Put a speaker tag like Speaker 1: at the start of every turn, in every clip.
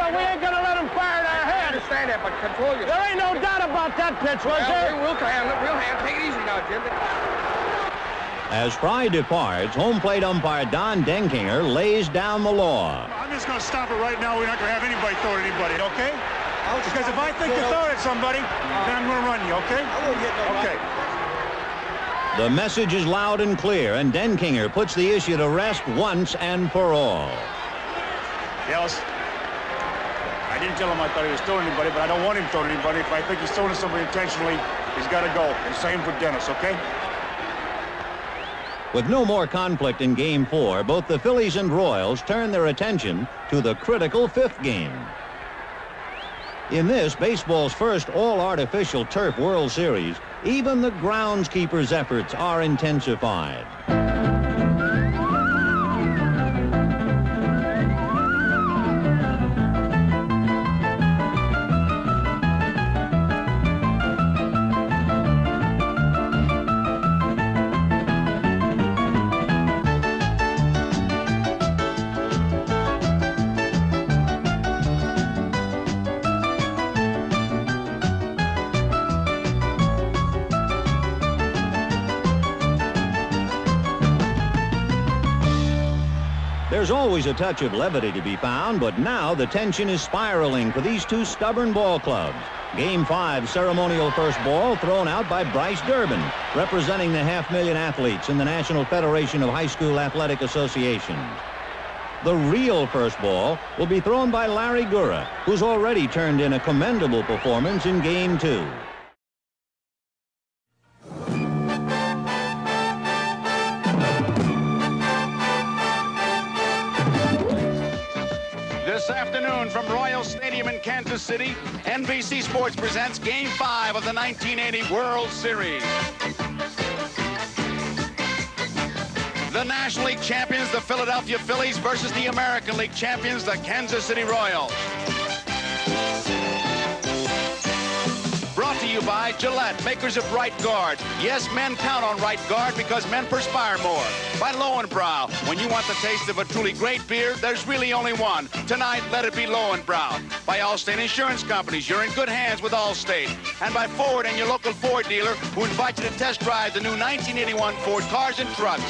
Speaker 1: but we ain't gonna let him fire it our head.
Speaker 2: I understand that, but control yourself.
Speaker 1: There ain't no doubt about that pitch, was there?
Speaker 2: We'll handle it. We'll handle it. Take it easy now, Jim.
Speaker 3: As Fry departs, home plate umpire Don Denkinger lays down the law.
Speaker 4: I'm just going to stop it right now. We're not going to have anybody throw at anybody, okay? Because if I think you're throwing at somebody, then I'm going to run you, okay?
Speaker 2: I won't hit nobody.
Speaker 4: Okay.
Speaker 3: The message is loud and clear, and Denkinger puts the issue to rest once and for all.
Speaker 4: Yes. I didn't tell him I thought he was throwing anybody, but I don't want him throwing anybody. If I think he's throwing at somebody intentionally, he's got to go. And same for Dennis, okay?
Speaker 3: With no more conflict in Game 4, both the Phillies and Royals turn their attention to the critical fifth game. In this, baseball's first all-artificial turf World Series, even the groundskeeper's efforts are intensified. There's always a touch of levity to be found, but now the tension is spiraling for these two stubborn ball clubs. Game 5 ceremonial first ball thrown out by Bryce Durbin, representing the 500,000 athletes in the National Federation of High School Athletic Associations. The real first ball will be thrown by Larry Gura, who's already turned in a commendable performance in Game 2.
Speaker 5: This afternoon from Royal Stadium in Kansas City, NBC Sports presents Game 5 of the 1980 World Series. The National League champions, the Philadelphia Phillies, versus the American League champions, the Kansas City Royals. Brought to you by Gillette, makers of Right Guard. Yes, men count on Right Guard because men perspire more. By Lowenbrow, when you want the taste of a truly great beer, there's really only one. Tonight, let it be Lowenbrow. By Allstate Insurance Companies, you're in good hands with Allstate. And by Ford and your local Ford dealer, who invite you to test drive the new 1981 Ford cars and trucks.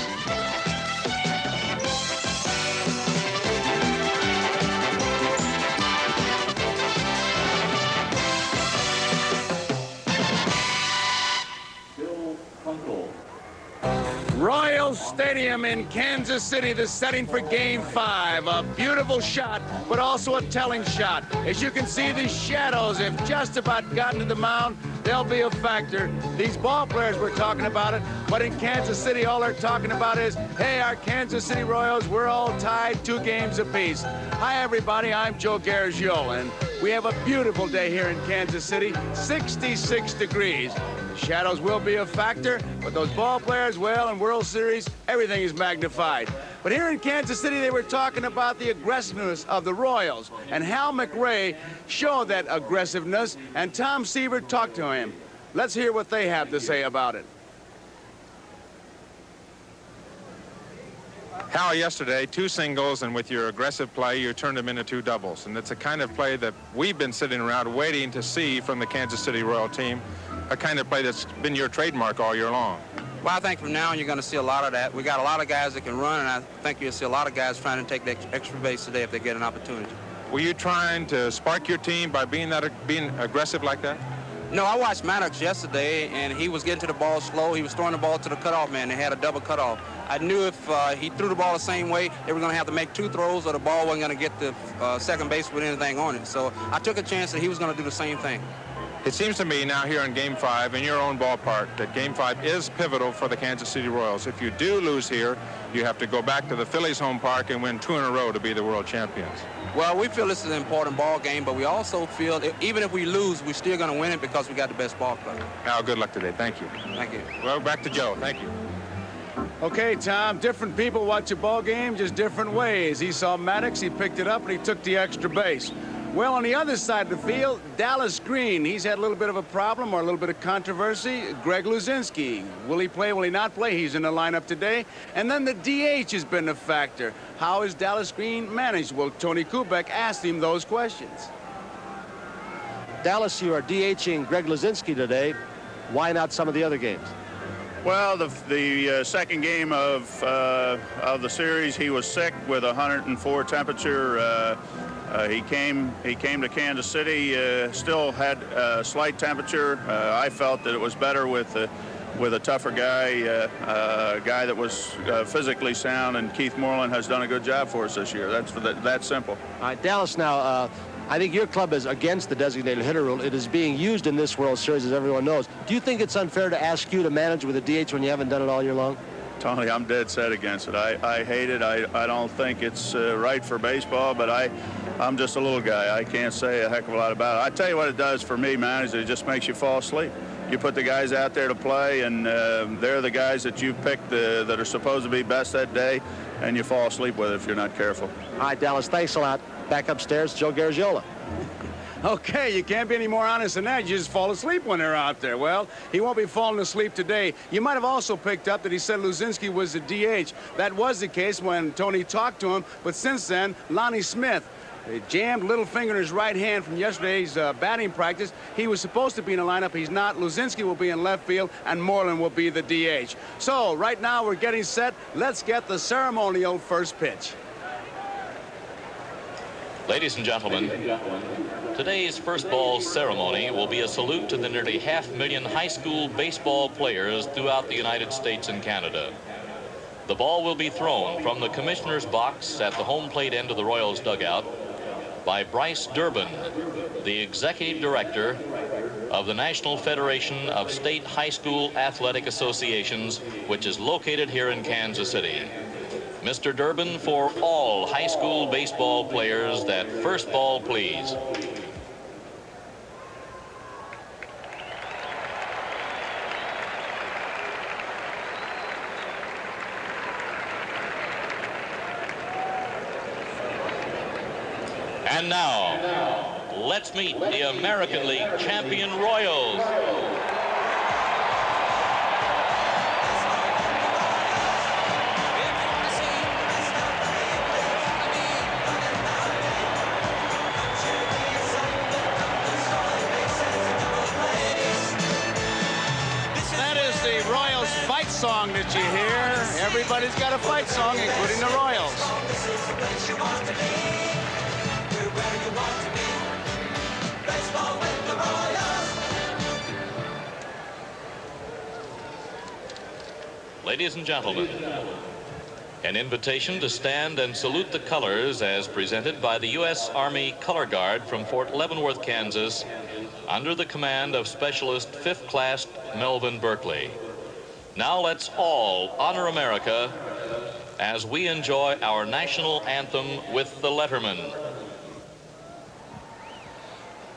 Speaker 5: Royal Stadium in Kansas City, the setting for Game 5. A beautiful shot, but also a telling shot. As you can see, the shadows have just about gotten to the mound. They'll be a factor. These ball players were talking about it, but in Kansas City, all they're talking about is, hey, our Kansas City Royals, we're all tied 2 games apiece. Hi, everybody. I'm Joe Garagio, and we have a beautiful day here in Kansas City, 66 degrees. Shadows will be a factor, but those ball players, well, in World Series, everything is magnified. But here in Kansas City, they were talking about the aggressiveness of the Royals, and Hal McRae showed that aggressiveness, and Tom Seaver talked to him. Let's hear what they have to say about it.
Speaker 6: Hal, yesterday, 2 singles, and with your aggressive play, you turned them into 2 doubles. And it's a kind of play that we've been sitting around waiting to see from the Kansas City Royal team, a kind of play that's been your trademark all year long.
Speaker 7: Well, I think from now on you're going to see a lot of that. We got a lot of guys that can run, and I think you'll see a lot of guys trying to take the extra base today if they get an opportunity.
Speaker 6: Were you trying to spark your team by being aggressive like that?
Speaker 7: No, I watched Maddox yesterday, and he was getting to the ball slow. He was throwing the ball to the cutoff man. They had a double cutoff. I knew if he threw the ball the same way, they were going to have to make 2 throws, or the ball wasn't going to get to second base with anything on it. So I took a chance that he was going to do the same thing.
Speaker 6: It seems to me now here in Game 5 in your own ballpark that Game 5 is pivotal for the Kansas City Royals. If you do lose here, you have to go back to the Phillies home park and win 2 in a row to be the world champions.
Speaker 7: Well, we feel this is an important ball game, but we also feel that even if we lose, we're still going to win it because we got the best ball club.
Speaker 6: Al, good luck today. Thank you.
Speaker 7: Thank you.
Speaker 6: Well, back to Joe. Thank you.
Speaker 1: Okay, Tom, different people watch a ball game just different ways. He saw Maddox, he picked it up, and he took the extra base.
Speaker 5: Well, on the other side of the field, Dallas Green. He's had a little bit of a problem or a little bit of controversy. Greg Luzinski. Will he play? Will he not play? He's in the lineup today. And then the DH has been a factor. How is Dallas Green managed? Well, Tony Kubek asked him those questions.
Speaker 8: Dallas, you are DHing Greg Luzinski today. Why not some of the other games?
Speaker 4: Well, the second game of the series, he was sick with 104 temperature. He came to Kansas City, still had a slight temperature. I felt that it was better with a tougher guy, a guy that was physically sound, and Keith Moreland has done a good job for us this year. That's simple.
Speaker 8: All right, Dallas, now, I think your club is against the designated hitter rule. It is being used in this World Series, as everyone knows. Do you think it's unfair to ask you to manage with a DH when you haven't done it all year long?
Speaker 4: Tony, I'm dead set against it. I hate it. I don't think it's right for baseball, but I'm just a little guy. I can't say a heck of a lot about it. I tell you what it does for me, man, is it just makes you fall asleep. You put the guys out there to play, and they're the guys that you picked that are supposed to be best that day, and you fall asleep with it if you're not careful.
Speaker 8: All right, Dallas, thanks a lot. Back upstairs, Joe Garagiola.
Speaker 5: Okay, you can't be any more honest than that. You just fall asleep when they're out there. Well, he won't be falling asleep today. You might have also picked up that he said Luzinski was the DH. That was the case when Tony talked to him, but since then, Lonnie Smith, a jammed little finger in his right hand from yesterday's batting practice. He was supposed to be in the lineup. He's not. Luzinski will be in left field, and Moreland will be the DH. So, right now, we're getting set. Let's get the ceremonial first pitch.
Speaker 9: Ladies and gentlemen, today's first ball ceremony will be a salute to the nearly 500,000 high school baseball players throughout the United States and Canada. The ball will be thrown from the commissioner's box at the home plate end of the Royals dugout by Bryce Durbin, the executive director of the National Federation of State High School Athletic Associations, which is located here in Kansas City. Mr. Durbin, for all high school baseball players, that first ball, please. And now, let's meet the American League champion Royals.
Speaker 5: Song that you hear. Everybody's got a fight song, including the Royals.
Speaker 9: Ladies and gentlemen, an invitation to stand and salute the colors as presented by the U.S. Army Color Guard from Fort Leavenworth, Kansas, under the command of Specialist 5th Class Melvin Berkeley. Now let's all honor America as we enjoy our national anthem with the Letterman.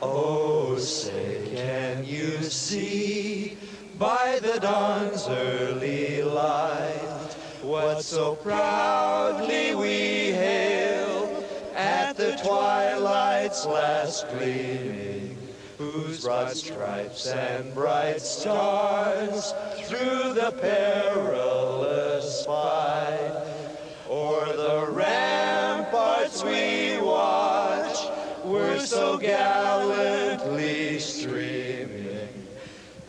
Speaker 10: Oh, say, can you see by the dawn's early light what so proudly we hail at the twilight's last gleaming, whose broad stripes and bright stars through the perilous fight o'er the ramparts we watch were so gallantly streaming,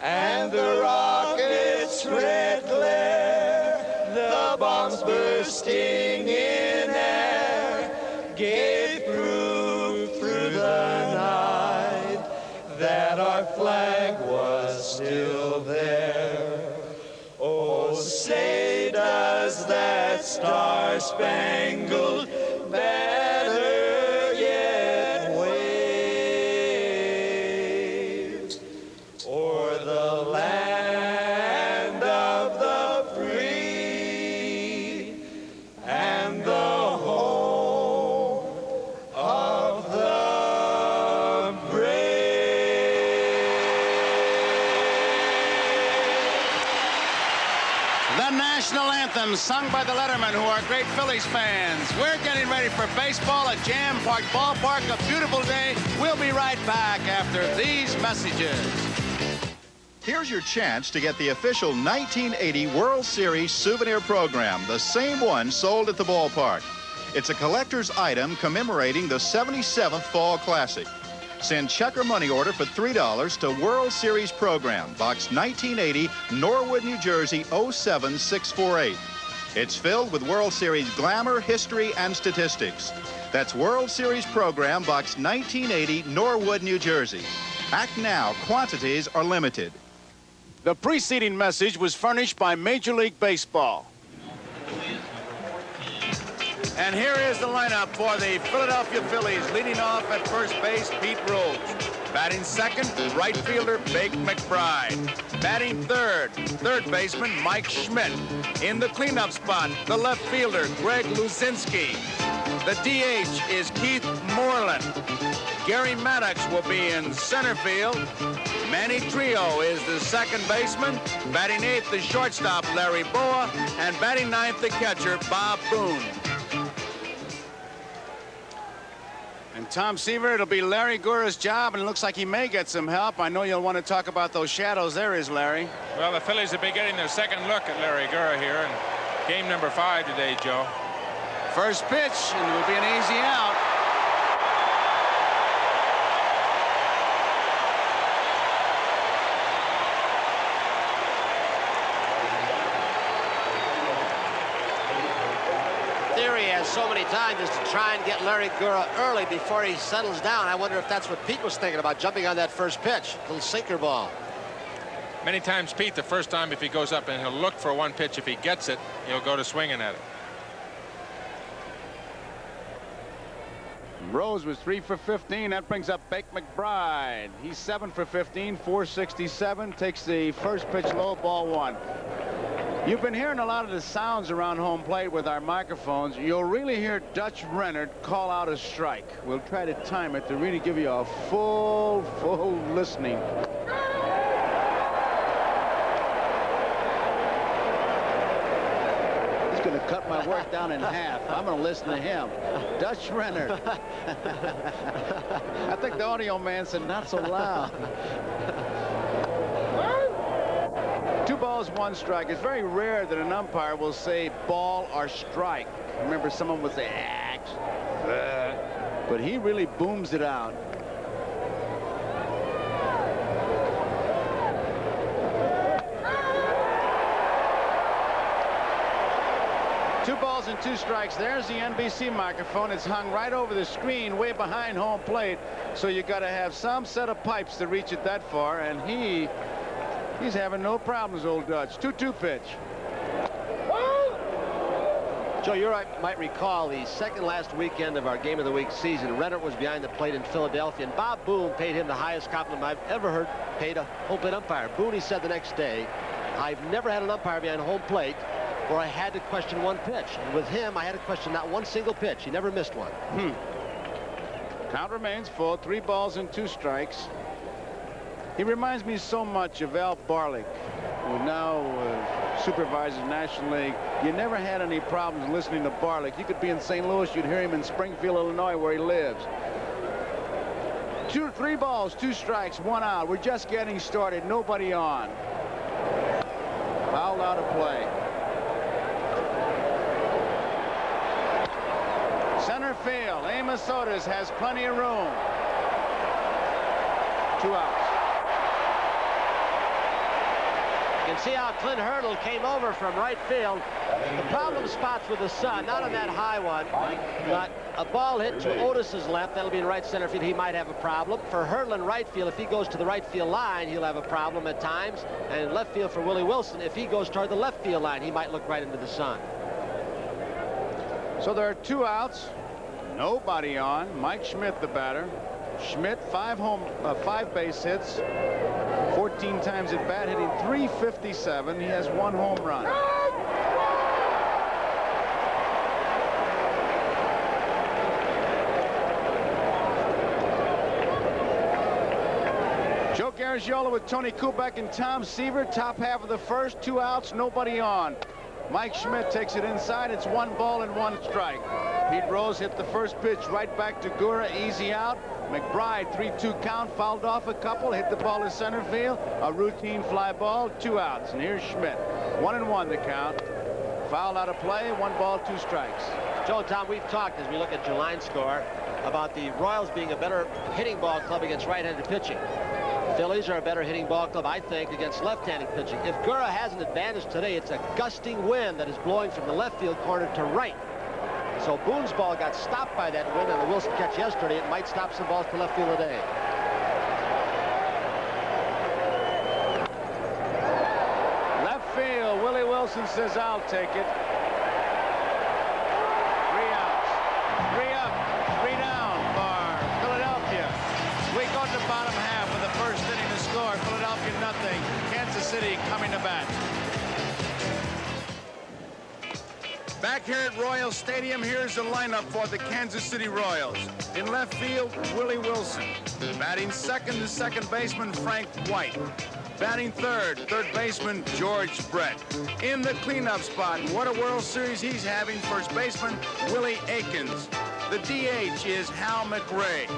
Speaker 10: and the rockets' red glare, the bombs bursting in air, gave proof through the night that our flag was still there. Oh, say does that star-spangled banner yet wave o'er the land of the free and the home of the brave?
Speaker 5: The national anthem sung by the Lettermen, who are great Phillies fans. We're getting ready for baseball at jam-packed ballpark. A beautiful day. We'll be right back after these messages.
Speaker 11: Here's your chance to get the official 1980 World Series souvenir program, the same one sold at the ballpark. It's a collector's item commemorating the 77th Fall Classic. Send check or money order for $3 to World Series Program, Box 1980, Norwood, New Jersey, 07648. It's filled with World Series glamour, history, and statistics. That's World Series Program, Box 1980, Norwood, New Jersey. Act now. Quantities are limited.
Speaker 5: The preceding message was furnished by Major League Baseball. And here is the lineup for the Philadelphia Phillies. Leading off at first base, Pete Rose. Batting second, right fielder Bake McBride. Batting third baseman Mike Schmidt. In the cleanup spot, the left fielder Greg Luzinski. The DH is Keith Moreland. Gary Maddox will be in center field. Manny Trio is the second baseman. Batting eighth, the shortstop Larry Boa. And batting ninth, the catcher Bob Boone. And Tom Seaver, it'll be Larry Gura's job, and it looks like he may get some help. I know you'll want to talk about those shadows. There is Larry.
Speaker 6: Well, the Phillies will be getting their second look at Larry Gura here in game number 5 today, Joe.
Speaker 5: First pitch, and it will be an easy out.
Speaker 8: So many times is to try and get Larry Gura early before he settles down. I wonder if that's what Pete was thinking about, jumping on that first pitch. Little sinker ball.
Speaker 6: Many times, Pete, the first time, if he goes up and he'll look for one pitch, if he gets it, he'll go to swinging at it.
Speaker 5: Rose was 3 for 15. That brings up Bake McBride. He's 7 for 15, 467. Takes the first pitch low, ball 1. You've been hearing a lot of the sounds around home plate with our microphones. You'll really hear Dutch Rennert call out a strike. We'll try to time it to really give you a full listening. He's going to cut my work down in half. I'm going to listen to him. Dutch Rennert. I think the audio man said not so loud. 2 balls, 1 strike. It's very rare that an umpire will say ball or strike. Remember, someone would say axe. But he really booms it out. Two balls and 2 strikes. There's the NBC microphone. It's hung right over the screen way behind home plate. So you got to have some set of pipes to reach it that far. And he's having no problems, old Dutch. 2-2 pitch.
Speaker 8: Joe, you might recall the second last weekend of our Game of the Week season. Rennert was behind the plate in Philadelphia, and Bob Boone paid him the highest compliment I've ever heard paid a home plate umpire. Boone, he said the next day, I've never had an umpire behind home plate where I had to question one pitch. And with him, I had to question not one single pitch. He never missed one.
Speaker 5: Count remains full. 3 balls and 2 strikes. He reminds me so much of Al Barlick, who now supervises National League. You never had any problems listening to Barlick. You could be in St. Louis, you'd hear him in Springfield, Illinois, where he lives. 3 balls, 2 strikes, 1 out. We're just getting started. Nobody on. Fouled out of play. Center field. Amos Otis has plenty of room. 2 outs.
Speaker 8: You can see how Clint Hurdle came over from right field. The problem spots with the sun, not on that high one, but a ball hit to Otis's left. That'll be in right center field. He might have a problem. For Hurdle in right field, if he goes to the right field line, he'll have a problem at times. And in left field for Willie Wilson, if he goes toward the left field line, he might look right into the sun.
Speaker 5: So there are 2 outs. Nobody on. Mike Schmidt, the batter. Schmidt, 5 base hits, 14 times at bat, hitting .357. He has 1 home run. Joe Garagiola with Tony Kubek and Tom Seaver. Top half of the first. 2 outs, nobody on.
Speaker 1: Mike Schmidt takes it inside. It's 1 ball and 1 strike. Pete Rose hit the first pitch right back to Gura, easy out. McBride, 3-2 count, fouled off a couple, hit the ball to center field. A routine fly ball, 2 outs. And here's Schmidt. 1-1 the count. Foul out of play, 1 ball, 2 strikes.
Speaker 8: Joe, Tom, we've talked as we look at your line score about the Royals being a better hitting ball club against right-handed pitching. Phillies are a better hitting ball club, I think, against left-handed pitching. If Gura has an advantage today, it's a gusting wind that is blowing from the left field corner to right. So Boone's ball got stopped by that wind on the Wilson catch yesterday. It might stop some balls to left field today.
Speaker 1: Left field, Willie Wilson says, I'll take it. 3 outs. 3 up, 3 down for Philadelphia. We go to the bottom half of the first inning to score. Philadelphia nothing. Kansas City coming to bat. Back here at Royal Stadium, here's the lineup for the Kansas City Royals. In left field, Willie Wilson. Batting second, the second baseman, Frank White. Batting third baseman, George Brett. In the cleanup spot, what a World Series he's having, first baseman, Willie Aikens. The DH is Hal McRae.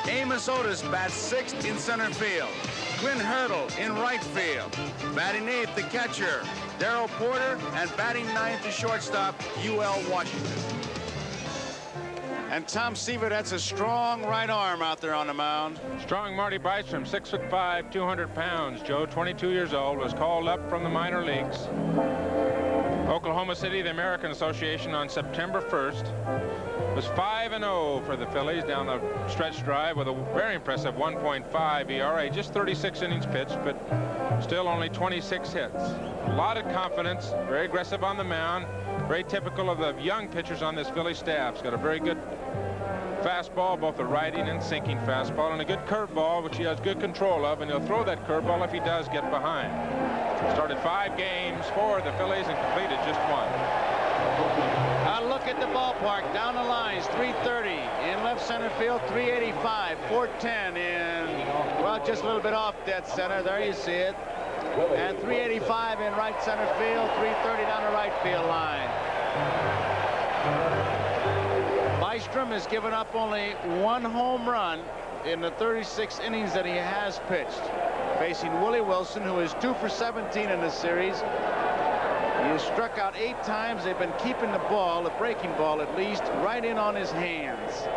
Speaker 1: Amos Otis bats 6th in center field. Quinn Hurdle in right field. Batting 8th, the catcher, Darrell Porter, and batting 9th, the shortstop, UL Washington. And Tom Seaver, that's a strong right arm out there on the mound.
Speaker 6: Strong Marty Bystrom, 6'5", 200 pounds. Joe, 22 years old, was called up from the minor leagues. Oklahoma City, the American Association, on September 1st. Was 5-0 for the Phillies down the stretch drive with a very impressive 1.5 ERA. Just 36 innings pitched, but still only 26 hits. A lot of confidence, very aggressive on the mound, very typical of the young pitchers on this Philly staff. He's got a very good fastball, both a riding and sinking fastball, and a good curveball, which he has good control of, and he'll throw that curveball if he does get behind. Started 5 games for the Phillies and completed just 1.
Speaker 1: A look at the ballpark, down the lines, 330 in left center field, 385, 410 in, well, just a little bit off dead center. There you see it. And 385 in right center field, 330 down the right field line. Bystrom has given up only 1 home run in the 36 innings that he has pitched. Facing Willie Wilson, who is 2 for 17 in the series. He has struck out 8 times. They've been keeping the ball, the breaking ball at least, right in on his hands.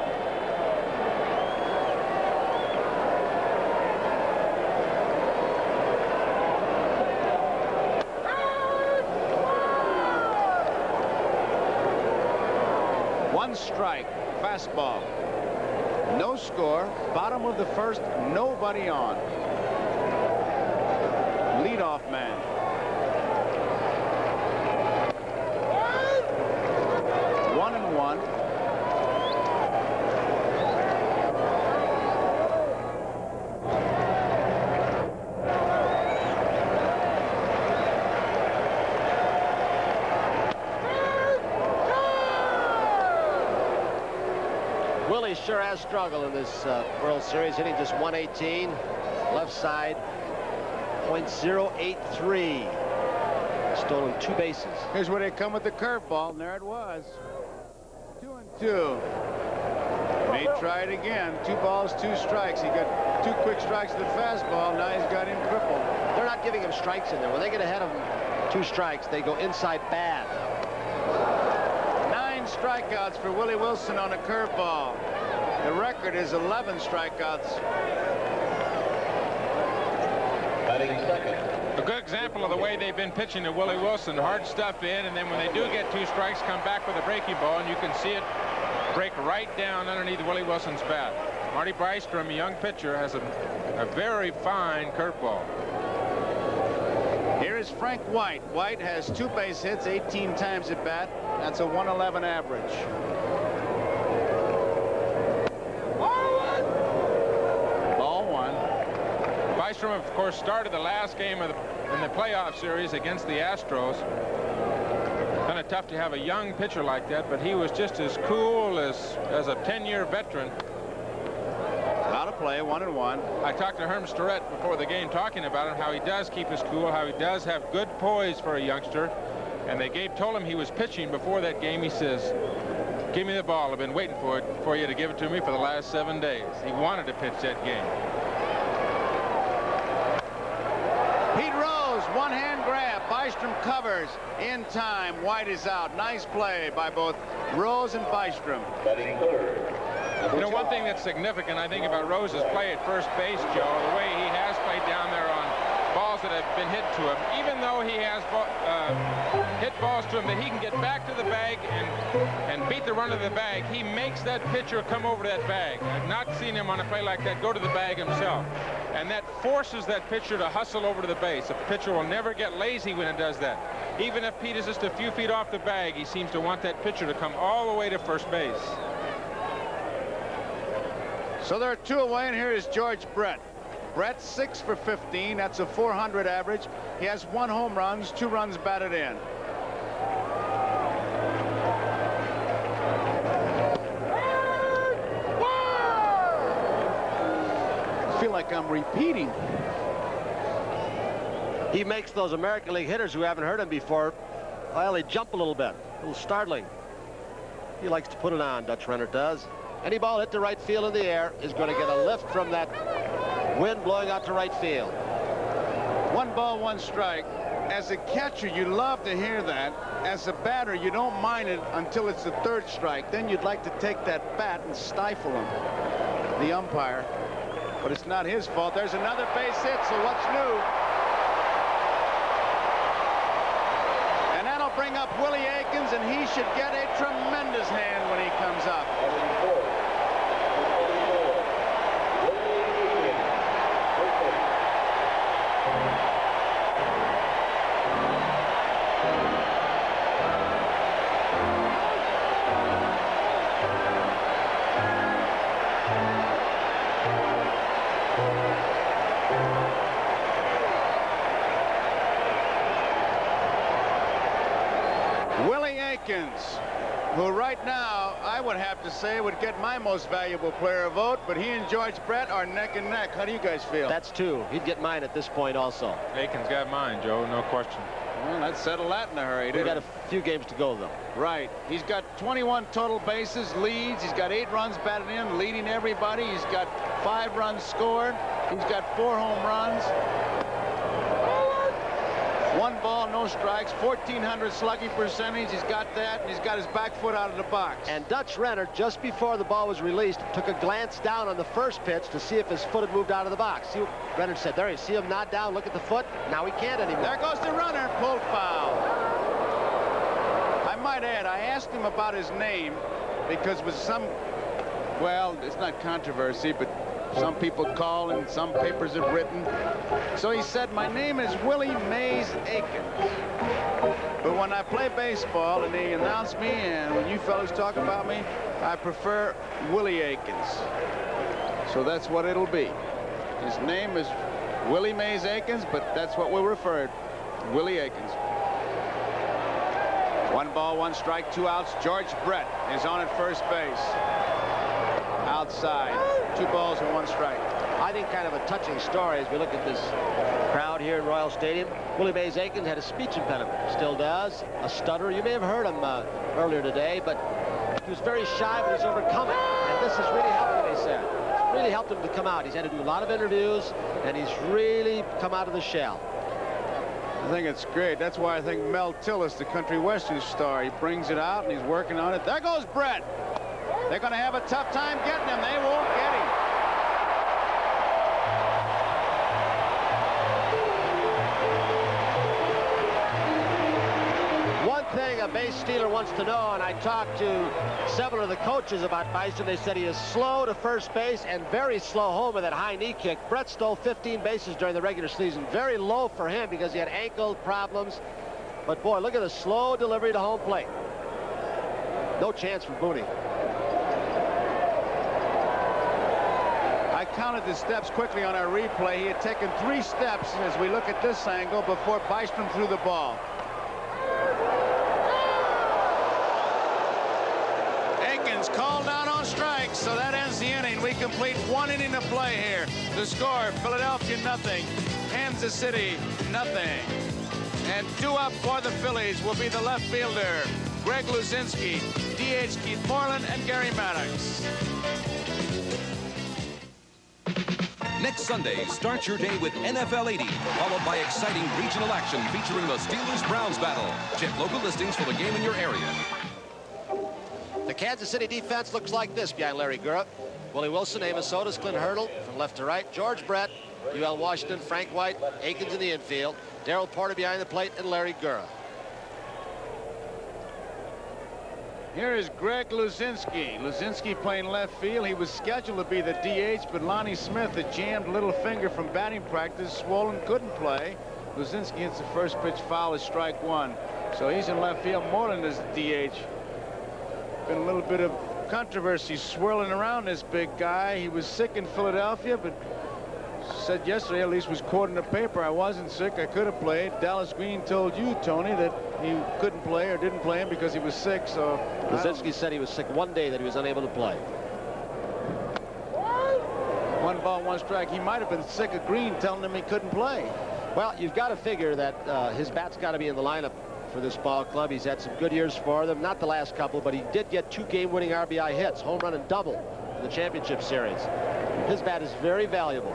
Speaker 1: One strike, fastball. No score, bottom of the first, nobody on. Leadoff man. 1-1.
Speaker 8: Willie sure has struggled in this World Series, hitting just 118, left side, .083. Stolen 2 bases.
Speaker 1: Here's where they come with the curveball, and there it was. 2-2. May try it again. 2 balls, 2 strikes. He got 2 quick strikes to the fastball. Now he's got him crippled.
Speaker 8: They're not giving him strikes in there. When they get ahead of him 2 strikes, they go inside bad.
Speaker 1: 9 strikeouts for Willie Wilson on a curveball. The record is 11 strikeouts.
Speaker 6: A good example of the way they've been pitching to Willie Wilson. Hard stuff in, and then when they do get 2 strikes, come back with a breaking ball, and you can see it break right down underneath Willie Wilson's bat. Marty Bystrom, a young pitcher, has a very fine curveball.
Speaker 1: Here is Frank White. White has 2 base hits, 18 times at bat. That's a 111 average. Ball 1.
Speaker 6: Bystrom, of course, started the last game in the playoff series against the Astros. Kind of tough to have a young pitcher like that, but he was just as cool as a 10-year veteran.
Speaker 1: Out of play, 1-1.
Speaker 6: I talked to Herm Starrett before the game, talking about him, how he does keep his cool, how he does have good poise for a youngster, And they told him he was pitching before that game. He says, "Give me the ball. I've been waiting for you to give it to me for the last 7 days." He wanted to pitch that game.
Speaker 1: Pete Rose, one-hand grab. Bystrom covers in time. White is out. Nice play by both Rose and Bystrom.
Speaker 6: You know, one thing that's significant, I think, about Rose's play at first base, Joe, the way he has played down there on balls that have been hit to him, even though he has hit balls to him that he can get back to the bag and beat the run of the bag, he makes that pitcher come over to that bag. I've not seen him on a play like that go to the bag himself. And that forces that pitcher to hustle over to the base. A pitcher will never get lazy when it does that. Even if Pete is just a few feet off the bag, he seems to want that pitcher to come all the way to first base.
Speaker 1: So there are 2 away, and here is George Brett. Brett 6 for 15. That's a .400 average. He has 1 home run, 2 runs batted in. I feel like I'm repeating.
Speaker 8: He makes those American League hitters who haven't heard him before, well, they jump a little bit. A little startling. He likes to put it on, Dutch Renner does. Any ball hit to right field in the air is going to get a lift from that wind blowing out to right field.
Speaker 1: 1 ball, 1 strike. As a catcher, you love to hear that. As a batter, you don't mind it until it's the 3rd strike. Then you'd like to take that bat and stifle him, the umpire. But it's not his fault. There's another base hit, so what's new? And that'll bring up Willie Aikens, and he should get a tremendous hand when he comes up. Who right now, I would have to say, would get my most valuable player vote, but he and George Brett are neck and neck. How do you guys feel?
Speaker 8: That's 2. He'd get mine at this point also.
Speaker 6: Aikens got mine, Joe, no question.
Speaker 1: Well, let's settle that in a hurry.
Speaker 8: We've got a few games to go, though.
Speaker 1: Right. He's got 21 total bases, leads. He's got 8 runs batted in, leading everybody. He's got 5 runs scored. He's got 4 home runs. 1 ball, no strikes, 1,400 slugging percentage. He's got that, and he's got his back foot out of the box.
Speaker 8: And Dutch Renner, just before the ball was released, took a glance down on the first pitch to see if his foot had moved out of the box. See what Renner said, there, you see him nod down, look at the foot. Now he can't anymore.
Speaker 1: There goes the runner, pulled foul. I might add, I asked him about his name because with some, well, it's not controversy, but some people call and some papers have written. So he said, my name is Willie Mays Aikens. But when I play baseball and they announce me and when you fellas talk about me, I prefer Willie Aikens. So that's what it'll be. His name is Willie Mays Aikens, but that's what we'll refer to, Willie Aikens. 1 ball, 1 strike, 2 outs. George Brett is on at first base. Outside. 2 balls and 1 strike.
Speaker 8: I think kind of a touching story as we look at this crowd here in Royal Stadium. Willie Mays Aikens had a speech impediment. Still does. A stutter. You may have heard him earlier today, but he was very shy, but he's overcome it. And this has really helped him, they said. It's really helped him to come out. He's had to do a lot of interviews, and he's really come out of the shell.
Speaker 1: I think it's great. That's why I think Mel Tillis, the country western star, he brings it out and he's working on it. There goes Brett. They're going to have a tough time getting him. They won't get him.
Speaker 8: One thing a base stealer wants to know, and I talked to several of the coaches about Bystrom, they said he is slow to first base and very slow home with that high knee kick. Brett stole 15 bases during the regular season. Very low for him because he had ankle problems. But boy, look at the slow delivery to home plate. No chance for Booney.
Speaker 1: I counted the steps quickly on our replay. He had taken 3 steps as we look at this angle before Bystrom threw the ball. Aikens called out on strikes, so that ends the inning. We complete 1 inning of play here. The score, Philadelphia nothing, Kansas City nothing. And due up for the Phillies will be the left fielder, Greg Luzinski, DH Keith Moreland, and Gary Maddox.
Speaker 12: Next Sunday, start your day with NFL 80, followed by exciting regional action featuring the Steelers-Browns battle. Check local listings for the game in your area.
Speaker 8: The Kansas City defense looks like this behind Larry Gura. Willie Wilson, Amos Otis, Clint Hurdle from left to right, George Brett, UL Washington, Frank White, Akins in the infield, Darrell Porter behind the plate, and Larry Gura.
Speaker 1: Here is Greg Luzinski. Luzinski playing left field. He was scheduled to be the DH, but Lonnie Smith had jammed a little finger from batting practice. Swollen, couldn't play. Luzinski hits the first pitch foul as strike one. So he's in left field. Moreland is the DH. Been a little bit of controversy swirling around this big guy. He was sick in Philadelphia, but said yesterday, at least was quoting the paper, I wasn't sick, I could have played. Dallas Green told you, Tony, that he couldn't play or didn't play him because he was sick. So
Speaker 8: Luzinski said he was sick one day, that he was unable to play.
Speaker 1: 1 ball, 1 strike. He might have been sick of Green telling him he couldn't play.
Speaker 8: Well, you've got to figure that his bat's got to be in the lineup for this ball club. He's had some good years for them, not the last couple, but he did get 2 game-winning RBI hits, home run and double in the championship series. His bat is very valuable.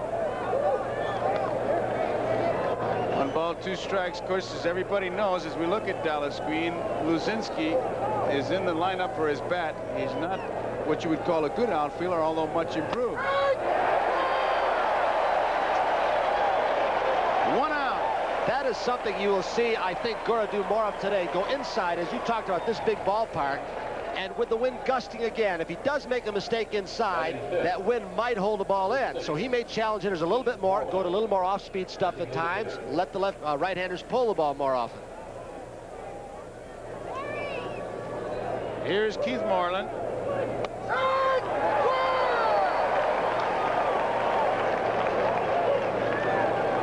Speaker 1: 1 ball, 2 strikes. Of course, as everybody knows, as we look at Dallas Green, Luzinski is in the lineup for his bat. He's not what you would call a good outfielder, although much improved. 1 out.
Speaker 8: That is something you will see, I think, Gura do more of today. Go inside, as you talked about, this big ballpark. And with the wind gusting again, if he does make a mistake inside, that wind might hold the ball in. So he may challenge hitters a little bit more, go to a little more off-speed stuff at times, let the right-handers pull the ball more often.
Speaker 1: Here's Keith Moreland.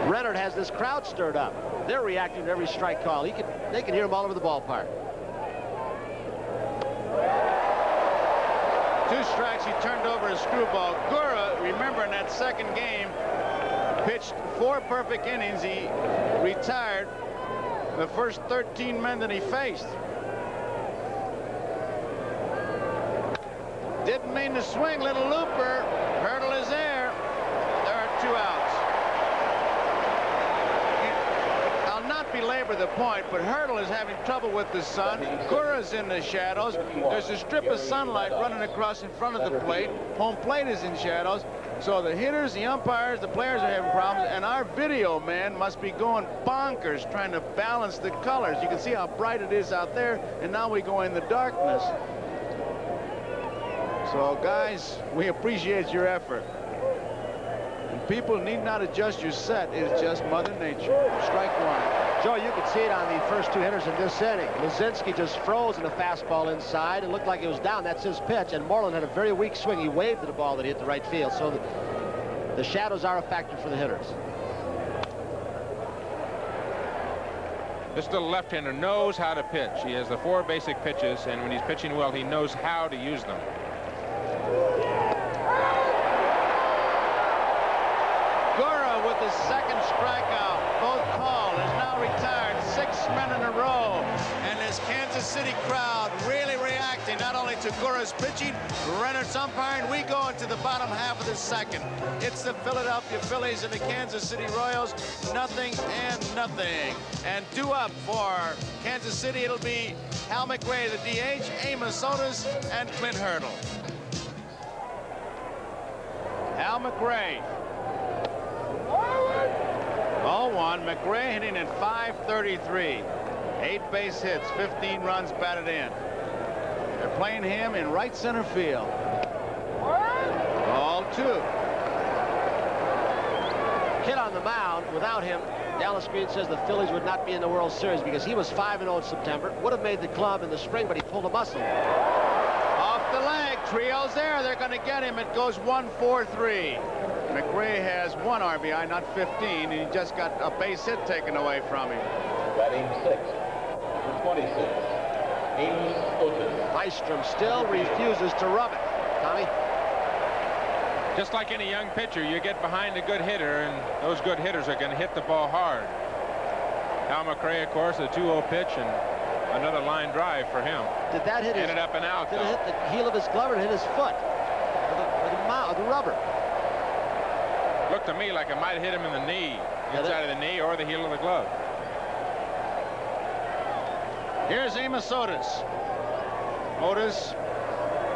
Speaker 8: Renard has this crowd stirred up. They're reacting to every strike call. They can hear him all over the ballpark.
Speaker 1: 2 strikes, he turned over a screwball. Gura, remember in that second game, pitched 4 perfect innings. He retired the first 13 men that he faced. Didn't mean to swing, little looper. Hurdle is there. There are 2 outs. I'll not belabor the point, but Hurdle is having trouble with the sun. Gura's in the shadows. There's a strip of sunlight running across in front of the plate. Home plate is in shadows. So the hitters, the umpires, the players are having problems, and our video man must be going bonkers trying to balance the colors. You can see how bright it is out there, and now we go in the darkness. So, guys, we appreciate your effort. And people need not adjust your set. It's just Mother Nature. Strike 1.
Speaker 8: Joe, you can see it on the first 2 hitters in this inning. Luzinski just froze in a fastball inside. It looked like it was down. That's his pitch. And Moreland had a very weak swing. He waved at the ball that hit the right field. So the shadows are a factor for the hitters.
Speaker 6: This little left-hander knows how to pitch. He has the 4 basic pitches, and when he's pitching well, he knows how to use them.
Speaker 1: Gura with his 2nd strikeout. Both called. Is now retired. 6 men in a row. And this Kansas City crowd really reacting not only to Gura's pitching, Renard's umpiring. We go into the bottom half of the 2nd. It's the Philadelphia Phillies and the Kansas City Royals. Nothing and nothing. And due up for Kansas City, it'll be Hal McRae, the DH, Amos Otis, and Clint Hurdle. Hal McRae. 0-1. McRae hitting at .533. 8 base hits, 15 runs batted in. They're playing him in right center field. Ball 2.
Speaker 8: Kid on the mound. Without him, Dallas Green says the Phillies would not be in the World Series because he was 5-0 in September. Would have made the club in the spring, but he pulled a muscle.
Speaker 1: Off the leg. Trio's there. They're going to get him. It goes 1-4-3. McRae has 1 RBI, not 15, and he just got a base hit taken away from him.
Speaker 13: Batting 6th, number 26, Amos Otis.
Speaker 8: Bystrom still refuses to rub it. Tommy?
Speaker 6: Just like any young pitcher, you get behind a good hitter, and those good hitters are going to hit the ball hard. Al McRae, of course, a 2-0 pitch and another line drive for him.
Speaker 8: Did that hit
Speaker 6: Ended up and out,
Speaker 8: did it hit the heel of his glove or hit his foot? Or the rubber?
Speaker 6: Looked to me like it might have hit him in the knee, inside of the knee or the heel of the glove.
Speaker 1: Here's Amos Otis. Otis,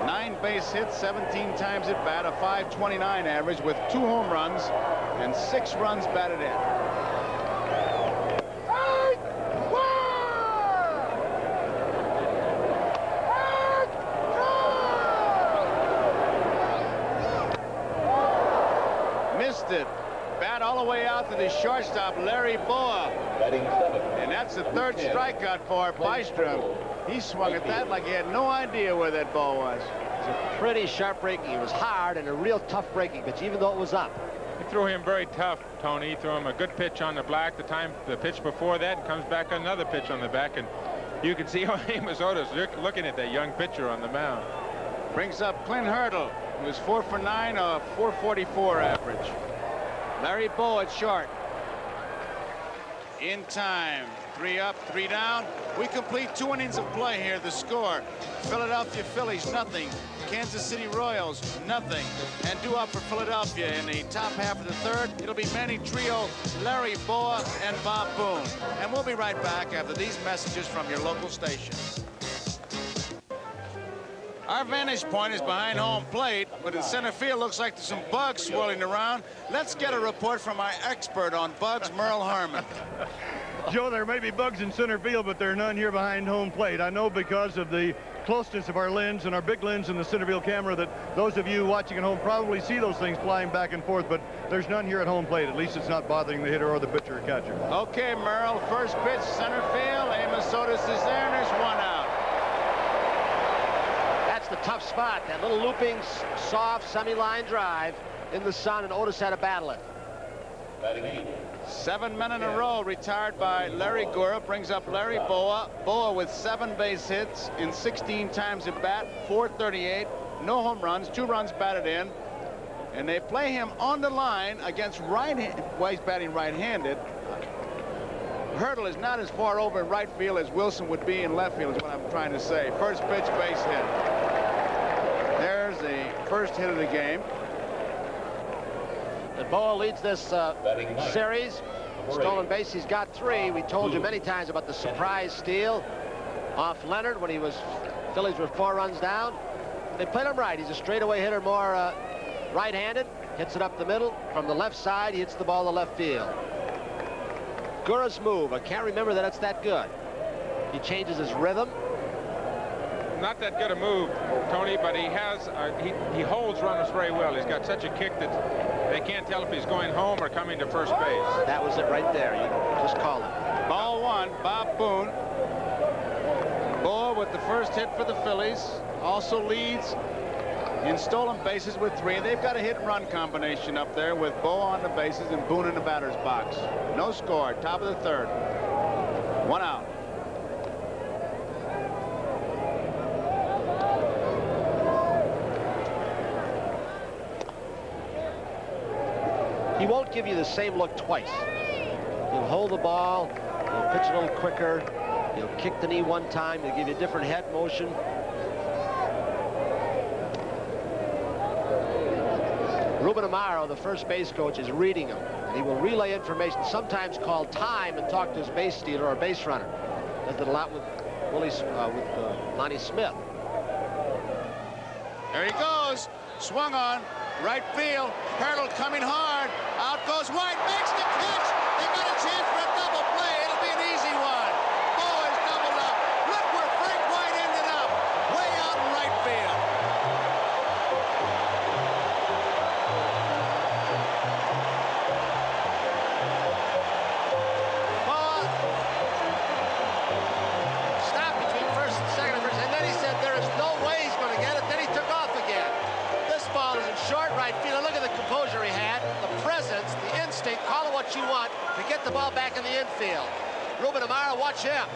Speaker 1: 9 base hits, 17 times at bat, a .529 average with 2 home runs and 6 runs batted in. Missed it. Bat all the way out to the shortstop, Larry Boa. And that's the 3rd strikeout for Bystrom. He swung at that like he had no idea where that ball was.
Speaker 8: It was a pretty sharp breaking. It was hard and a real tough breaking pitch, even though it was up.
Speaker 6: He threw him very tough, Tony. He threw him a good pitch on the black. The pitch before that, and comes back another pitch on the back. And you can see how Amos Otis looking at that young pitcher on the mound.
Speaker 1: Brings up Clint Hurdle, who was 4 for 9, a .444 average. Larry Boa at short. In time. 3 up, 3 down. We complete 2 innings of play here. The score: Philadelphia Phillies, nothing. Kansas City Royals, nothing. And due up for Philadelphia in the top half of the 3rd, it'll be Manny Trio, Larry Boa, and Bob Boone. And we'll be right back after these messages from your local station. Our vantage point is behind home plate, but in center field looks like there's some bugs swirling around. Let's get a report from our expert on bugs, Merle Harmon.
Speaker 14: Joe, there may be bugs in center field, but there are none here behind home plate. I know because of the closeness of our lens and our big lens in the center field camera that those of you watching at home probably see those things flying back and forth, but there's none here at home plate. At least it's not bothering the hitter or the pitcher or catcher.
Speaker 1: Okay, Merle, first pitch, center field. Amos Otis is there, and there's 1 out.
Speaker 8: That's the tough spot. That little looping, soft, semi-line drive in the sun, and Otis had to battle it.
Speaker 1: 7 men in a row retired by Larry Gura. Brings up Larry Boa. Boa with 7 base hits in 16 times at bat, .438, no home runs, 2 runs batted in. And they play him on the line against right-handed. Well, he's batting right-handed. Hurdle is not as far over in right field as Wilson would be in left field, is what I'm trying to say. First pitch, base hit. There's the first hit of the game.
Speaker 8: And Boa leads this series. Stolen base, he's got 3. We told you many times about the surprise steal off Leonard when Phillies were 4 runs down. They played him right. He's a straightaway hitter, more right-handed. Hits it up the middle. From the left side, he hits the ball to left field. Gura's move, I can't remember that it's that good. He changes his rhythm.
Speaker 6: Not that good a move, Tony, but he has he holds runners very well. He's got such a kick that they can't tell if he's going home or coming to first base.
Speaker 8: That was it right there. You just called it.
Speaker 1: Ball 1, Bob Boone. Boa with the first hit for the Phillies. Also leads in stolen bases with 3. They've got a hit-and-run combination up there with Boa on the bases and Boone in the batter's box. No score. Top of the 3rd. 1 out.
Speaker 8: He won't give you the same look twice. He'll hold the ball, he'll pitch a little quicker, he'll kick the knee 1 time, he'll give you a different head motion. Ruben Amaro, the first base coach, is reading him. And he will relay information, sometimes call time, and talk to his base stealer or base runner. Does it a lot with Lonnie Smith.
Speaker 1: There he goes. Swung on. Right field. Hurdle coming hard. Out goes White. Makes the catch. They got a chance for a double play. It'll be an easy one. Boa is doubled up. Look where Frank White ended up. Way out in right field. Boa stopped between first and second, and then he said there is no way he's going to get it. Then he took off again. This ball is in short right field. Look at the composure he had, the presence, the instinct, call it what you want, to get the ball back in the infield. Ruben Amaro, watch him.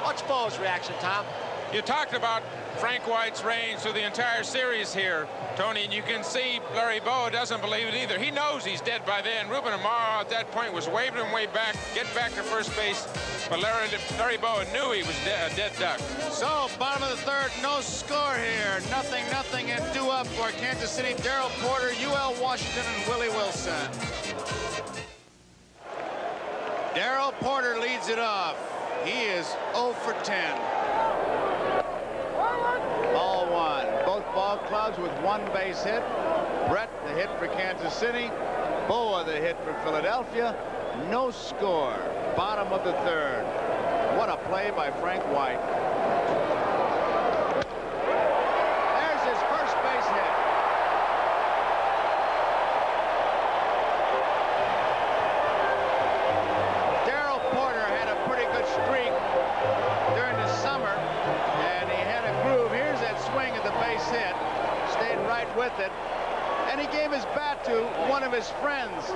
Speaker 1: Watch Boa's reaction, Tom.
Speaker 6: You talked about Frank White's range through the entire series here, Tony, and you can see Larry Boa doesn't believe it either. He knows he's dead by then. Ruben Amaro at that point was waving him way back, getting back to first base, but Larry Boa knew he was a dead duck.
Speaker 1: So, bottom of the third, no score here. Nothing, and due up for Kansas City. Darrell Porter, UL Washington, and Willie Wilson. Darrell Porter leads it off. He is 0 for 10. Ball one. Both ball clubs with one base hit. Brett, the hit for Kansas City. Boa, the hit for Philadelphia. No score. Bottom of the third. What a play by Frank White. There's his first base hit. Darrell Porter had a pretty good streak during the summer, and he had a groove. Here's that swing at the base hit. Stayed right with it. And he gave his bat to one of his friends.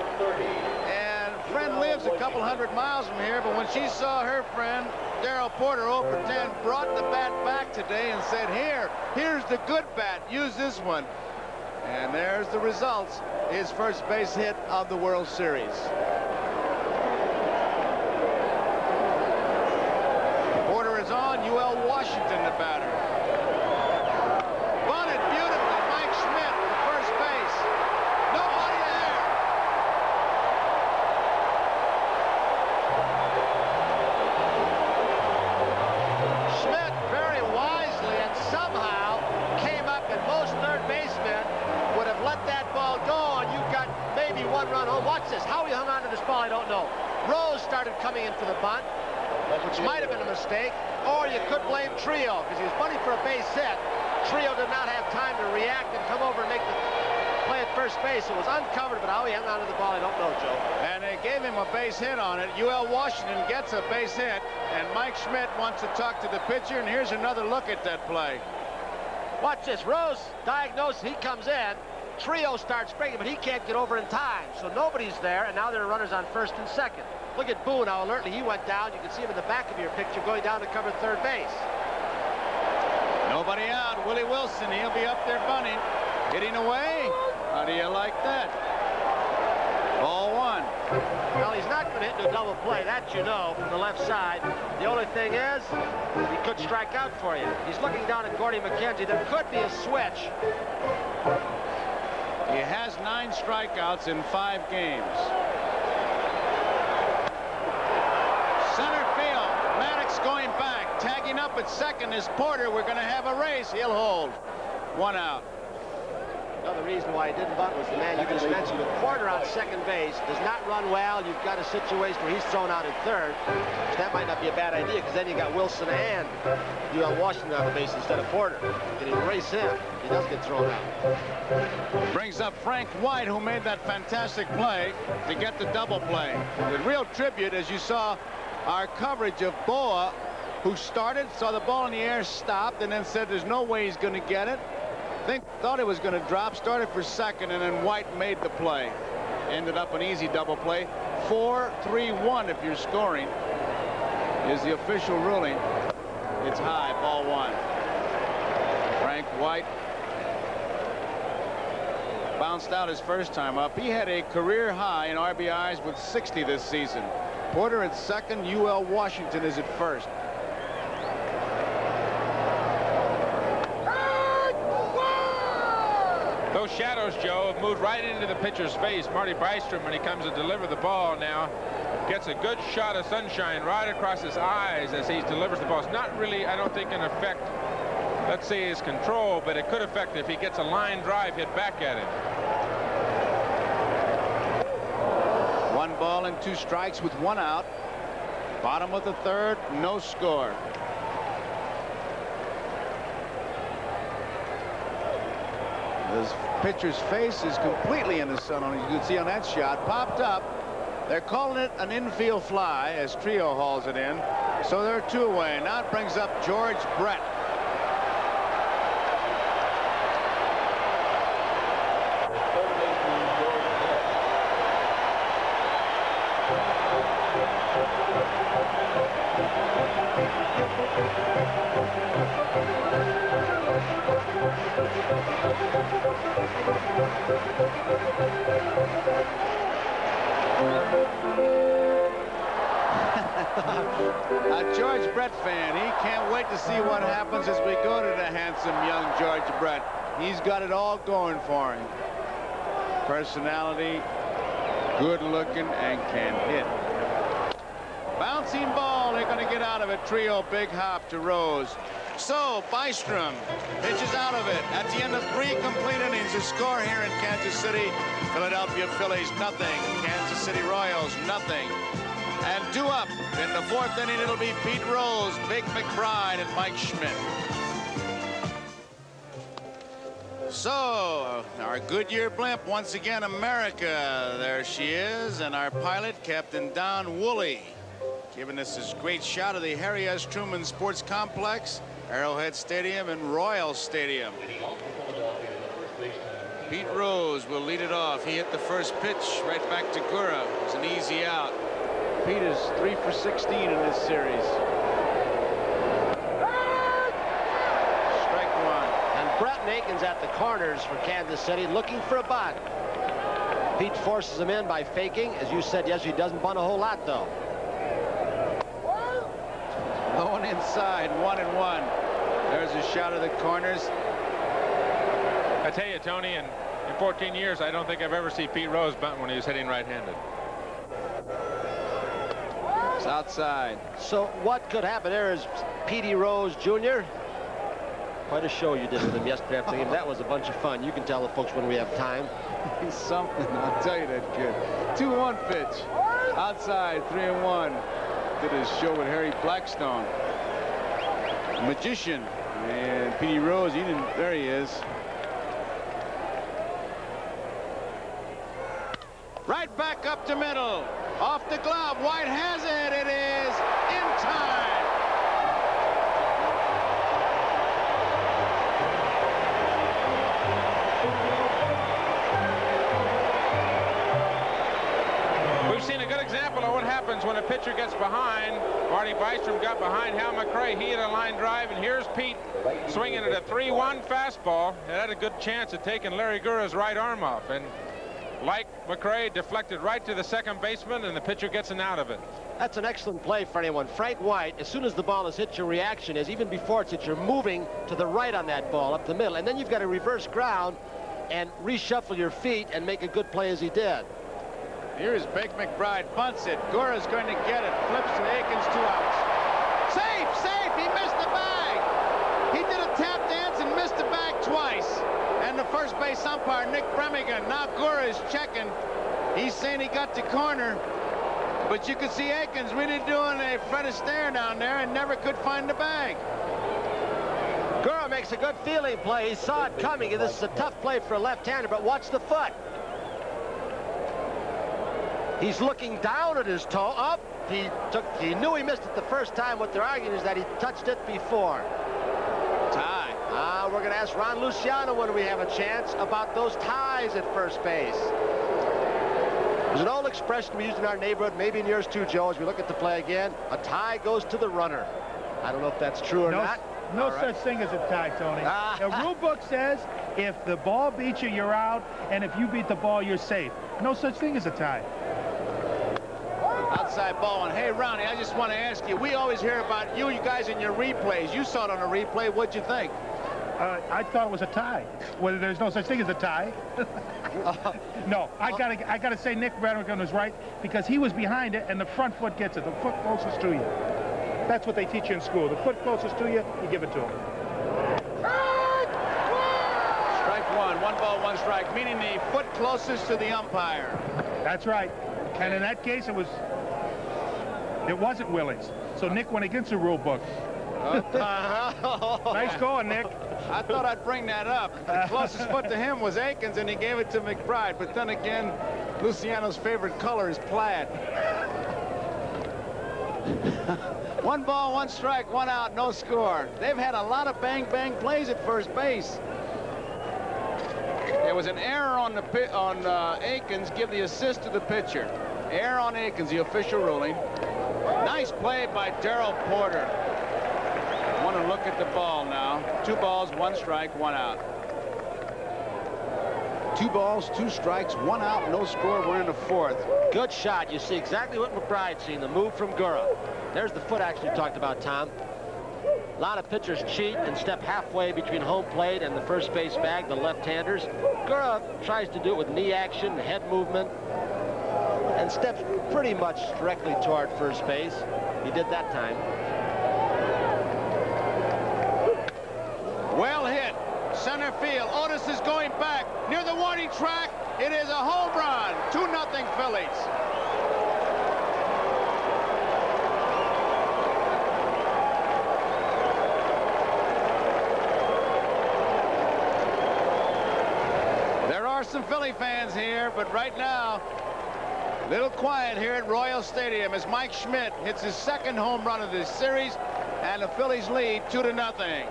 Speaker 1: And friend lives a couple 100 miles from here, but when she saw her friend, Darrell Porter, 0 for 10, brought the bat back today and said, here's the good bat. Use this one. And there's the results. His first base hit of the World Series. Porter is on. UL Washington, the batter. Bunted beautifully. Mike Schmidt, the first base. Nobody there. Schmidt very wisely and somehow came up, and most third basemen would have let that ball go, and you've got maybe one run home. Watch this. How he hung on to this ball, I don't know. Rose started coming in for the bunt, which might have been a mistake, or you could blame Trio, because he was bunting for a base hit. Trio did not have time to react and come over and make the play at first base. It was uncovered, but how he hung on to the ball, I don't know, Joe. And they gave him a base hit on it. UL Washington gets a base hit, and Mike Schmidt wants to talk to the pitcher, and here's another look at that play. Watch this. Rose diagnosed, he comes in. Trio starts springing, but he can't get over in time. So nobody's there, and now there are runners on first and second. Look at Boone, how alertly he went down. You can see him in the back of your picture going down to cover third base. Nobody out. Willie Wilson, he'll be up there bunting. Hitting away. How do you like that? Ball one. Well, he's not going to hit into a double play. That you know from the left side. The only thing is, he could strike out for you. He's looking down at Gordy McKenzie. There could be a switch. He has 9 strikeouts in 5 games. Center field. Maddox going back. Tagging up at second is Porter. We're going to have a race. He'll hold. 1 out. Another reason why he didn't bunt was the man you just mentioned. With Porter on second base, does not run well. You've got a situation where he's thrown out at third. So that might not be a bad idea, because then you got Wilson and UL Washington on the base instead of Porter. Can he erase him? He does get thrown out. Brings up Frank White, who made that fantastic play to get the double play. The real tribute, as you saw our coverage of Boa, who started, saw the ball in the air, stopped, and then said there's no way he's going to get it. Thought it was going to drop, started for second, and then White made the play. Ended up an easy double play. 4-3-1 if you're scoring is the official ruling. It's high, ball one. Frank White bounced out his first time up. He had a career high in RBIs with 60 this season. Porter at second, UL Washington is at first.
Speaker 6: Those shadows, Joe, have moved right into the pitcher's face. Marty Bystrom, when he comes to deliver the ball now, gets a good shot of sunshine right across his eyes as he delivers the ball. It's not really, I don't think, an effect, let's say, his control, but it could affect if he gets a line drive hit back at him.
Speaker 1: 1 ball and 2 strikes with 1 out. Bottom of the third, no score. This pitcher's face is completely in the sun, as you can see on that shot. Popped up. They're calling it an infield fly as Trio hauls it in. So they're 2 away. Now it brings up George Brett. A George Brett fan. He can't wait to see what happens as we go to the handsome young George Brett. He's got it all going for him. Personality, good looking, and can hit. Bouncing ball. They're going to get out of it. Trio, big hop to Rose. So Bystrom pitches out of it. At the end of 3 complete innings, the score here in Kansas City. Philadelphia Phillies, nothing. Kansas City Royals, nothing. And 2 up. In the 4th inning, it'll be Pete Rose, Big McBride, and Mike Schmidt. So, our Goodyear blimp, once again, America. There she is. And our pilot, Captain Don Woolley, giving us this great shot of the Harry S. Truman Sports Complex, Arrowhead Stadium, and Royal Stadium. Pete Rose will lead it off. He hit the first pitch right back to Gura. It was an easy out. Pete is 3 for 16 in this series. Strike 1.
Speaker 8: And Bretton Aikens at the corners for Kansas City looking for a bunt. Pete forces him in by faking. As you said, yes, he doesn't bunt a whole lot, though.
Speaker 1: Going inside, 1-1. There's a shot of the corners.
Speaker 6: I tell you, Tony, in 14 years, I don't think I've ever seen Pete Rose bunt when he was hitting right-handed.
Speaker 1: It's outside.
Speaker 8: So what could happen there is Petey Rose Jr. Quite a show you did with him yesterday after the game. That was a bunch of fun. You can tell the folks when we have time.
Speaker 1: He's something, I'll tell you that kid. 2-1 pitch. Outside, 3-1. Did his show with Harry Blackstone. Magician. And Petey Rose, he didn't, there he is. Right back up to middle. Off the glove. White has it. It is in time.
Speaker 6: We've seen a good example of what happens when a pitcher gets behind. Marty Bystrom got behind Hal McRae. He hit a line drive, and here's Pete swinging at a 3-1 fastball. It had a good chance of taking Larry Gura's right arm off. And like McRae, deflected right to the second baseman, and the pitcher gets an out of it.
Speaker 8: That's an excellent play for anyone. Frank White, as soon as the ball is hit, your reaction is, even before it's hit, you're moving to the right on that ball, up the middle. And then you've got to reverse ground and reshuffle your feet and make a good play as he did.
Speaker 1: Here's Big McBride, bunts it. Gura's going to get it. Flips to Aikens, 2 outs. Safe, safe. He missed the bag. He did a tap dance and missed the bag twice. And the first base umpire, Nick Bremigan. Now Gura is checking. He's saying he got the corner. But you could see Aikens really doing a Fred Astaire down there and never could find the bag.
Speaker 8: Gura makes a good fielding play. He saw it coming, and this is a tough play for a left-hander, but watch the foot. He's looking down at his toe. Up. He knew he missed it the first time. What they're arguing is that he touched it before.
Speaker 1: Tie.
Speaker 8: We're going to ask Ron Luciano when we have a chance about those ties at first base. There's an old expression we use in our neighborhood, maybe in yours too, Joe, as we look at the play again. A tie goes to the runner. I don't know if that's true or not.
Speaker 15: No such thing as a tie, Tony. The rule book says if the ball beats you, you're out, and if you beat the ball, you're safe. No such thing as a tie.
Speaker 1: Outside ball. And hey, Ronnie, I just want to ask you, we always hear about you guys in your replays. You saw it on a replay. What'd you think?
Speaker 15: I thought it was a tie. Well, there's no such thing as a tie. No, I gotta say Nick Bremigan was right, because he was behind it and the front foot gets it, the foot closest to you. That's what they teach you in school. The foot closest to you, you give it to him.
Speaker 1: Strike 1, 1 ball, 1 strike, meaning the foot closest to the umpire.
Speaker 15: That's right. And in that case, it wasn't Willie's. So Nick went against the rule book. Nice going, Nick.
Speaker 1: I thought I'd bring that up. The closest foot to him was Aikens, and he gave it to McBride. But then again, Luciano's favorite color is plaid. 1 ball, 1 strike, 1 out, no score. They've had a lot of bang-bang plays at first base. There was an error on Aikens. Give the assist to the pitcher. Error on Aikens, the official ruling. Nice play by Darrell Porter. Want to look at the ball now. 2 balls, 1 strike, 1 out.
Speaker 5: 2 balls, 2 strikes, 1 out, no score. We're in the 4th.
Speaker 8: Good shot. You see exactly what McBride's seen, the move from Gura. There's the foot action you talked about, Tom. A lot of pitchers cheat and step halfway between home plate and the first base bag, the left-handers. Gura tries to do it with knee action, head movement, and steps pretty much directly toward first base. He did that time.
Speaker 1: Well hit. Center field. Otis is going back near the warning track. It is a home run. 2-0 Phillies. There are some Philly fans here, but right now, a little quiet here at Royal Stadium as Mike Schmidt hits his 2nd home run of this series, and the Phillies lead 2-0.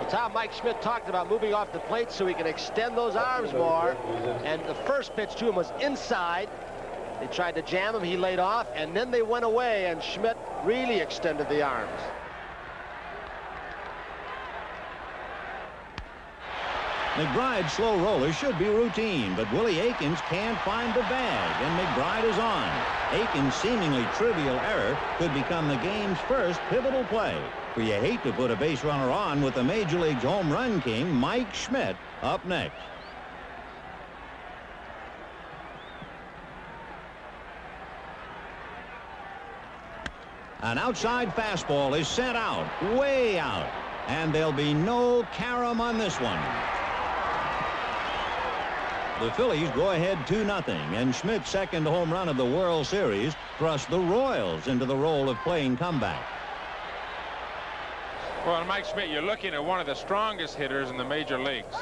Speaker 8: It's how Mike Schmidt talked about moving off the plate so he can extend those arms more. And the first pitch to him was inside. They tried to jam him. He laid off, and then they went away, and Schmidt really extended the arms.
Speaker 3: McBride's slow roller should be routine, but Willie Aikens can't find the bag, and McBride is on. Aikens' seemingly trivial error could become the game's first pivotal play. For you hate to put a base runner on with the Major League's home run king, Mike Schmidt, up next. An outside fastball is sent out, way out, and there'll be no carom on this one. The Phillies go ahead 2-0, and Schmidt's 2nd home run of the World Series thrust the Royals into the role of playing comeback.
Speaker 6: Well, Mike Schmidt, you're looking at one of the strongest hitters in the major leagues.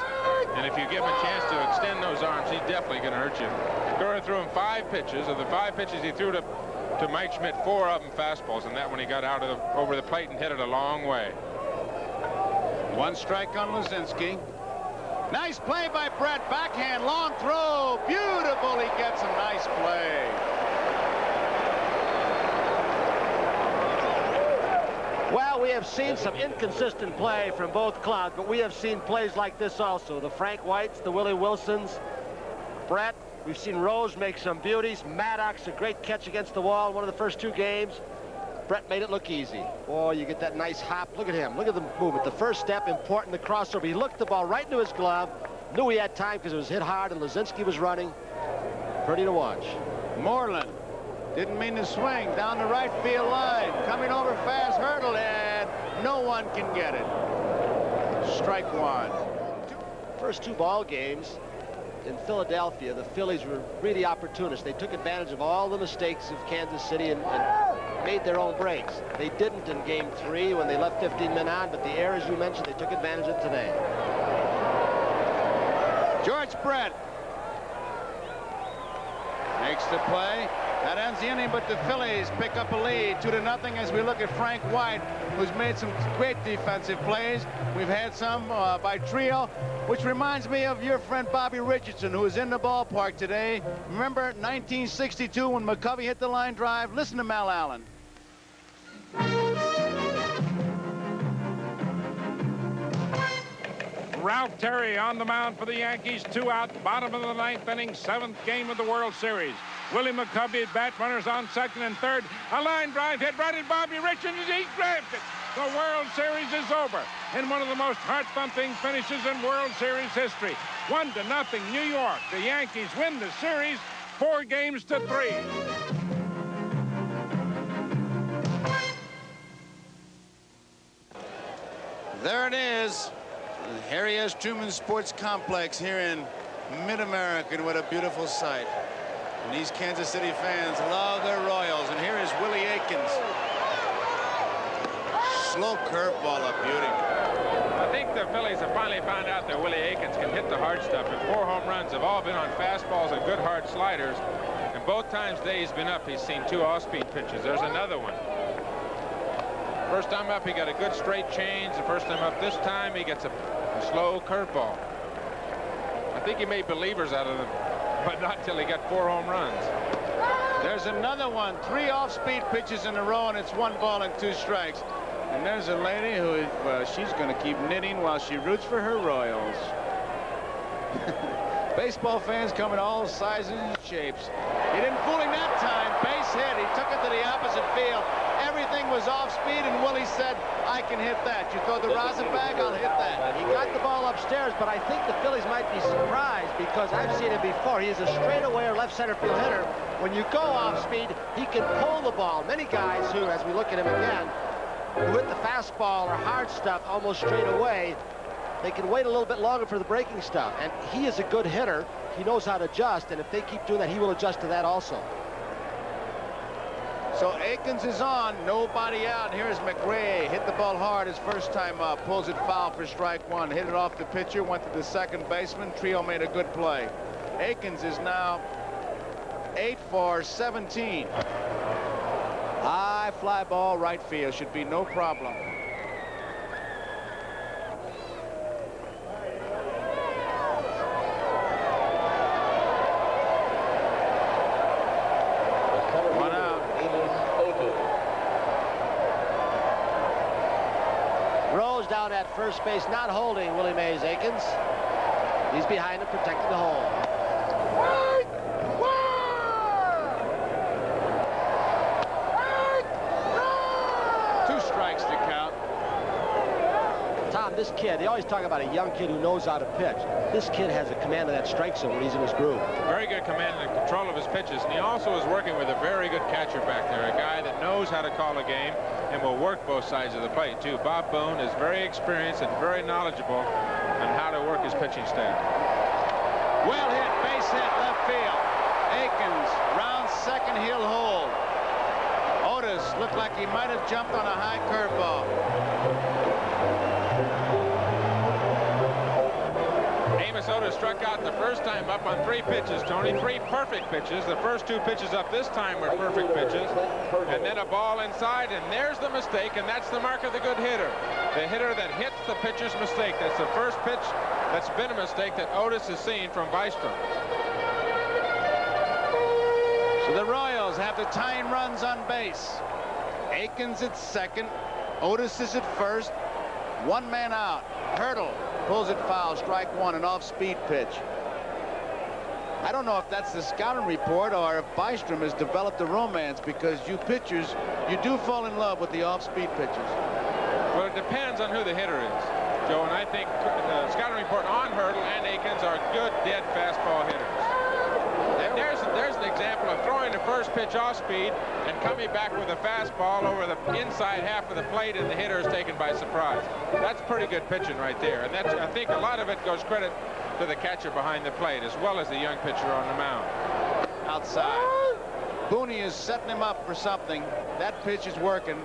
Speaker 6: And if you give him a chance to extend those arms, he's definitely going to hurt you. Gura threw him 5 pitches. Of the 5 pitches he threw to Mike Schmidt, 4 of them fastballs, and that one he got out of over the plate and hit it a long way.
Speaker 1: 1 strike on Luzinski. Nice play by Brett. Backhand, long throw. Beautiful. He gets a nice play.
Speaker 8: Well, we have seen some inconsistent play from both clubs, but we have seen plays like this also. The Frank Whites, the Willie Wilsons, Brett. We've seen Rose make some beauties. Maddox, a great catch against the wall in one of the first 2 games. Brett made it look easy. Oh, you get that nice hop. Look at him. Look at the movement. The first step, important, the crossover. He looked the ball right into his glove. Knew he had time because it was hit hard and Luzinski was running. Pretty to watch.
Speaker 1: Moreland didn't mean to swing down the right field line. Coming over fast, hurdled, and no one can get it. Strike 1.
Speaker 8: First 2 ball games in Philadelphia, the Phillies were really opportunists. They took advantage of all the mistakes of Kansas City and made their own breaks. They didn't in Game 3 when they left 15 men on, but the errors you mentioned, they took advantage of today.
Speaker 1: George Brett makes the play. That ends the inning, but the Phillies pick up a lead 2-0 as we look at Frank White, who's made some great defensive plays. We've had some by Trio, which reminds me of your friend Bobby Richardson, who was in the ballpark today. Remember 1962 when McCovey hit the line drive? Listen to Mel Allen.
Speaker 16: Ralph Terry on the mound for the Yankees. 2 out, bottom of the 9th inning, 7th game of the World Series. Willie McCovey at bat, runners on 2nd and 3rd. A line drive hit right at Bobby Richards as he grabs it. The World Series is over in one of the most heart-thumping finishes in World Series history. 1-0 New York. The Yankees win the series 4-3.
Speaker 1: There it is. The Harry S. Truman Sports Complex here in Mid-America. And what a beautiful sight. And these Kansas City fans love their Royals. And here is Willie Aikens. Slow curveball, a beauty.
Speaker 6: I think the Phillies have finally found out that Willie Aikens can hit the hard stuff. And 4 home runs have all been on fastballs and good hard sliders. And both times today he's been up, he's seen 2 off-speed pitches. There's another one. First time up, he got a good straight change. The first time up this time, he gets a slow curveball. I think he made believers out of them, but not till he got 4 home runs.
Speaker 1: There's another one. 3 off-speed pitches in a row, and it's 1 ball and 2 strikes. And there's a lady who, she's going to keep knitting while she roots for her Royals.
Speaker 5: Baseball fans come in all sizes and shapes. He didn't fool him that time. Base hit. He took it to the opposite field. Everything was off speed, and Willie said, I can hit that. You throw the rosin bag, I'll hit that.
Speaker 8: He got the ball upstairs, but I think the Phillies might be surprised because I've seen him before. He is a straightaway or left center field hitter. When you go off speed, he can pull the ball. Many guys who, as we look at him again, who hit the fastball or hard stuff almost straight away, they can wait a little bit longer for the breaking stuff. And he is a good hitter. He knows how to adjust, and if they keep doing that, he will adjust to that also.
Speaker 5: So Aikens is on, nobody out. Here's McRae, hit the ball hard his first time up, pulls it foul for strike one, hit it off the pitcher, went to the second baseman. Trio made a good play. Aikens is now 8 for 17. High fly ball, right field, should be no problem.
Speaker 8: Down at first base, not holding Willie Mays Aikens. He's behind him, protecting the hole.
Speaker 5: Two strikes to count.
Speaker 8: Tom, this kid, they always talk about a young kid who knows how to pitch. This kid has a command of that strike zone when he's in his groove.
Speaker 6: Very good command and control of his pitches, and he also is working with a very good catcher back there, a guy that knows how to call a game and will work both sides of the plate, too. Bob Boone is very experienced and very knowledgeable on how to work his pitching staff.
Speaker 5: Well hit, base hit, left field. Aikens, round second, he'll hold. Otis looked like he might have jumped on a high curveball.
Speaker 6: Amos Otis struck out the first time up on 3 pitches, Tony. 3 perfect pitches. The first 2 pitches up this time were perfect pitches. And then a ball inside, and there's the mistake, and that's the mark of the good hitter. The hitter that hits the pitcher's mistake. That's the first pitch that's been a mistake that Otis has seen from Bystrom.
Speaker 5: So the Royals have the tying runs on base. Aikens at second. Otis is at first. 1 man out. Hurdle pulls it foul, strike one, an off-speed pitch. I don't know if that's the scouting report or if Bystrom has developed a romance, because you pitchers, you do fall in love with the off-speed pitches.
Speaker 6: Well, it depends on who the hitter is, Joe, and I think the scouting report on Hurdle and Aikens are good, dead fastball hitters. There's an example of throwing the first pitch off speed and coming back with a fastball over the inside half of the plate, and the hitter is taken by surprise. That's pretty good pitching right there, and that's, I think a lot of it goes credit to the catcher behind the plate as well as the young pitcher on the mound.
Speaker 5: Outside. Booney is setting him up for something. That pitch is working.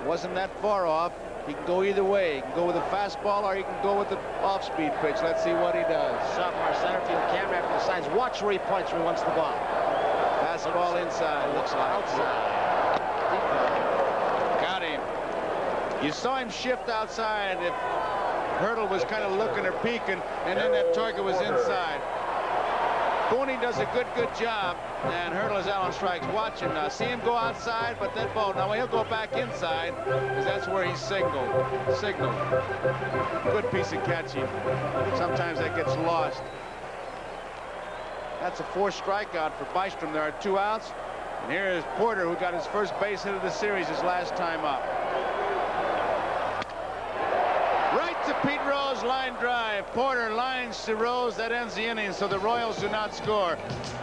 Speaker 5: Wasn't that far off. He can go either way. He can go with a fastball or he can go with the off-speed pitch. Let's see what he does.
Speaker 8: Sophomore center field camera after the signs. Watch where he points when he wants the ball.
Speaker 5: Fastball inside, looks like.
Speaker 8: Outside.
Speaker 5: Got him. You saw him shift outside. If Hurdle was kind of looking or peeking, and then that target was inside. Booney does a good job, and Hurdle is out on strikes. Watch him now. See him go outside, but that ball, now he'll go back inside, because that's where he's signaled. Good piece of catching. Sometimes that gets lost. That's a 4th strikeout for Bystrom. There are 2 outs. And here is Porter, who got his first base hit of the series his last time up. Right to Pete Rose, line drive. Porter lines to Rose. That ends the inning, so the Royals do not score.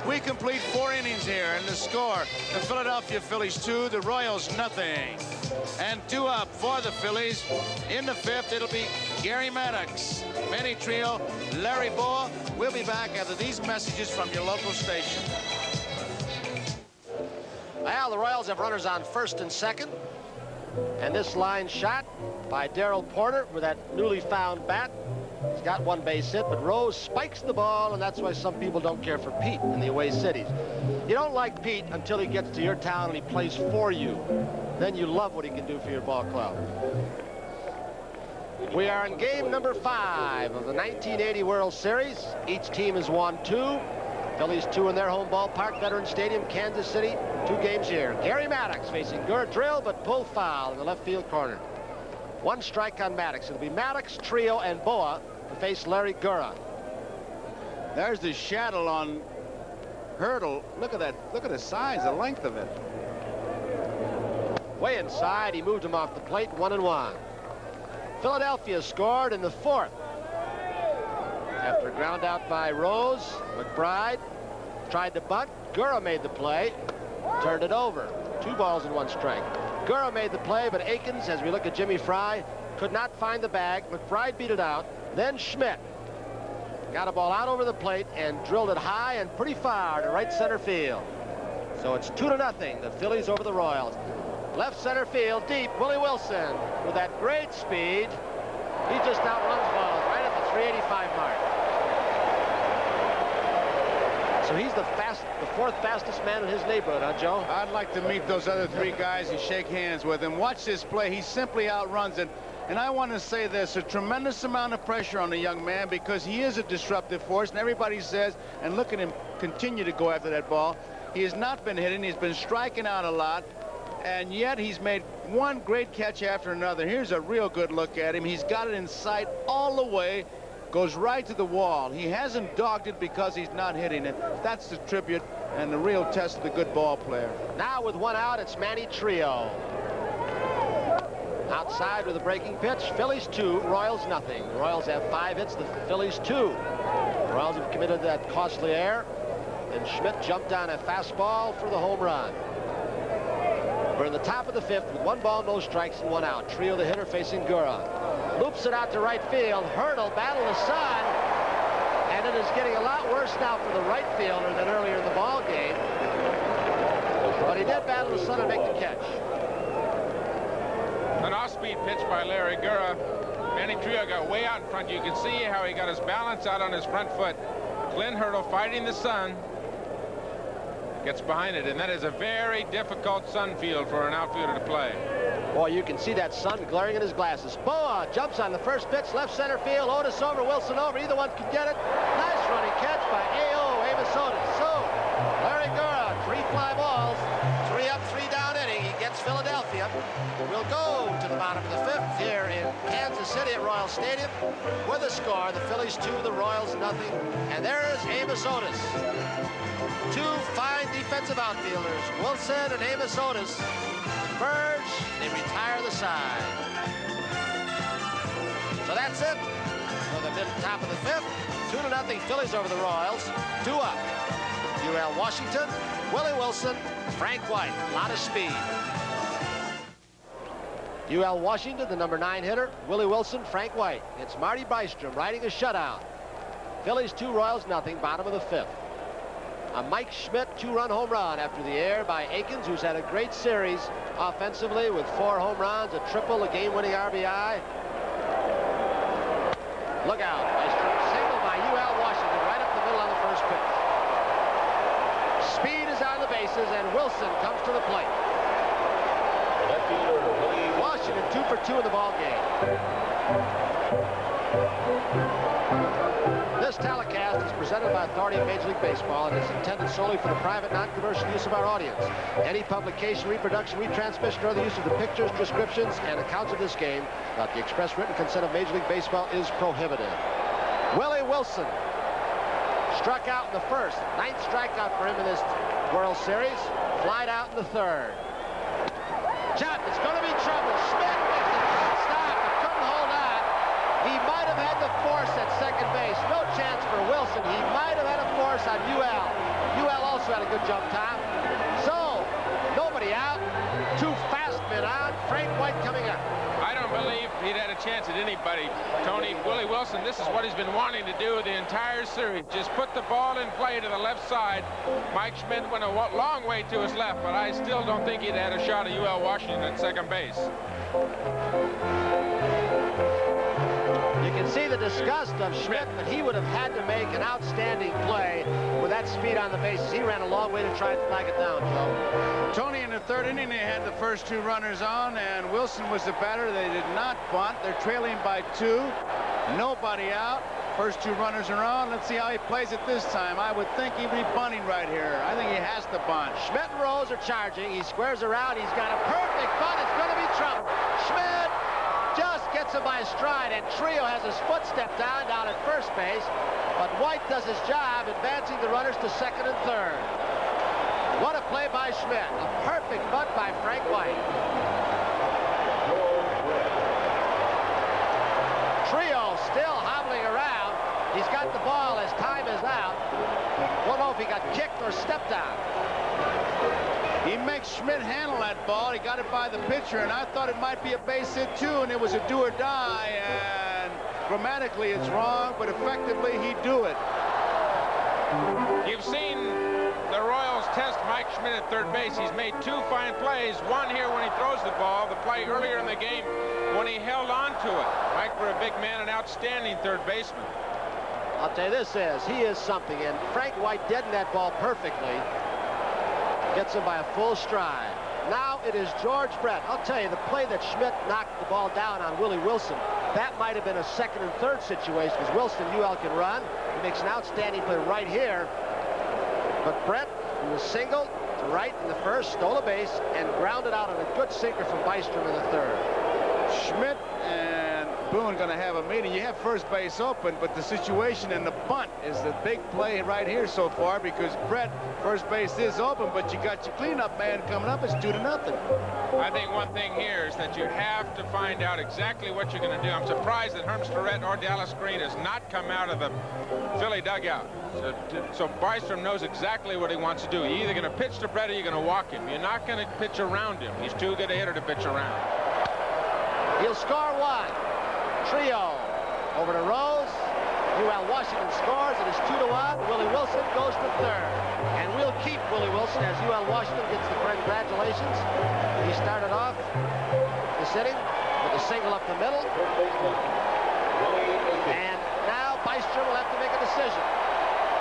Speaker 5: We complete 4 innings here, and the score, the Philadelphia Phillies 2, the Royals nothing. And 2 up for the Phillies. In the 5th, it'll be Gary Maddox, Manny Trio, Larry Boa. We'll be back after these messages from your local station.
Speaker 8: Well, the Royals have runners on first and second. And this line shot by Darrell Porter with that newly found bat. He's got 1 base hit, but Rose spikes the ball, and that's why some people don't care for Pete in the away cities. You don't like Pete until he gets to your town and he plays for you. Then you love what he can do for your ball club. We are in game number 5 of the 1980 World Series. Each team has won 2. Phillies 2 in their home ballpark, Veterans Stadium, Kansas City. 2 games here. Gary Maddox facing Gura, drill, but pull foul in the left field corner. 1 strike on Maddox. It'll be Maddox, Trio, and Boa to face Larry Gura.
Speaker 1: There's the shadow on Hurdle. Look at that. Look at the size, the length of it.
Speaker 8: Way inside, he moved him off the plate, 1-1. Philadelphia scored in the 4th. After a ground out by Rose, McBride tried to bunt. Gura made the play, turned it over. 2 balls and 1 strike. Gura made the play, but Akins, as we look at Jimmy Fry, could not find the bag. McBride beat it out. Then Schmidt got a ball out over the plate and drilled it high and pretty far to right center field. So it's 2-0, the Phillies over the Royals. Left center field, deep, Willie Wilson with that great speed. He just outruns balls right at the 385 mark. So he's the 4th fastest man in his neighborhood, huh, Joe?
Speaker 1: I'd like to meet those other 3 guys and shake hands with him. Watch this play. He simply outruns it. And I want to say this, a tremendous amount of pressure on the young man because he is a disruptive force, and everybody says, and look at him continue to go after that ball. He has not been hitting. He's been striking out a lot. And yet he's made one great catch after another. Here's a real good look at him. He's got it in sight all the way, goes right to the wall. He hasn't dogged it because he's not hitting it. That's the tribute and the real test of the good ball player.
Speaker 8: Now with 1 out, it's Manny Trio. Outside with a breaking pitch. Phillies 2, Royals nothing. The Royals have 5 hits, the Phillies 2. The Royals have committed that costly error, and Schmidt jumped on a fastball for the home run. We're in the top of the 5th with 1 ball, no strikes, and 1 out. Trio, the hitter, facing Gura. Loops it out to right field. Hurdle battle the sun, and it is getting a lot worse now for the right fielder than earlier in the ball game. But he did battle the sun and make the catch.
Speaker 16: An off-speed pitch by Larry Gura. Manny Trio got way out in front. You can see how he got his balance out on his front foot. Glenn Hurdle fighting the sun. Gets behind it, and that is a very difficult sun field for an outfielder to play.
Speaker 8: Boy, you can see that sun glaring in his glasses. Boa jumps on the first pitch, left center field. Otis over, Wilson over. Either one could get it. Nice running catch by Amos Otis. So, Larry Gura, 3 fly balls, 3 up, 3 down inning. He gets Philadelphia. We'll go to the bottom of the 5th here in Kansas City at Royal Stadium with a score. The Phillies 2, the Royals nothing. And there is Amos Otis. 2 fine defensive outfielders, Wilson and Amos Otis, merge, they retire the side. So that's it for the top of the 5th. 2-0 Phillies over the Royals. 2 up. UL Washington, Willie Wilson, Frank White. A lot of speed. UL Washington, the number 9 hitter, Willie Wilson, Frank White. It's Marty Bystrom riding a shutout. Phillies 2, Royals nothing, bottom of the 5th. A Mike Schmidt 2-run home run after the air by Akins, who's had a great series offensively with 4 home runs, a triple, a game-winning RBI. Look out, Bystrom. Single by UL Washington right up the middle on the first pitch. Speed is on the bases, and Wilson comes to the plate. Washington 2 for 2 in the ball game. This telecast is presented by authority of Major League Baseball and is intended solely for the private, non-commercial use of our audience. Any publication, reproduction, retransmission, or other use of the pictures, descriptions, and accounts of this game without the express written consent of Major League Baseball is prohibited. Willie Wilson struck out in the 1st. 9th strikeout for him in this World Series. Flied out in the 3rd. Chop, it's going to be trouble. Schmidt makes it. Stop, but couldn't hold on. He might have had the force at second base. No chance for Wilson. He might have had a force on UL. UL also had a good jump time. So, nobody out. 2 fast men out. Frank White coming up.
Speaker 16: I don't believe he'd had a chance at anybody, Tony. Willie Wilson, this is what he's been wanting to do the entire series. Just put the ball in play to the left side. Mike Schmidt went a long way to his left, but I still don't think he'd had a shot at UL Washington at second base.
Speaker 8: You can see the disgust of Schmidt, but he would have had to make an outstanding play with that speed on the bases. He ran a long way to try to flag it down, Joe.
Speaker 1: Tony, in the 3rd inning, they had the first 2 runners on, and Wilson was the batter. They did not bunt. They're trailing by 2. Nobody out. First 2 runners are on. Let's see how he plays it this time. I would think he'd be bunting right here. I think he has to bunt.
Speaker 8: Schmidt and Rose are charging. He squares around. He's got a perfect bunt. It's going to be trouble. Schmidt just gets gets him by a stride, and Trio has his foot stepped down at first base, but White does his job, advancing the runners to second and third. What a play by Schmidt. A perfect bunt by Frank White. Trio still hobbling around. He's got the ball as time is out. Won't know if he got kicked or stepped on.
Speaker 1: He makes Schmidt handle that ball. He got it by the pitcher, and I thought it might be a base hit too, and it was a do or die, and grammatically it's wrong, but effectively he'd do it.
Speaker 16: You've seen the Royals test Mike Schmidt at third base. He's made 2 fine plays. One here when he throws the ball, the play earlier in the game when he held on to it. Mike, for a big man, an outstanding third baseman.
Speaker 8: I'll tell you, he is something, and Frank White deadened that ball perfectly. Gets him by a full stride. Now it is George Brett. I'll tell you, the play that Schmidt knocked the ball down on Willie Wilson, that might have been a second and third situation, because Wilson, UL can run. He makes an outstanding play right here. But Brett, who was single to right in the first, stole a base, and grounded out on a good sinker from Bystrom in the third.
Speaker 1: Schmidt and Boone going to have a meeting. You have first base open, but the situation in the bunt is the big play right here so far, because Brett, first base is open, but you got your cleanup man coming up. It's 2-0.
Speaker 16: I think one thing here is that you have to find out exactly what you're going to do. I'm surprised that Herm Starrett or Dallas Green has not come out of the Philly dugout. So Bystrom knows exactly what he wants to do. You're either going to pitch to Brett or you're going to walk him. You're not going to pitch around him. He's too good a hitter to pitch around.
Speaker 8: He'll score one. Trio over to Rose. UL Washington scores. It is 2-1. Willie Wilson goes to third. And we'll keep Willie Wilson as UL Washington gets the congratulations. He started off the sitting with a single up the middle. And now Bystrom will have to make a decision.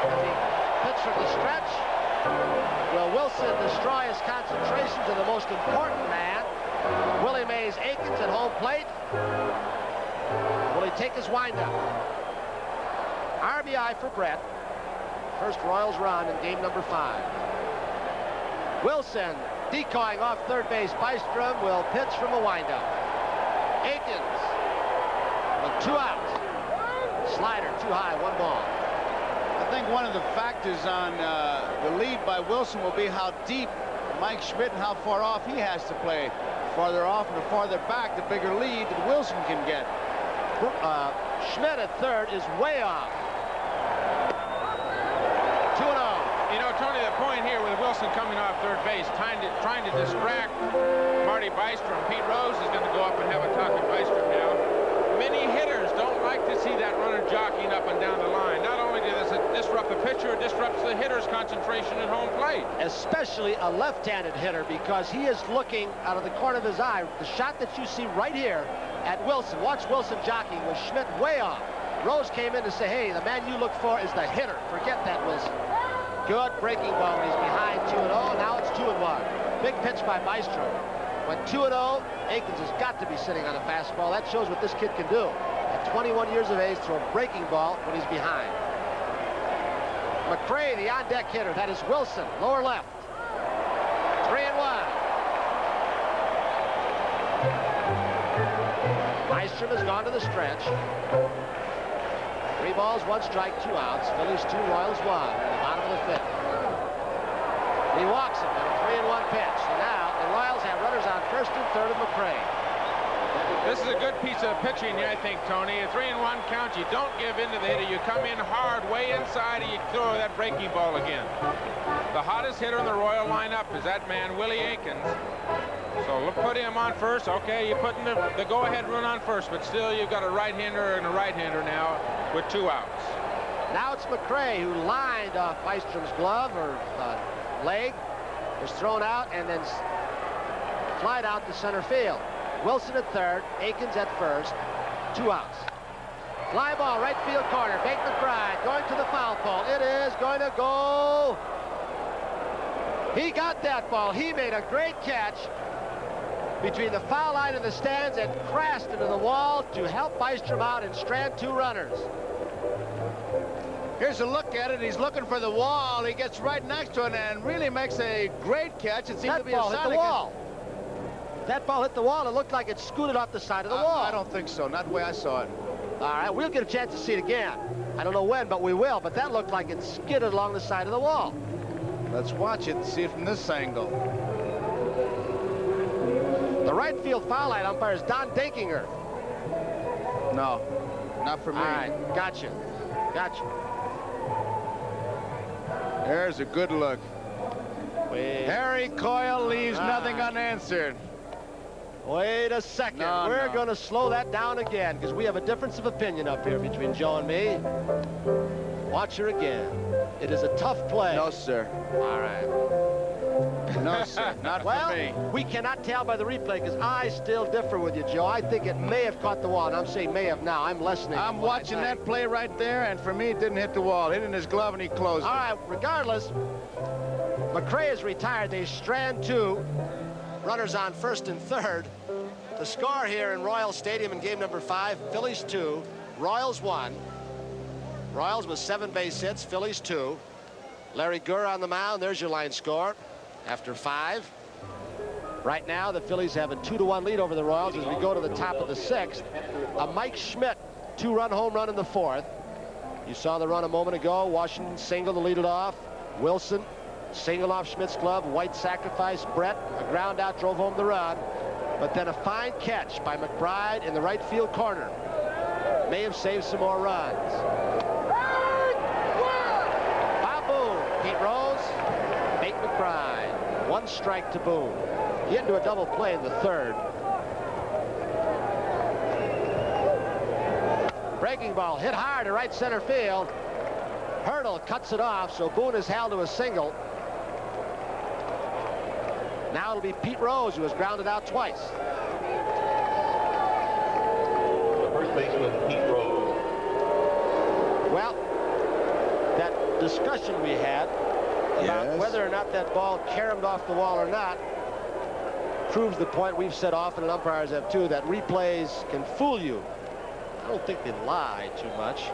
Speaker 8: Does he pitch from the stretch? Will Wilson destroy his concentration to the most important man, Willie Mays Aikens, at home plate? Will he take his windup? RBI for Brett. First Royals run in game number 5. Wilson decoying off third base. Bystrom will pitch from a windup. Aikens with 2 outs. Slider too high, 1 ball.
Speaker 1: I think one of the factors on the lead by Wilson will be how deep Mike Schmidt and how far off he has to play. Farther off and the farther back, the bigger lead that Wilson can get.
Speaker 8: Schmidt at third is way off. 2-0.
Speaker 16: You know, Tony, the point here with Wilson coming off third base, trying to distract Marty Bystrom. Pete Rose is going to go up and have a talk with Bystrom now. Many hitters don't like to see that runner jockeying up and down the line. Not only does it disrupt the pitcher, it disrupts the hitter's concentration at home plate.
Speaker 8: Especially a left-handed hitter, because he is looking out of the corner of his eye. The shot that you see right here at Wilson. Watch Wilson jockeying with Schmidt way off. Rose came in to say, hey, the man you look for is the hitter. Forget that, Wilson. Good breaking ball when he's behind 2-0. Now it's 2-1. Big pitch by Bystrom. When 2-0, Aikens has got to be sitting on a fastball. That shows what this kid can do. At 21 years of age, throw a breaking ball when he's behind. McCray, the on-deck hitter. That is Wilson, lower left. 3-1. Bystrom has gone to the stretch. 3 balls, 1 strike, 2 outs. Phillies 2, Royals 1 in the bottom of the 5th. He walks him on a 3-1 pitch. So now the Royals have runners on first and third of McCray.
Speaker 16: This is a good piece of pitching, I think, Tony. A 3-1 count. You don't give in to the hitter. You come in hard, way inside, and you throw that breaking ball again. The hottest hitter in the Royal lineup is that man, Willie Aikens. So we'll put him on first. Okay, you're putting the go-ahead run on first, but still you've got a right-hander and a right-hander now with 2 outs.
Speaker 8: Now it's McCray who lined off Bystrom's glove or leg, was thrown out, and then flied out to center field. Wilson at third, Aikens at first, 2 outs. Fly ball, right field corner. Bake McBride going to the foul pole. It is going to go. He got that ball. He made a great catch between the foul line and the stands and crashed into the wall to help Bystrom out and strand 2 runners.
Speaker 1: Here's a look at it. He's looking for the wall. He gets right next to it and really makes a great catch. It seems to be a
Speaker 8: ball hit the wall. that ball hit the wall, it looked like it scooted off the side of the wall.
Speaker 5: I don't think so. Not the way I saw it.
Speaker 8: All right, we'll get a chance to see it again. I don't know when, but we will. But that looked like it skidded along the side of the wall.
Speaker 5: Let's watch it and see it from this angle.
Speaker 8: The right field foul line umpire is Don Dinkinger.
Speaker 5: No, not for me.
Speaker 8: All right, gotcha.
Speaker 5: There's a good look. Harry Coyle leaves nothing unanswered.
Speaker 8: Wait a second. We're going to slow that down again because we have a difference of opinion up here between Joe and me. Watch her again. It is a tough play.
Speaker 5: No, sir.
Speaker 8: All right.
Speaker 5: No, sir. Not for me.
Speaker 8: Well, we cannot tell by the replay because I still differ with you, Joe. I think it may have caught the wall, and I'm saying may have now. I'm lessening.
Speaker 5: I'm watching that play right there, and for me, it didn't hit the wall. It hit in his glove, and he closed it.
Speaker 8: All right, regardless, McRae is retired. They strand 2. Runners on first and third. The score here in Royal Stadium in game number 5, Phillies 2, Royals 1. Royals with 7 base hits, Phillies 2. Larry Gura on the mound. There's your line score after 5. Right now, the Phillies have a 2-1 lead over the Royals as we go to the top of the 6th. A Mike Schmidt 2-run home run in the 4th. You saw the run a moment ago. Washington single to lead it off. Wilson single off Schmidt's glove. White sacrifice. Brett, a ground out, drove home the run. But then a fine catch by McBride in the right field corner. May have saved some more runs. Bob Boone, Pete Rose, Nate McBride. 1 strike to Boone. He into a double play in the 3rd. Breaking ball hit hard to right center field. Hurdle cuts it off, so Boone is held to a single. Now it'll be Pete Rose, who has grounded out twice.
Speaker 13: The first baseman, Pete Rose.
Speaker 8: Well, that discussion we had about whether or not that ball caromed off the wall or not proves the point we've said often, and umpires have too, that replays can fool you. I don't think they lie too much.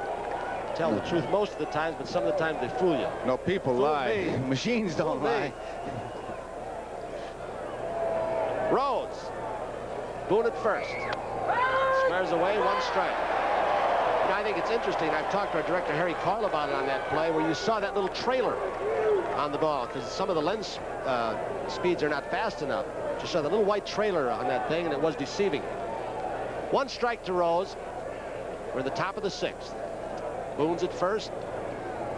Speaker 8: Tell the truth most of the times, but some of the times they fool you.
Speaker 5: No, people lie. Machines don't lie.
Speaker 8: Rhodes. Boone at first. Squares away, 1 strike. You know, I think it's interesting. I've talked to our director, Harry Carl, about it on that play where you saw that little trailer on the ball because some of the lens speeds are not fast enough. You saw the little white trailer on that thing, and it was deceiving. 1 strike to Rose. We're in the top of the 6th. Boone's at first.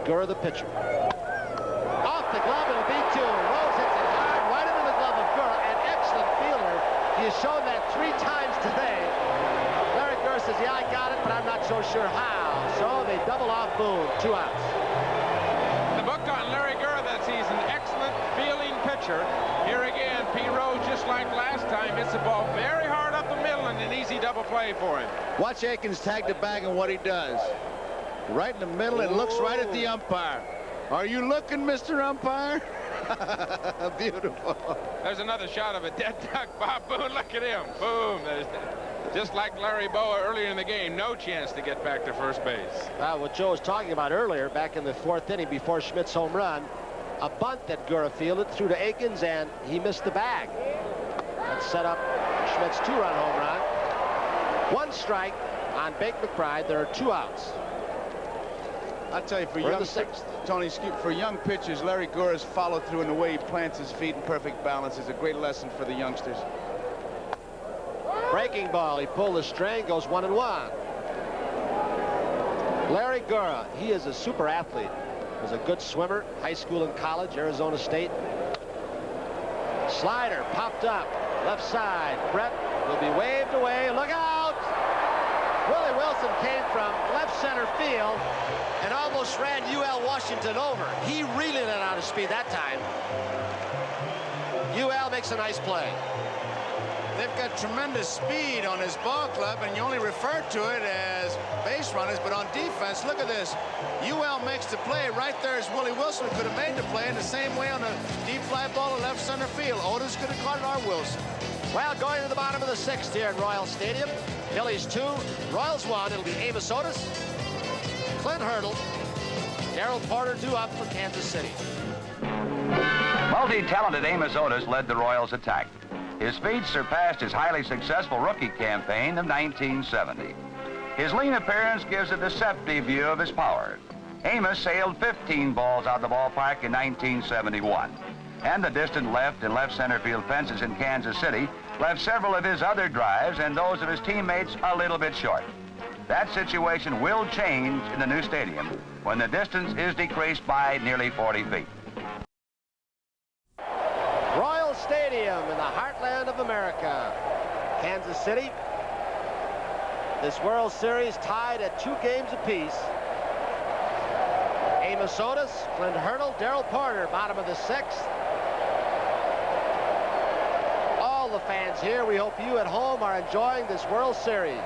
Speaker 8: Gura the pitcher. Off the glove, it'll be 2. Rose hits it hard, right into the glove of Gura. An excellent fielder. He has shown that 3 times today. Larry Gura says, yeah, I got it, but I'm not so sure how. So they double off Boone. 2 outs.
Speaker 16: The book on Larry Gura that season, excellent fielding pitcher. Here again, Pete Rose, just like last time, hits the ball very hard up the middle and an easy double play for him.
Speaker 5: Watch Aikens tag the bag and what he does. Right in the middle and looks right at the umpire. Are you looking, Mr. Umpire? Beautiful.
Speaker 16: There's another shot of a dead duck. Bob Boone, look at him. Boom. Just like Larry Boa earlier in the game, no chance to get back to first base.
Speaker 8: What Joe was talking about earlier, back in the 4th inning before Schmidt's home run, a bunt that Gura fielded threw to Aikens, and he missed the bag. That set up Schmidt's 2-run home run. 1 strike on Bake McBride. There are 2 outs.
Speaker 5: I'll tell you, for young pitchers, Larry Gura's follow-through and the way he plants his feet in perfect balance is a great lesson for the youngsters.
Speaker 8: Breaking ball. He pulled the string, goes 1-1. Larry Gura, he is a super athlete. Was a good swimmer, high school and college, Arizona State. Slider popped up, left side. Brett will be waved away. Look out! Willie Wilson came from left center field and almost ran UL Washington over. He really let out his speed that time. UL makes a nice play.
Speaker 1: They've got tremendous speed on this ball club, and you only refer to it as base runners, but on defense, look at this. UL makes the play. Right there is Willie Wilson, who could have made the play in the same way on a deep fly ball in left center field. Otis could have caught it, or Wilson.
Speaker 8: Well, going to the bottom of the 6th here at Royal Stadium. Phillies 2, Royals 1. It'll be Amos Otis, Clint Hurdle, Darrell Porter 2 up for Kansas City.
Speaker 17: Multi-talented Amos Otis led the Royals' attack. His speed surpassed his highly successful rookie campaign of 1970. His lean appearance gives a deceptive view of his power. Amos sailed 15 balls out of the ballpark in 1971, and the distant left and left center field fences in Kansas City left several of his other drives and those of his teammates a little bit short. That situation will change in the new stadium when the distance is decreased by nearly 40 feet.
Speaker 8: Royal Stadium in the heartland of America. Kansas City. This World Series tied at 2 games apiece. Amos Otis, Clint Hurdle, Darrell Porter, bottom of the 6th. All the fans here, we hope you at home are enjoying this World Series.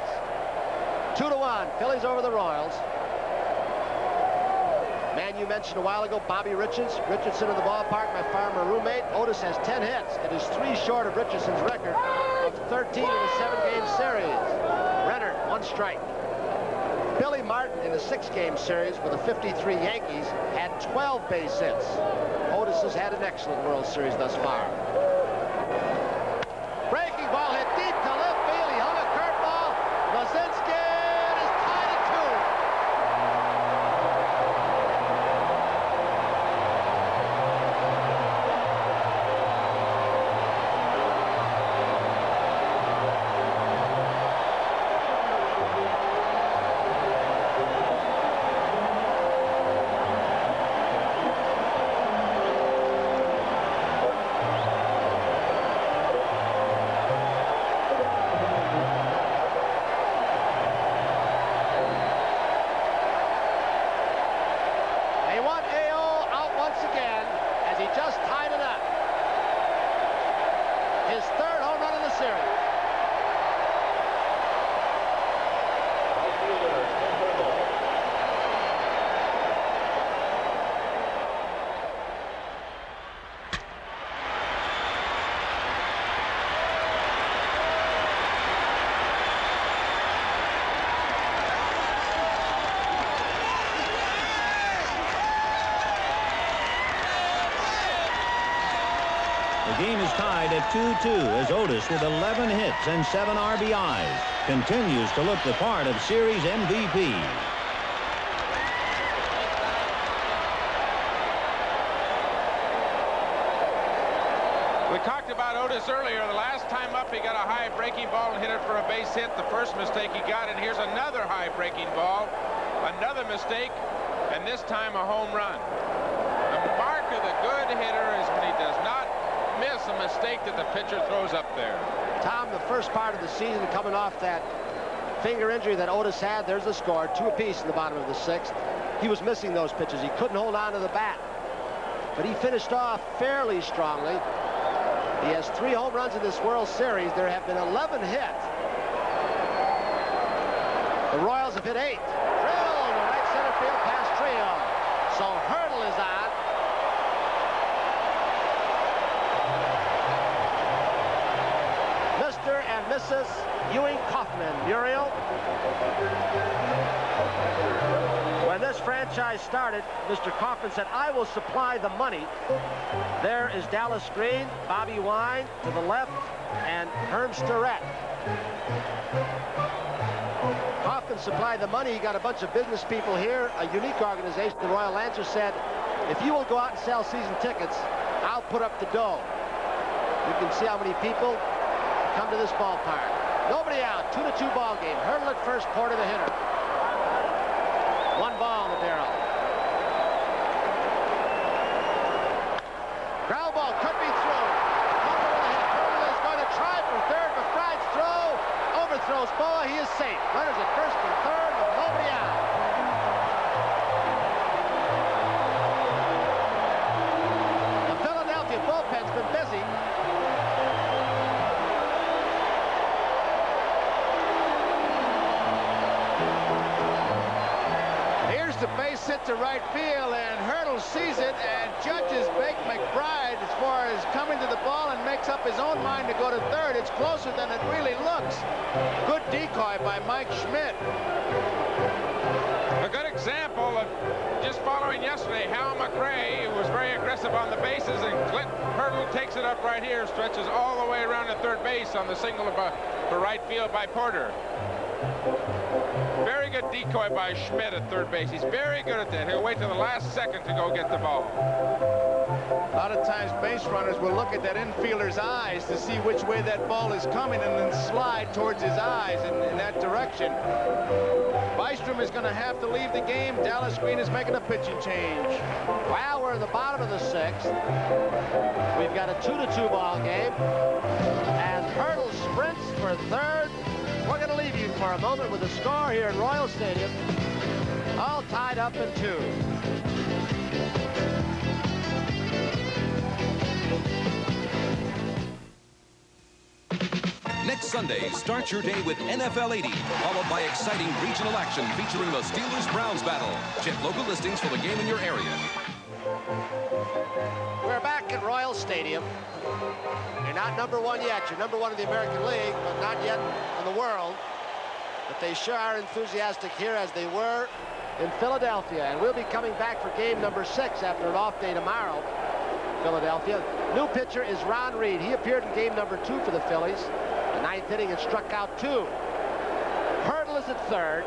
Speaker 8: 2-1, Phillies over the Royals. Man you mentioned a while ago, Bobby Richardson in the ballpark, my former roommate. Otis has 10 hits. It is 3 short of Richardson's record of 13 in a 7-game series. Renner, 1 strike. Billy Martin in a 6-game series with the 53 Yankees had 12 base hits. Otis has had an excellent World Series thus far. Breaking ball hit deep to left field. He hung a curveball. Lazinski is tied at 2.
Speaker 3: The game is tied at 2-2 as Otis, with 11 hits and 7 RBIs, continues to look the part of series MVP.
Speaker 16: We talked about Otis earlier. The last time up, he got a high breaking ball and hit it for a base hit. The first mistake he got, and here's another high breaking ball, another mistake, and this time a home run. The mark of the good hitter is when he does not miss a mistake that the pitcher throws up there.
Speaker 8: Tom, the first part of the season coming off that finger injury that Otis had, there's the score, 2 apiece in the bottom of the 6th. He was missing those pitches. He couldn't hold on to the bat. But he finished off fairly strongly. He has 3 home runs in this World Series. There have been 11 hits. The Royals have hit 8. Drilled to right center field past Trio. So Hurdle is on. Mr. and Mrs. Ewing Kauffman. Muriel. When this franchise started, Mr. Kauffman said, "I will supply the money." There is Dallas Green, Bobby Wine to the left, and Herm Starrett. Kauffman supplied the money. He got a bunch of business people here, a unique organization. The Royal Lancers said, "If you will go out and sell season tickets, I'll put up the dough." You can see how many people come to this ballpark. Nobody out, 2-2 ball game. Hurdle at first, Porter the hitter. 1 ball in the barrel. Ground ball could be through. Hurdle is going to try for third, but Fried's throw overthrows Boa. He is safe. Runners at first and third with nobody out. The Philadelphia bullpen's been busy.
Speaker 5: The base hit to right field, and Hurdle sees it and judges Bake McBride as far as coming to the ball and makes up his own mind to go to third. It's closer than it really looks. Good decoy by Mike Schmidt.
Speaker 16: A good example of just following yesterday, Hal McRae was very aggressive on the bases, and Clint Hurdle takes it up right here, stretches all the way around to third base on the single for right field by Porter. Very good decoy by Schmidt at third base. He's very good at that. He'll wait till the last second to go get the ball.
Speaker 1: A lot of times base runners will look at that infielder's eyes to see which way that ball is coming and then slide towards his eyes in that direction. Bystrom is going to have to leave the game. Dallas Green is making a pitching change.
Speaker 8: Well, we're in the bottom of the sixth. We've got a 2-2 ball game. And Hurdle sprints for third. We're going to leave you for a moment with the score here in Royal Stadium. All tied up in 2.
Speaker 12: Next Sunday, start your day with NFL 80, followed by exciting regional action featuring the Steelers-Browns battle. Check local listings for the game in your area.
Speaker 8: We're back at Royal Stadium. You're not number 1 yet. You're number 1 in the American League, but not yet in the world. But they sure are enthusiastic here as they were in Philadelphia. And we'll be coming back for game number 6 after an off day tomorrow. Philadelphia. New pitcher is Ron Reed. He appeared in game number 2 for the Phillies. The 9th inning and struck out 2. Hurdle is at third.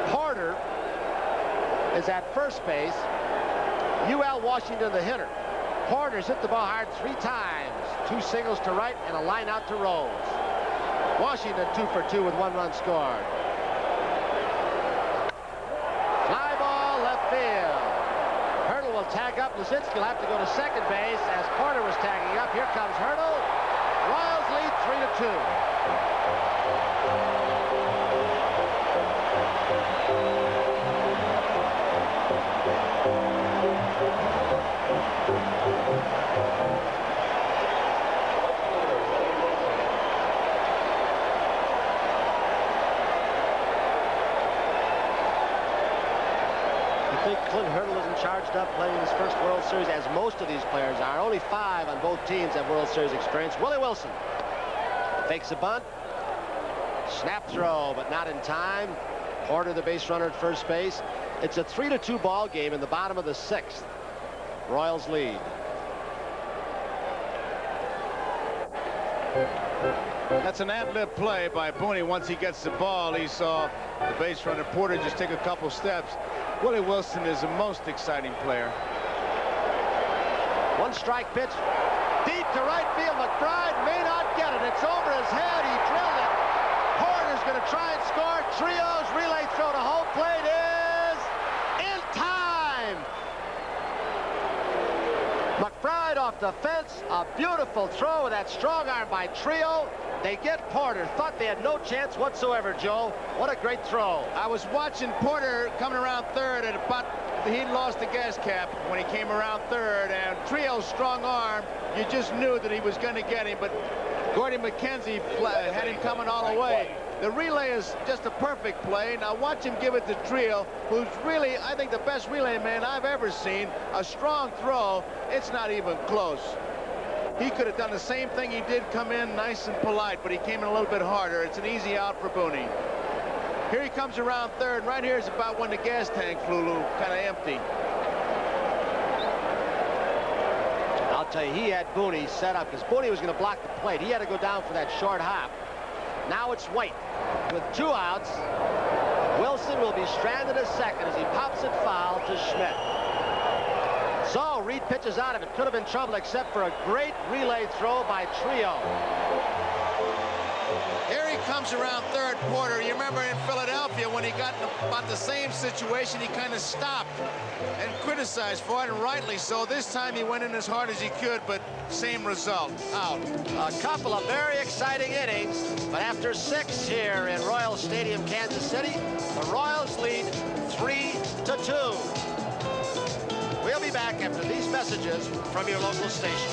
Speaker 8: Porter is at first base. UL Washington, the hitter. Porter's hit the ball hard 3 times. 2 singles to right and a line out to Rose. Washington 2 for 2 with 1 run scored. Fly ball left field. Hurdle will tag up. Luzinski will have to go to second base as Porter was tagging up. Here comes Hurdle. Royals lead 3-2. Clint Hurdle isn't charged up playing his first World Series, as most of these players are. Only 5 on both teams have World Series experience. Willie Wilson fakes a bunt. Snap throw, but not in time. Porter, the base runner at first base. It's a 3-2 ball game in the bottom of the 6th. Royals lead.
Speaker 1: That's an ad-lib play by Booney. Once he gets the ball, he saw the base runner Porter just take a couple steps. Willie Wilson is a most exciting player.
Speaker 8: 1 strike pitch. Deep to right field. McBride may not get it. It's over his head. He drilled it. Porter's going to try and score. Trio's relay throw to home plate is in time. McBride off the fence. A beautiful throw with that strong arm by Trio. They get Porter. Thought they had no chance whatsoever, Joe. What a great throw.
Speaker 1: I was watching Porter coming around third at about, he'd lost the gas cap when he came around third, and Trio's strong arm, you just knew that he was going to get him, but Gordy McKenzie had him coming all the way. The relay is just a perfect play. Now watch him give it to Trio, who's really, I think, the best relay man I've ever seen. A strong throw. It's not even close. He could have done the same thing he did, come in nice and polite, but he came in a little bit harder. It's an easy out for Booney. Here he comes around third, and right here is about when the gas tank flew kind of empty.
Speaker 8: I'll tell you, he had Booney set up because Booney was going to block the plate. He had to go down for that short hop. Now it's White with 2 outs. Wilson will be stranded at second as he pops it foul to Schmidt. So Reed pitches out of it. Could have been trouble except for a great relay throw by Trio.
Speaker 1: Here he comes around third, Porter. You remember in Philadelphia when he got in about the same situation, he kind of stopped and criticized for it, and rightly so. This time he went in as hard as he could, but same result, out.
Speaker 8: A couple of very exciting innings, but after 6 here in Royal Stadium, Kansas City, the Royals lead 3-2. We'll be back after these messages from your local station.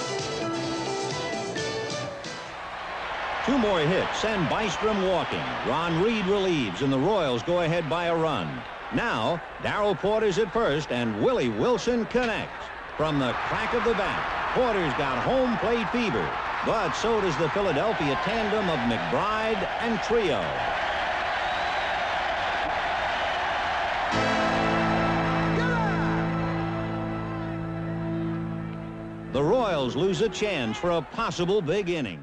Speaker 3: 2 more hits send Bystrom walking. Ron Reed relieves, and the Royals go ahead by a run. Now, Darrell Porter's at first, and Willie Wilson connects. From the crack of the bat, Porter's got home plate fever, but so does the Philadelphia tandem of McBride and Trio. The Royals Royals lose a chance for a possible big inning.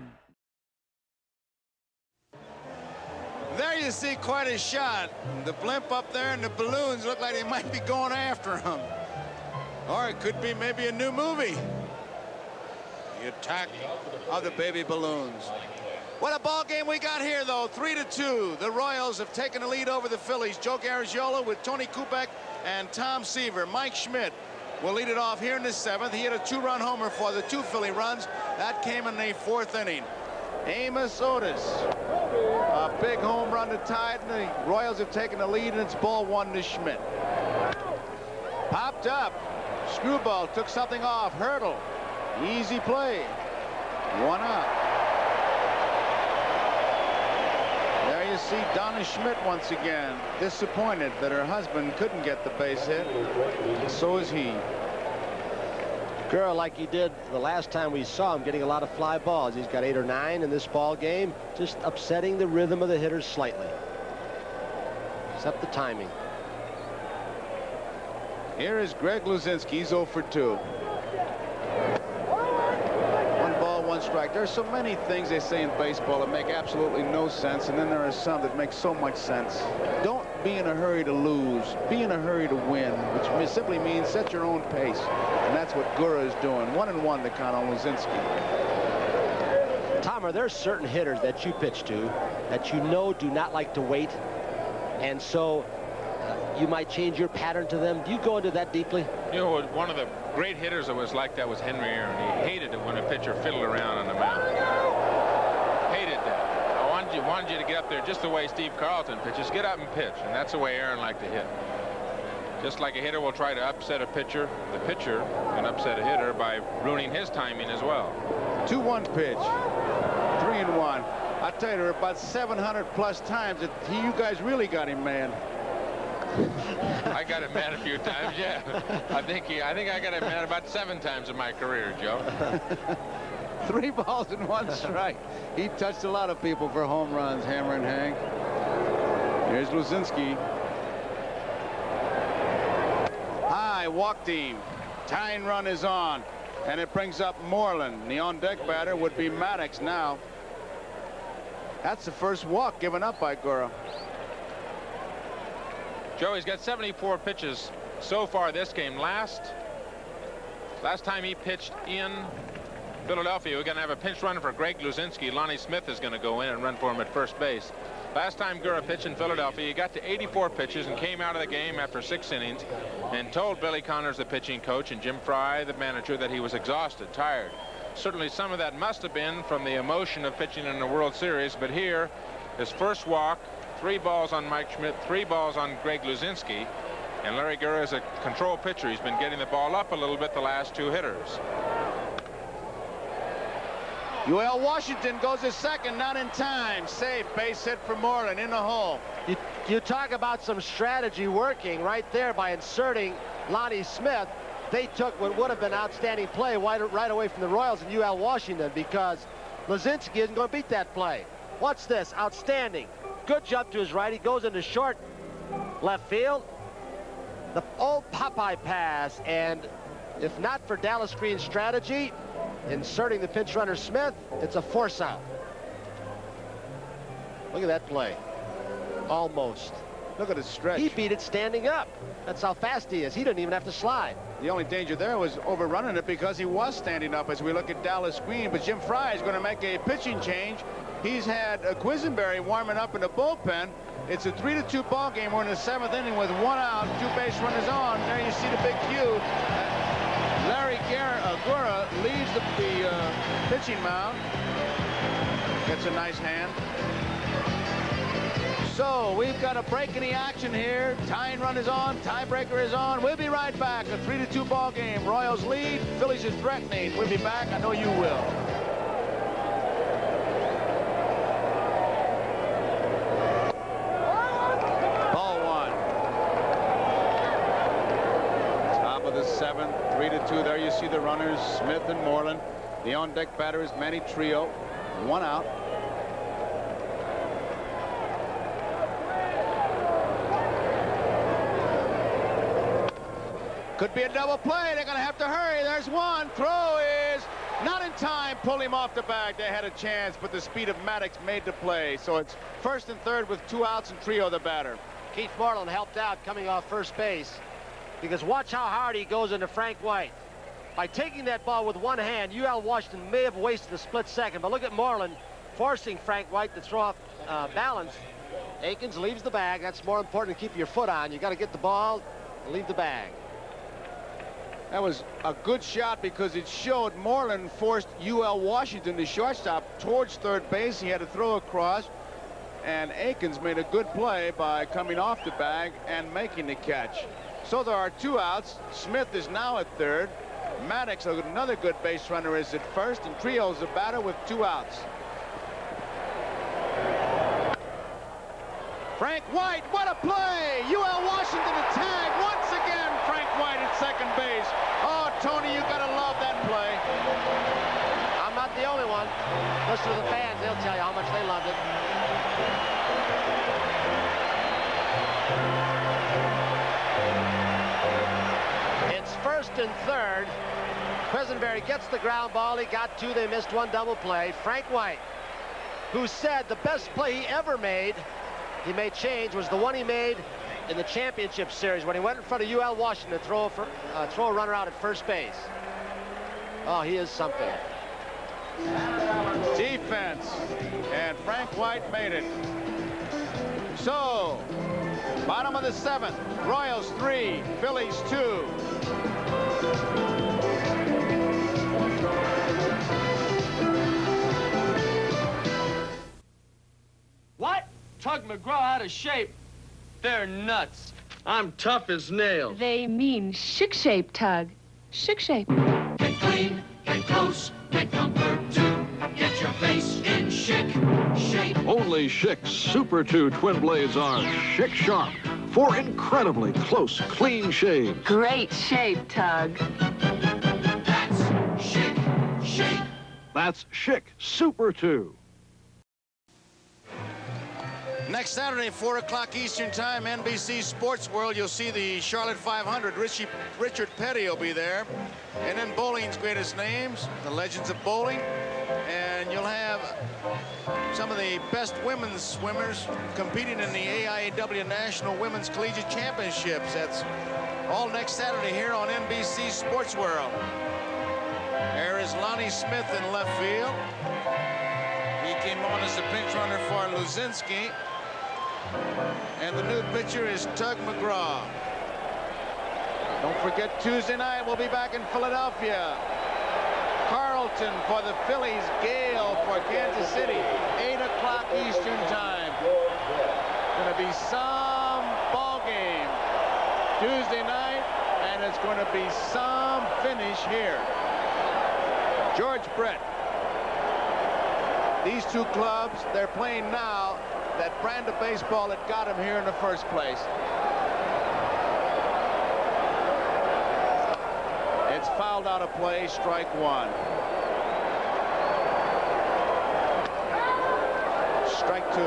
Speaker 1: There you see quite a shot. The blimp up there and the balloons look like they might be going after him. Or it could be maybe a new movie. The attack of the baby balloons. What a ball game we got here, though. 3-2. The Royals have taken the lead over the Phillies. Joe Garagiola with Tony Kubek and Tom Seaver. Mike Schmidt will lead it off here in the 7th. He hit a 2-run homer for the 2 Philly runs. That came in the 4th inning. Amos Otis, a big home run to tie it, and the Royals have taken the lead, and it's ball 1 to Schmidt. Popped up. Screwball took something off. Hurdle. Easy play. 1 out. There you see Donna Schmidt once again, disappointed that her husband couldn't get the base hit. So is he.
Speaker 8: Gura, like he did the last time we saw him, getting a lot of fly balls. He's got 8 or 9 in this ball game, just upsetting the rhythm of the hitters slightly. Except the timing.
Speaker 1: Here is Greg Luzinski. He's 0 for 2. 1 ball, 1 strike. There's so many things they say in baseball that make absolutely no sense, and then there are some that make so much sense. Don't be in a hurry to lose. Be in a hurry to win, which simply means set your own pace. And that's what Gura is doing. 1-1 to count on Luzinski.
Speaker 8: Tom, are there certain hitters that you pitch to that you know do not like to wait, and so you might change your pattern to them? Do you go into that deeply?
Speaker 6: You know, one of the great hitters that was like that was Henry Aaron. He hated it when a pitcher fiddled around on the mound. Hated that. I wanted you to get up there just the way Steve Carlton pitches. Get up and pitch, and that's the way Aaron liked to hit. Just like a hitter will try to upset a pitcher, the pitcher can upset a hitter by ruining his timing as well.
Speaker 1: 2-1 pitch. 3-1. I tell you, there are about 700 plus times that you guys really got him mad.
Speaker 6: I got him mad a few times, yeah. I think I got him mad about 7 times in my career, Joe.
Speaker 1: 3 balls and 1 strike. He touched a lot of people for home runs, Hammer and Hank. Here's Luzinski. High, walked him. Tying run is on, and it brings up Moreland. The on-deck batter would be Maddox now. That's the first walk given up by Gura.
Speaker 6: Joe, he's got 74 pitches so far this game. Last time he pitched in Philadelphia, we're going to have a pinch runner for Greg Luzinski. Lonnie Smith is going to go in and run for him at first base. Last time Gura pitched in Philadelphia, he got to 84 pitches and came out of the game after 6 innings and told Billy Connors, the pitching coach, and Jim Fry, the manager, that he was exhausted, tired. Certainly some of that must have been from the emotion of pitching in the World Series, but here, his first walk, 3 balls on Mike Schmidt, 3 balls on Greg Luzinski, and Larry Gura is a control pitcher. He's been getting the ball up a little bit the last 2 hitters.
Speaker 1: UL Washington goes to second, not in time. Safe, base hit for Moreland in the hole.
Speaker 8: You talk about some strategy working right there by inserting Lonnie Smith. They took what would have been outstanding play right away from the Royals in UL Washington, because Luzinski isn't going to beat that play. What's this? Outstanding. Good jump to his right. He goes into short left field. The old Popeye pass, and if not for Dallas Green's strategy, inserting the pinch runner Smith, it's a force out. Look at that play. Almost.
Speaker 1: Look at his stretch.
Speaker 8: He beat it standing up. That's how fast he is. He didn't even have to slide.
Speaker 1: The only danger there was overrunning it because he was standing up as we look at Dallas Green. But Jim Fry is going to make a pitching change. He's had Quisenberry warming up in the bullpen. It's a 3-2 ball game. We're in the 7th inning with 1 out, 2 base runners on. There you see the big cue. Larry Gura leaves the pitching mound. Gets a nice hand. So we've got a break in the action here. Tying run is on. Tiebreaker is on. We'll be right back. A 3-2 ball game. Royals lead. Phillies is threatening. We'll be back. I know you will. Ball 1. Top of the 7th. 3-2. There you see the runners, Smith and Moreland. The on-deck batter is Manny Trio. 1 out. Could be a double play. They're going to have to hurry. There's one. Throw is Not in time, pulled him off the bag. They had a chance, but the speed of Maddox made the play. So it's first and third with 2 outs and Trio the batter.
Speaker 8: Keith Moreland helped out coming off first base, because watch how hard he goes into Frank White. By taking that ball with one hand, UL Washington may have wasted a split second, but look at Moreland forcing Frank White to throw off balance. Akins leaves the bag. That's more important to keep your foot on. You got to get the ball and leave the bag.
Speaker 1: That was a good shot because it showed Moreland forced UL Washington, the shortstop, towards third base. He had to throw across, and Akins made a good play by coming off the bag and making the catch. So there are 2 outs. Smith is now at third. Maddox, another good base runner, is at first, and Trio's the batter with 2 outs. Frank White, what a play! UL Washington to tag once again. Frank White at second base. Oh, Tony, you gotta love that play.
Speaker 8: I'm not the only one. Listen to the fans. They'll tell you how much they loved it. It's first and third. Quisenberry gets the ground ball. He got 2. They missed 1 double play. Frank White, who said the best play he ever made, he made change, was the one he made in the championship series when he went in front of UL Washington to throw a runner out at first base. Oh, he is something.
Speaker 1: Defense, and Frank White made it. So, bottom of the 7th, Royals 3, Phillies 2.
Speaker 18: What? Tug McGraw out of shape? They're nuts. I'm tough as nails.
Speaker 19: They mean chic shape, Tug. Chic shape.
Speaker 10: Get clean, get close, get comfort too. Get your face in chic shape.
Speaker 20: Only Schick's Super 2 twin blades are Schick Sharp for incredibly close, clean shaves.
Speaker 19: Great shape, Tug.
Speaker 10: That's chic shape.
Speaker 20: That's Schick Super 2.
Speaker 1: Next Saturday, 4 o'clock Eastern Time, NBC Sports World, you'll see the Charlotte 500. Richard Petty will be there. And then bowling's greatest names, the legends of bowling. And you'll have some of the best women's swimmers competing in the AIAW National Women's Collegiate Championships. That's all next Saturday here on NBC Sports World. There is Lonnie Smith in left field. He came on as a pinch runner for Luzinski. And the new pitcher is Tug McGraw. Don't forget, Tuesday night we'll be back in Philadelphia. Carlton for the Phillies, Gale for Kansas City. 8 o'clock Eastern Time. Gonna be some ball game Tuesday night, and it's going to be some finish here. George Brett. These 2 clubs, they're playing now that brand of baseball that got him here in the first place. It's fouled out of play, strike 1. Strike 2.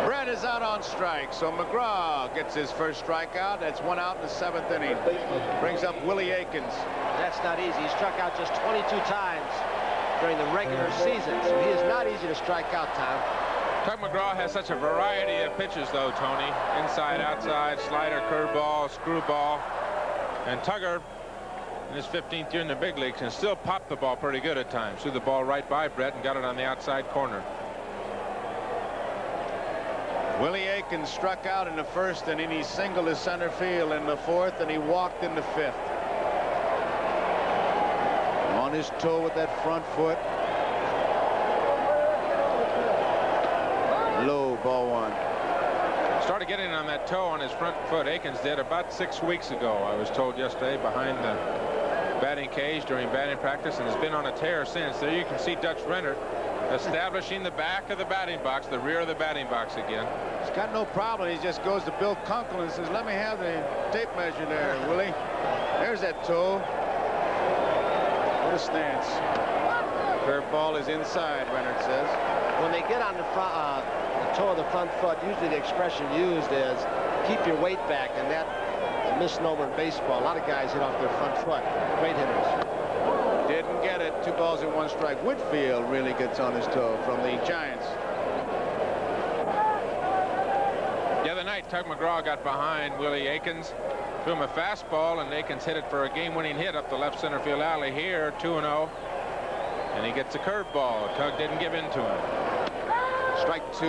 Speaker 1: Brett is out on strike, so McGraw gets his first strikeout. That's 1 out in the 7th inning. Brings up Willie Akins.
Speaker 8: That's not easy. He struck out just 22 times during the regular season, so he is not easy to strike out, Tom.
Speaker 6: Tug McGraw has such a variety of pitches, though, Tony. Inside, outside, slider, curveball, screwball. And Tugger, in his 15th year in the big leagues, can still pop the ball pretty good at times. Threw the ball right by Brett and got it on the outside corner.
Speaker 1: Willie Akins struck out in the 1st inning. He singled to center field in the 4th, and he walked in the 5th. On his toe with that front foot. Low, ball 1.
Speaker 6: Started getting on that toe on his front foot. Akins did about 6 weeks ago, I was told yesterday, behind the batting cage during batting practice, and has been on a tear since. There you can see Dutch Rennert establishing the back of the batting box, the rear of the batting box again.
Speaker 1: He's got no problem. He just goes to Bill Kunkel and says, let me have the tape measure there, Willie. There's that toe. What a stance. Curveball is inside, Rennert says.
Speaker 8: When they get on the toe of the front foot, usually the expression used is keep your weight back, and that misnomer in baseball. A lot of guys hit off their front foot. Great hitters.
Speaker 1: Didn't get it. 2 balls and 1 strike. Whitfield really gets on his toe from the Giants.
Speaker 6: The other night, Tug McGraw got behind Willie Aikens, threw him a fastball, and Aikens hit it for a game-winning hit up the left center field alley here, 2-0. And he gets a curveball. Tug didn't give in to him.
Speaker 1: Strike 2.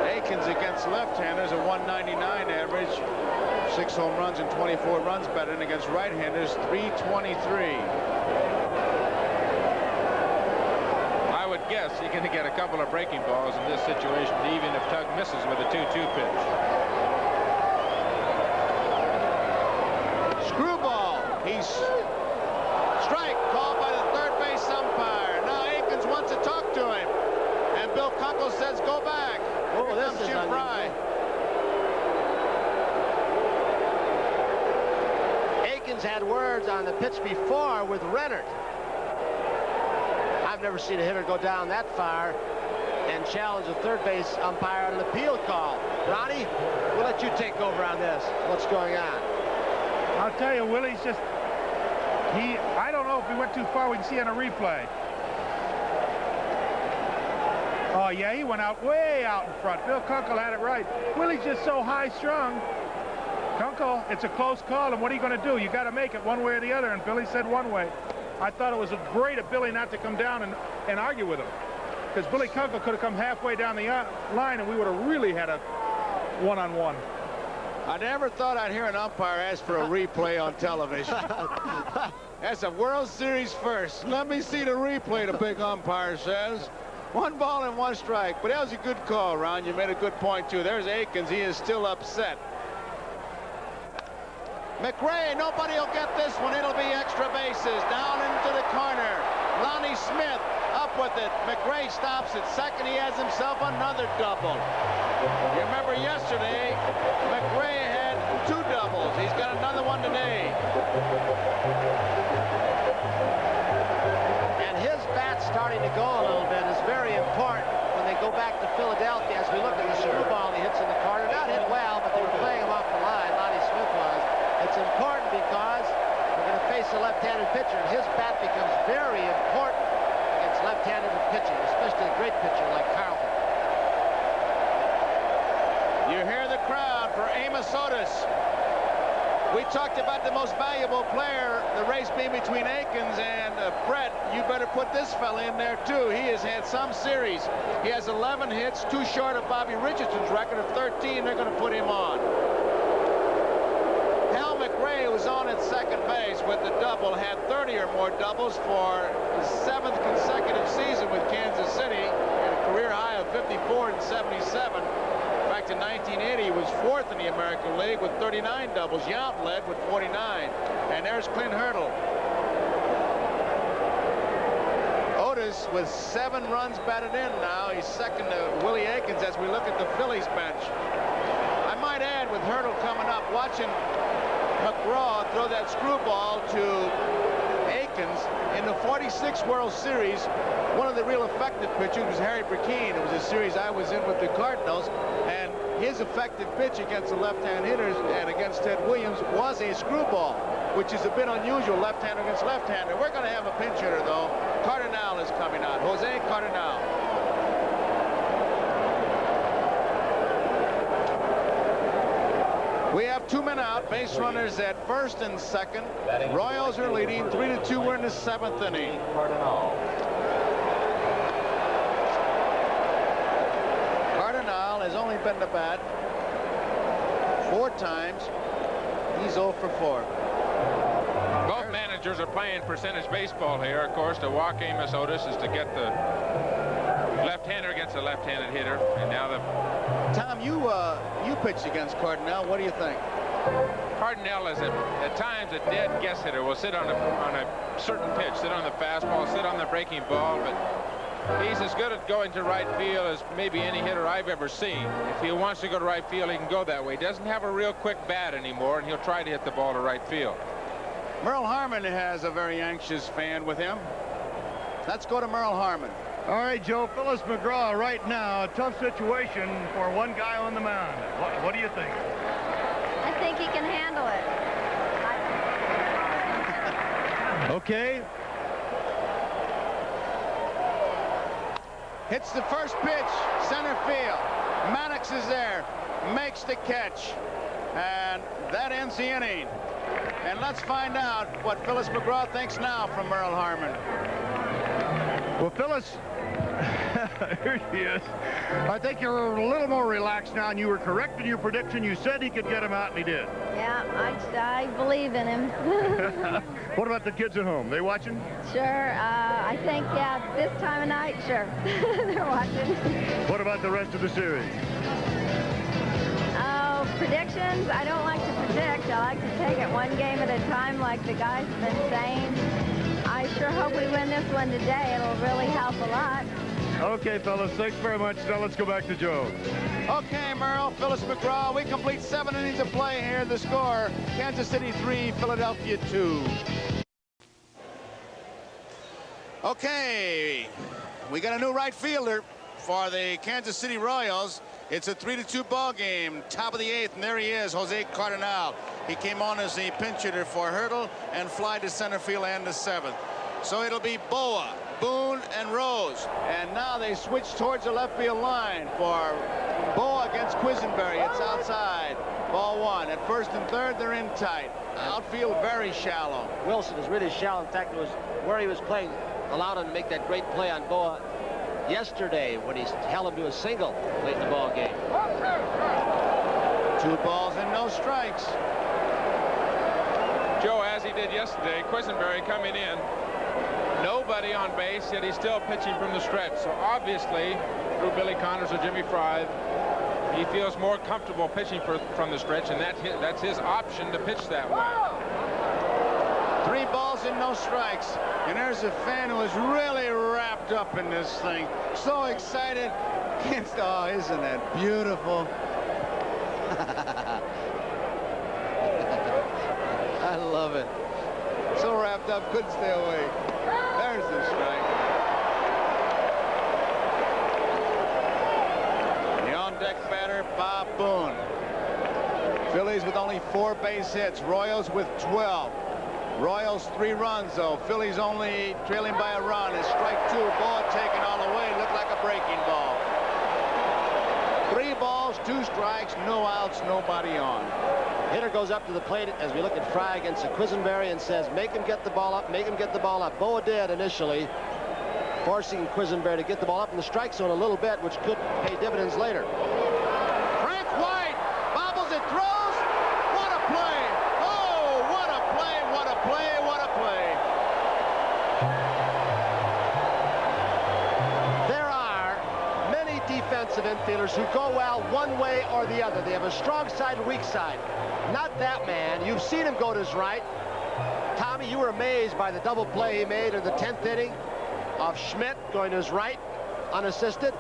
Speaker 1: Aikens against left-handers, a 199 average. 6 home runs and 24 runs batted. Against right-handers, 323.
Speaker 6: I would guess you're going to get a couple of breaking balls in this situation, even if Tug misses with a 2-2 pitch.
Speaker 1: Screwball. He's strike called by the third base umpire. Now Aikens wants to talk to him, and Bill Kunkel says, "Go back."
Speaker 8: Oh, this is
Speaker 1: Jim Fry.
Speaker 8: Aikens had words on the pitch before with Rennert. I've never seen a hitter go down that far and challenge a third base umpire on an appeal call. Ronnie, we'll let you take over on this. What's going on?
Speaker 15: I'll tell you, Willie's just, I don't know if he went too far. We can see on a replay. Oh, yeah, he went out way out in front. Bill Kunkel had it right. Willie's just so high-strung. Kunkel, it's a close call, and what are you going to do? You got to make it one way or the other, and Billy said one way. I thought it was great of Billy not to come down and argue with him, because Billy Kunkel could have come halfway down the line, and we would have really had a one-on-one.
Speaker 1: I never thought I'd hear an umpire ask for a replay on television. That's a World Series first. Let me see the replay, the big umpire says. 1 ball and 1 strike. But that was a good call, Ron. You made a good point, too. There's Aikens. He is still upset. McRae, nobody will get this one. It'll be extra bases. Down into the corner. Lonnie Smith up with it. McRae stops at second. He has himself another double. You remember yesterday, McRae had 2 doubles. He's got another one today.
Speaker 8: And his bat starting to go a little bit is very important when they go back to Philadelphia. As we look at the screwball he hits in the corner, not hit well, but they were playing him off the line. Lonnie Smith was. It's important because we're going to face a left-handed pitcher, and his bat becomes very important against left-handed pitching, especially a great pitcher like Carlton.
Speaker 1: You hear the crowd for Amos Otis. We talked about the most valuable player, the race being between Aikens and Brett. You better put this fella in there, too. He has had some series. He has 11 hits, 2 short of Bobby Richardson's record of 13. They're going to put him on. Hal McRae was on at second base with the double, had 30 or more doubles for the 7th consecutive season with Kansas City, and a career high of 54 and 77. Back to 1980, he was 4th in the American League with 39 doubles. Yount led with 49. And there's Clint Hurdle. Otis with 7 runs batted in now. He's second to Willie Aikens as we look at the Phillies bench. I might add, with Hurdle coming up, watching McGraw throw that screwball to Aikens in the 46 World Series. One of the real effective pitchers was Harry Burkeen. It was a series I was in with the Cardinals, and his effective pitch against the left-hand hitters and against Ted Williams was a screwball, which is a bit unusual, left-hander against left-hander. We're going to have a pinch hitter, though. Cardinal is coming out. Jose Cardinal. We have 2 men out, base runners at first and second. Royals are leading 3-2. We're in the 7th inning. Cardinal has only been to bat 4 times. He's 0 for 4.
Speaker 6: Both managers are playing percentage baseball here. Of course, to walk Amos Otis is to get the left-hander against a left-handed hitter, and now the...
Speaker 1: Tom, you pitched against Cardinal. What do you think?
Speaker 6: Cardinal is at times a dead guess hitter. Will sit on a certain pitch, sit on the fastball, sit on the breaking ball, but he's as good at going to right field as maybe any hitter I've ever seen. If he wants to go to right field, he can go that way. He doesn't have a real quick bat anymore, and he'll try to hit the ball to right field.
Speaker 1: Merle Harmon has a very anxious fan with him. Let's go to Merle Harmon.
Speaker 14: All right, Joe, Phyllis McGraw right now, a tough situation for one guy on the mound. What do you think?
Speaker 21: I think he can handle it.
Speaker 14: Okay.
Speaker 1: Hits the first pitch, center field. Maddox is there, makes the catch, and that ends the inning. And let's find out what Phyllis McGraw thinks now from Merle Harmon.
Speaker 14: Well, Phyllis, here she is. I think you're a little more relaxed now, and you were correct in your prediction. You said he could get him out, and he did.
Speaker 21: Yeah, I believe in him.
Speaker 14: What about the kids at home? They watching?
Speaker 21: Sure. I think, yeah, this time of night, sure. They're watching.
Speaker 14: What about the rest of the series?
Speaker 21: Oh, predictions? I don't like to predict. I like to take it one game at a time like the guys have been saying. I sure hope we win this one today. It'll really help a lot.
Speaker 14: Okay, fellas, thanks very much. Now let's go back to Joe.
Speaker 1: Okay, Merle, Phyllis McGraw, we complete 7 innings of play here. The score, Kansas City 3, Philadelphia 2. Okay, we got a new right fielder for the Kansas City Royals. It's a 3-2 ball game, top of the 8th, and there he is, Jose Cardinal. He came on as the pinch hitter for Hurdle and fly to center field and the 7th. So it'll be Boa, Boone, and Rose. And now they switch towards the left field line for Boa against Quisenberry. It's outside. Ball 1. At first and third, they're in tight. Outfield very shallow.
Speaker 8: Wilson is really shallow. In fact, it was where he was playing allowed him to make that great play on Boa yesterday when he held him to a single late in the ball game.
Speaker 1: 2 balls and no strikes.
Speaker 6: Joe, as he did yesterday, Quisenberry coming in, nobody on base, yet he's still pitching from the stretch. So obviously, through Billy Connors or Jimmy Fry, he feels more comfortable pitching from the stretch, and that's his option to pitch that way.
Speaker 1: 3 balls and no strikes. And there's a fan who is really wrapped up in this thing. So excited. Oh, isn't that beautiful? I love it. So wrapped up, couldn't stay away. There's the strike. The on-deck batter, Bob Boone. Phillies with only 4 base hits. Royals with 12. Royals 3 runs, though. Phillies only trailing by a run. It's strike 2. Ball taken all the way. Looked like a breaking ball. 3 balls, 2 strikes, no outs, nobody on.
Speaker 8: Hitter goes up to the plate as we look at Fry against Quisenberry and says, make him get the ball up, make him get the ball up. Boa did initially, forcing Quisenberry to get the ball up in the strike zone a little bit, which could pay dividends later.
Speaker 1: Frank White bobbles it, throws. What a play. Oh, what a play, what a play, what a play.
Speaker 8: There are many defensive infielders who go well one way or the other. They have a strong side and weak side. Not that man. You've seen him go to his right. Tommy, you were amazed by the double play he made in the 10th inning of Schmidt going to his right, unassisted.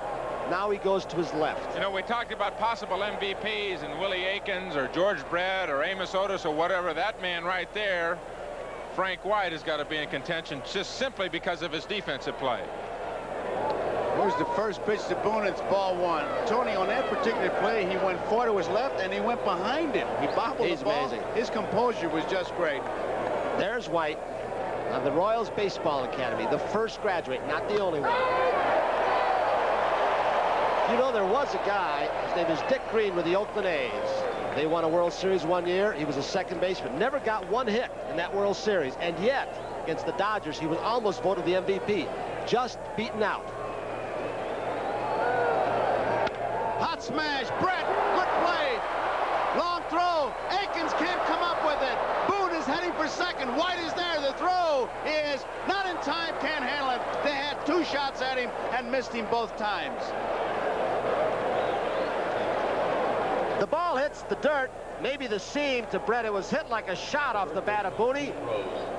Speaker 8: Now he goes to his left.
Speaker 6: You know, we talked about possible MVPs and Willie Aikens or George Brett or Amos Otis or whatever. That man right there, Frank White, has got to be in contention just simply because of his defensive play.
Speaker 1: Here's the first pitch to Boone. It's ball 1. Tony, on that particular play, he went 4 to his left, and he went behind him. He bobbled the ball.
Speaker 8: Amazing.
Speaker 1: His composure was just great.
Speaker 8: There's White of the Royals Baseball Academy, the first graduate, not the only one. You know, there was a guy, his name is Dick Green with the Oakland A's. They won a World Series one year. He was a second baseman, never got 1 hit in that World Series, and yet, against the Dodgers, he was almost voted the MVP, just beaten out.
Speaker 1: Hot smash, Brett, good play. Long throw, Aikens can't come up with it. Boone is heading for second. White is there. The throw is not in time, can't handle it. They had 2 shots at him and missed him both times.
Speaker 8: The ball hits the dirt, maybe the seam to Brett. It was hit like a shot off the bat of Booney.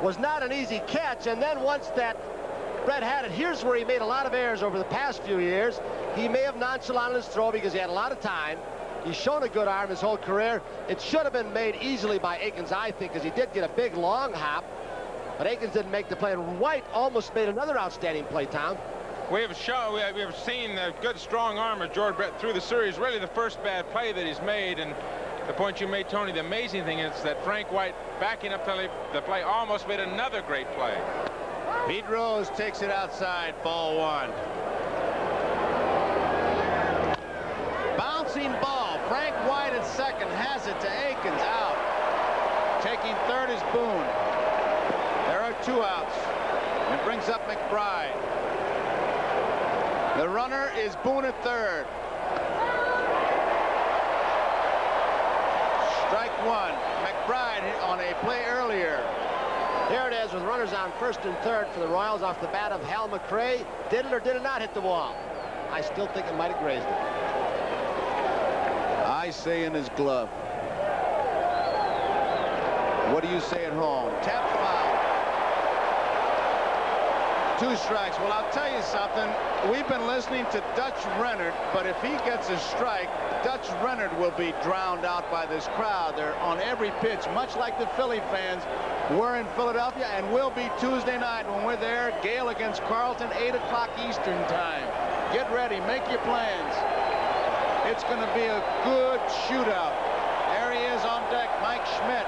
Speaker 8: Was not an easy catch, and then once that Brett had it, here's where he made a lot of errors over the past few years. He may have nonchalanted his throw because he had a lot of time. He's shown a good arm his whole career. It should have been made easily by Aikens, I think, because he did get a big long hop. But Aikens didn't make the play. And White almost made another outstanding play, Tom.
Speaker 6: We have seen the good, strong arm of George Brett through the series. Really the first bad play that he's made. And the point you made, Tony, the amazing thing is that Frank White, backing up the play, almost made another great play.
Speaker 5: Pete Rose takes it outside, ball one. Bouncing ball. Frank White at second has it to Aikens, out. Taking third is Boone. There are 2 outs. It brings up McBride. The runner is Boone at third. Strike one. McBride hit on a play earlier.
Speaker 8: There it is with runners on first and third for the Royals off the bat of Hal McRae. Did it or did it not hit the wall? I still think it might have grazed it.
Speaker 5: I say in his glove. What do you say at home? Tap foul. 2 strikes. Well, I'll tell you something. We've been listening to Dutch Rennert, but if he gets a strike, Dutch Rennert will be drowned out by this crowd. They're on every pitch, much like the Philly fans. We're in Philadelphia and will be Tuesday night when we're there. Gale against Carlton, 8 o'clock Eastern time. Get ready. Make your plans. It's going to be a good shootout. There he is on deck, Mike Schmidt.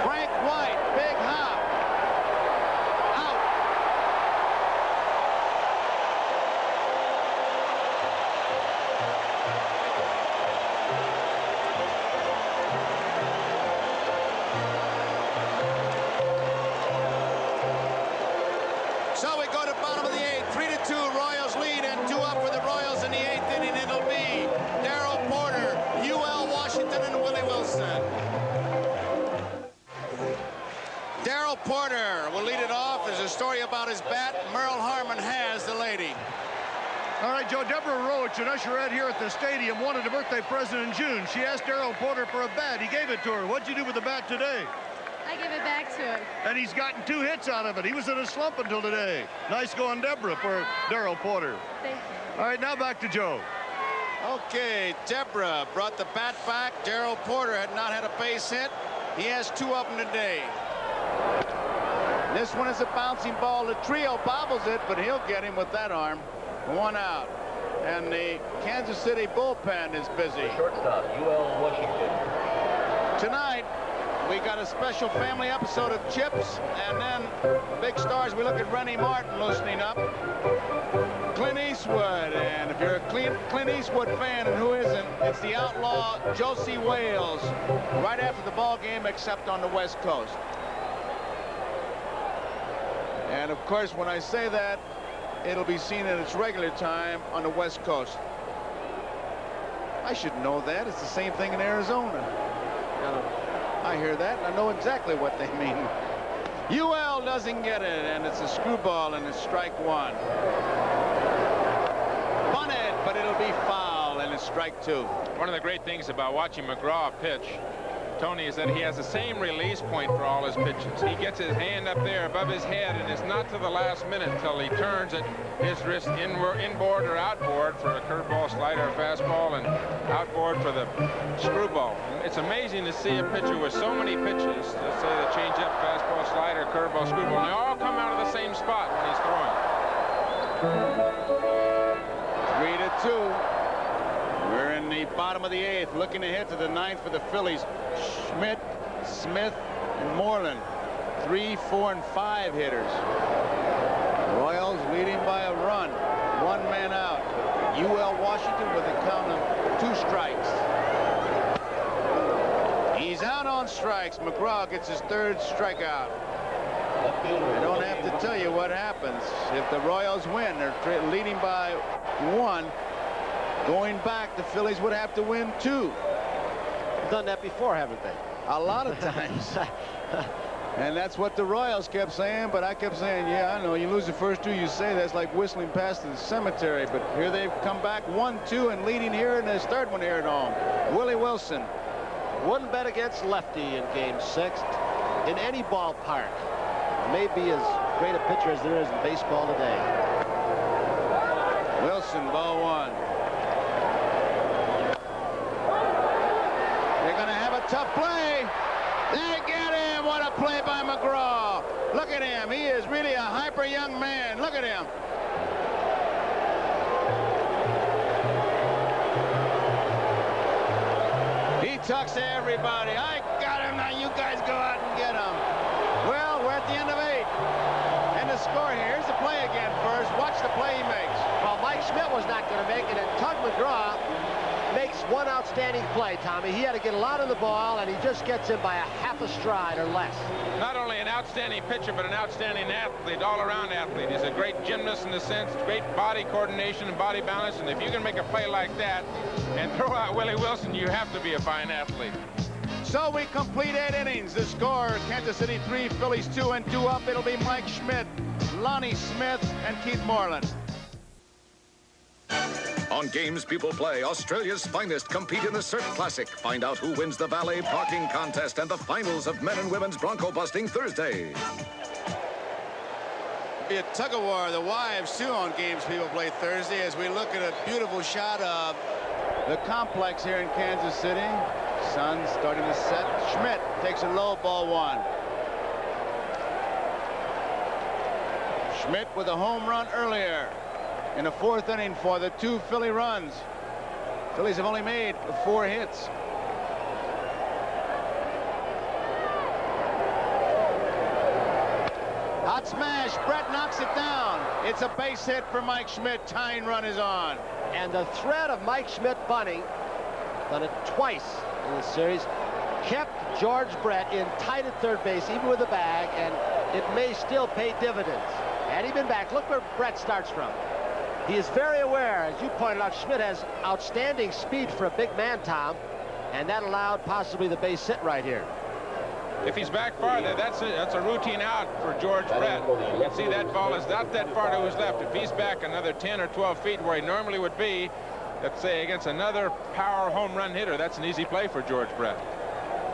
Speaker 5: Frank White, big hop. Out. So we go to bottom of the 8th, 3-2, Royals lead, and 2 up for the Royals in the 8th inning. It'll be Darrell Porter, UL Washington, and Willie Wilson. Darrell Porter will lead it off. There's a story about his bat. Merle Harmon has the lady.
Speaker 14: All right, Joe, Deborah Roach, an usherette here at the stadium, wanted a birthday present in June. She asked Darrell Porter for a bat. He gave it to her. What'd you do with the bat today?
Speaker 2: I give it back to him.
Speaker 14: And he's gotten 2 hits out of it. He was in a slump until today. Nice going, Deborah, for Darrell Porter.
Speaker 2: Thank you.
Speaker 14: All right, now back to Joe.
Speaker 5: Okay, Deborah brought the bat back. Darrell Porter had not had a base hit. He has 2 of them today. This one is a bouncing ball. The trio bobbles it, but he'll get him with that arm. 1 out. And the Kansas City bullpen is busy.
Speaker 13: Shortstop, UL Washington.
Speaker 5: Tonight, we got a special family episode of Chips, and then big stars. We look at Rennie Martin loosening up. Clint Eastwood, and if you're a Clint Eastwood fan, and who isn't, it's the outlaw Josie Wales right after the ball game, except on the West Coast. And of course, when I say that, it'll be seen at its regular time on the West Coast. I should know that. It's the same thing in Arizona. I hear that, and I know exactly what they mean. UL doesn't get it, and it's a screwball, and it's strike 1. Bunted, but it'll be foul, and it's strike 2.
Speaker 6: One of the great things about watching McGraw pitch, Tony, is that he has the same release point for all his pitches. He gets his hand up there above his head, and it's not to the last minute until he turns it, his wrist inboard or outboard for a curveball, slider, fastball, and outboard for the screwball. It's amazing to see a pitcher with so many pitches, let's say the changeup, fastball, slider, curveball, screwball, and they all come out of the same spot when he's throwing.
Speaker 5: 3-2. We're in the bottom of the 8th, looking ahead to the 9th for the Phillies. Schmidt, Smith, and Moreland. 3, 4, and 5 hitters. Royals leading by a run. 1 man out. UL Washington with a count of 2 strikes. He's out on strikes. McGraw gets his 3rd strikeout. I don't have to tell you what happens. If the Royals win, they're leading by 1. Going back, the Phillies would have to win 2.
Speaker 8: Done that before, haven't they?
Speaker 5: A lot of times. And that's what the Royals kept saying, but I kept saying, yeah, I know, you lose the first 2, you say that's like whistling past the cemetery, but here they've come back 1-2 and leading here in this 3rd one here at home. Willie Wilson.
Speaker 8: Wouldn't bet against lefty in game 6 in any ballpark. Maybe as great a pitcher as there is in baseball today.
Speaker 5: Wilson, ball 1. They're going to have a tough play.
Speaker 1: They get him. What a play by McGraw. Look at him. He is really a hyper young man. Look at him. He talks to everybody. I got him. Now you guys go out and get him. Well, we're at the end of 8. And the score here. Here's the play again first. Watch the play he makes.
Speaker 8: Well, Mike Schmidt was not going to make it, and Tug McGraw makes one outstanding play, Tommy. He had to get a lot on the ball, and he just gets him by a half a stride or less.
Speaker 6: Not only an outstanding pitcher, but an outstanding athlete, all-around athlete. He's a great gymnast in the sense, great body coordination and body balance, and if you can make a play like that and throw out Willie Wilson, you have to be a fine athlete.
Speaker 1: So we complete 8 innings. The score, Kansas City 3, Phillies 2, and 2 up. It'll be Mike Schmidt, Lonnie Smith, and Keith Moreland.
Speaker 7: On Games People Play, Australia's finest compete in the Surf Classic. Find out who wins the valet parking contest and the finals of men and women's bronco busting Thursday.
Speaker 1: Be a tug-of-war, the wives too, on Games People Play Thursday, as we look at a beautiful shot of the complex here in Kansas City. Sun starting to set. Schmidt takes a low, ball 1. Schmidt with a home run earlier in the 4th inning for the 2 Philly runs. Phillies have only made 4 hits. Hot smash. Brett knocks it down. It's a base hit for Mike Schmidt. Tying run is on.
Speaker 8: And the threat of Mike Schmidt bunting, done it twice in this series, kept George Brett in tight at third base, even with the bag, and it may still pay dividends. Had he been back, look where Brett starts from. He is very aware, as you pointed out, Schmidt has outstanding speed for a big man, Tom, and that allowed possibly the base hit right here.
Speaker 6: If he's back farther, that's a routine out for George Brett. You can see that ball is not that far to his left. If he's back another 10 or 12 feet where he normally would be, let's say against another power home run hitter, that's an easy play for George Brett.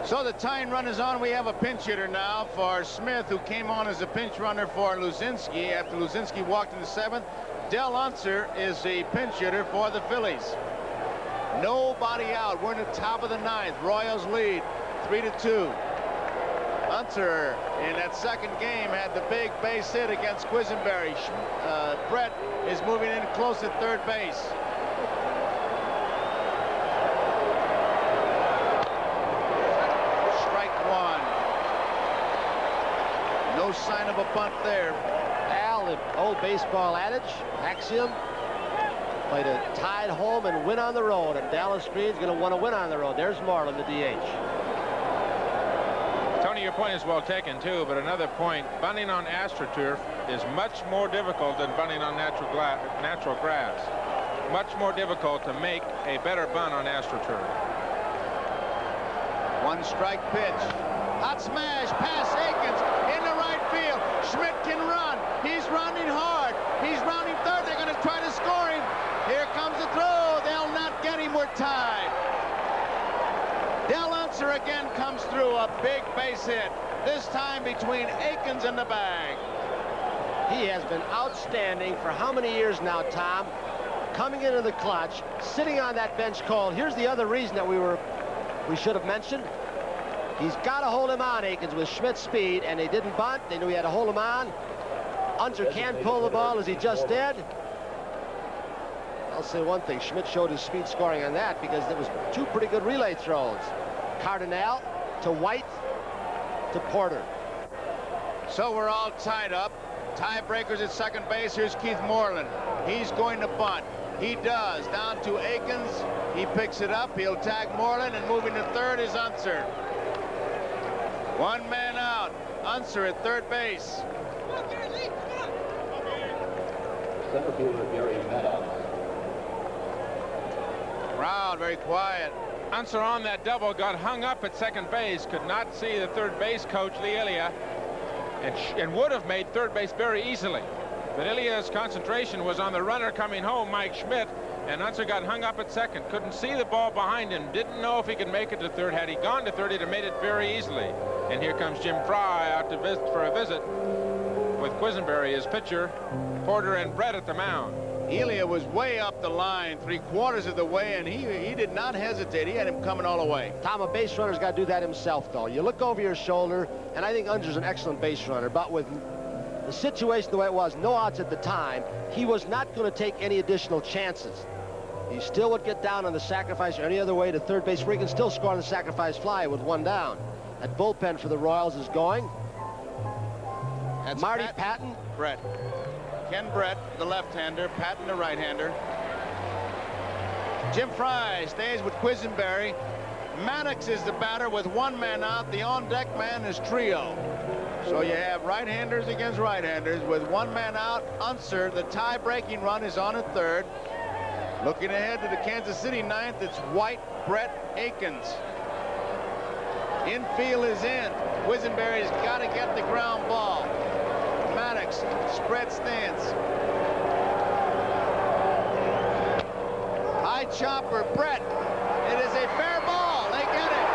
Speaker 1: So the tying run is on. We have a pinch hitter now for Smith, who came on as a pinch runner for Luzinski after Luzinski walked in the 7th. Del Unser is the pinch hitter for the Phillies. Nobody out. We're in the top of the 9th. Royals lead 3-2. Unser in that 2nd game had the big base hit against Quisenberry. Brett is moving in close at third base. Strike 1. No sign of a bunt there.
Speaker 8: Al, the old baseball adage, axiom, play to tide home and win on the road, and Dallas Green's going to want to win on the road. There's Moreland, the DH.
Speaker 6: Tony, your point is well taken too, but another point, bunting on AstroTurf is much more difficult than bunting on natural grass. Much more difficult to make a better bunt on AstroTurf.
Speaker 1: 1 strike pitch. Hot smash past Akins into right field. Schmidt can run. He's running hard. He's rounding third. They're going to try to score him. Here comes the throw. They'll not get him. We're tied. Del Unser again comes through, a big base hit. This time between Akins and the bag.
Speaker 8: He has been outstanding for how many years now, Tom? Coming into the clutch, sitting on that bench call. Here's the other reason that we should have mentioned. He's got to hold him on, Akins, with Schmidt's speed, and they didn't bunt. They knew he had to hold him on. Unser can't pull the ball as he just did. I'll say one thing, Schmidt showed his speed scoring on that because there was 2 pretty good relay throws. Cardinal to White to Porter.
Speaker 1: So we're all tied up. Tiebreakers at 2nd base. Here's Keith Moreland. He's going to bunt. He does. Down to Akins. He picks it up. He'll tag Moreland, and moving to 3rd is Unser. 1 man out. Unser at 3rd base.
Speaker 13: Center fielder Gary Maddox.
Speaker 1: Crowd very quiet.
Speaker 6: Unser on that double got hung up at 2nd base, could not see the 3rd base coach, Lee Ilya, and would have made 3rd base very easily. But Ilya's concentration was on the runner coming home, Mike Schmidt, and Unser got hung up at 2nd. Couldn't see the ball behind him, didn't know if he could make it to 3rd. Had he gone to 3rd, he'd have made it very easily. And here comes Jim Fry out to visit for a visit.
Speaker 16: with Quisenberry as pitcher, Porter and Brett at the mound.
Speaker 1: Elia was way up the line, 3/4 of the way, and he did not hesitate. He had him coming all the way.
Speaker 8: Tom, a base runner's got to do that himself, though. You look over your shoulder, and I think Unser's an excellent base runner, but with the situation the way it was, no outs at the time, he was not going to take any additional chances. He still would get down on the sacrifice or any other way to third base where he can still score on the sacrifice fly with 1 down. That bullpen for the Royals is going.
Speaker 1: That's
Speaker 8: Marty Patton.
Speaker 1: Brett. Ken Brett, the left-hander, Patton, the right-hander. Jim Fry stays with Quisenberry. Maddox is the batter with 1 man out. The on-deck man is Trio. So you have right-handers against right-handers with 1 man out. Unser, the tie-breaking run, is on at third. Looking ahead to the Kansas City 9th, it's White, Brett, Aikens. Infield is in. Quisenberry's got to get the ground ball. Maddox, spread stance. High chopper, Brett. It is a fair ball. They get it.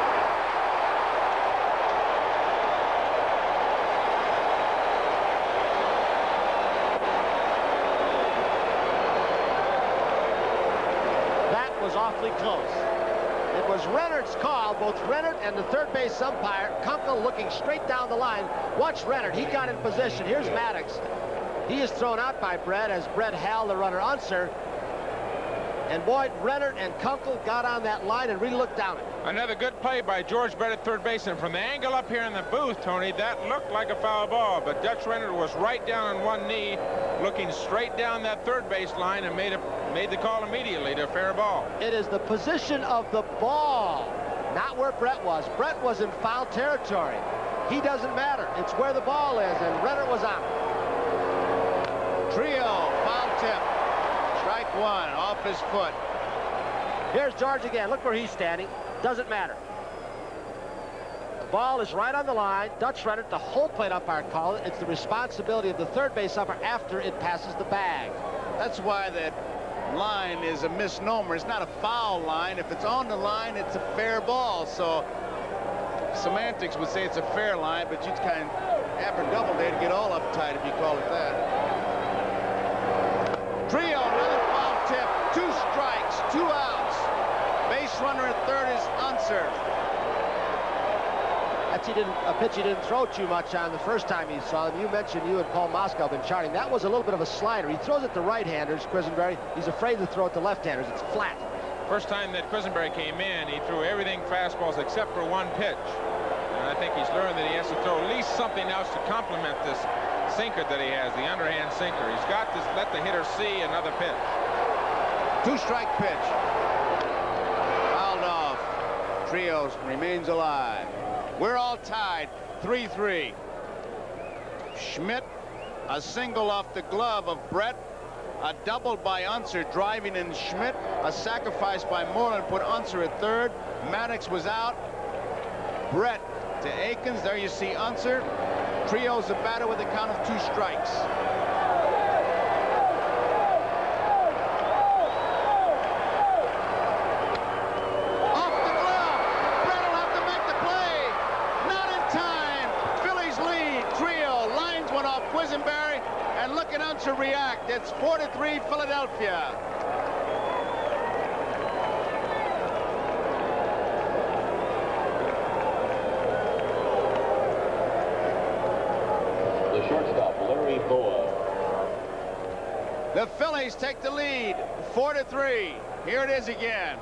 Speaker 8: That was awfully close. It was Rennert's call, both Rennert and the third base umpire, Kunkel looking straight down the line. Watch Rennert, he got in position. Here's Maddox. He is thrown out by Brett as Brett held the runner Unser. And boy, Rennert and Kunkel got on that line and really looked down it.
Speaker 16: Another good play by George Brett at third base, and from the angle up here in the booth, Tony, that looked like a foul ball, but Dutch Rennert was right down on one knee, looking straight down that third base line and made the call immediately to fair ball.
Speaker 8: It is the position of the ball, not where Brett was. Brett was in foul territory. He doesn't matter. It's where the ball is, and Rennert was out.
Speaker 1: Trio, foul tip. Strike 1, off his foot.
Speaker 8: Here's George again. Look where he's standing. Doesn't matter. The ball is right on the line. Dutch Rennert, the whole plate umpire called it. It's the responsibility of the third base umpire after it passes the bag.
Speaker 1: That's why that line is a misnomer. It's not a foul line. If it's on the line, it's a fair ball. So semantics would say it's a fair line, but you'd kind of abracadabra there to get all uptight if you call it that. Trio, another foul tip. 2 strikes, 2 outs. Base runner at third is Unser.
Speaker 8: That's a pitch he didn't throw too much on the first time he saw him. You mentioned you and Paul Moskow have been charting. That was a little bit of a slider. He throws it to right-handers, Quisenberry. He's afraid to throw it to left-handers. It's flat.
Speaker 16: First time that Quisenberry came in, he threw everything fastballs except for 1 pitch. And I think he's learned that he has to throw at least something else to complement this sinker that he has, the underhand sinker. He's got to let the hitter see another pitch.
Speaker 1: 2-strike pitch. Fouled off. Trios remains alive. We're all tied, 3-3. Schmidt, a single off the glove of Brett. A double by Unser, driving in Schmidt. A sacrifice by Moreland put Unser at third. Maddox was out. Brett to Aikens. There you see Unser. Trio's the batter with a count of 2 strikes. Off the glove. Brett will have to make the play. Not in time. Phillies lead. Trio lines one off Quisenberry, and look at Unser react. It's 4-3 Philadelphia. The Phillies take the lead, 4-3. Here it is again.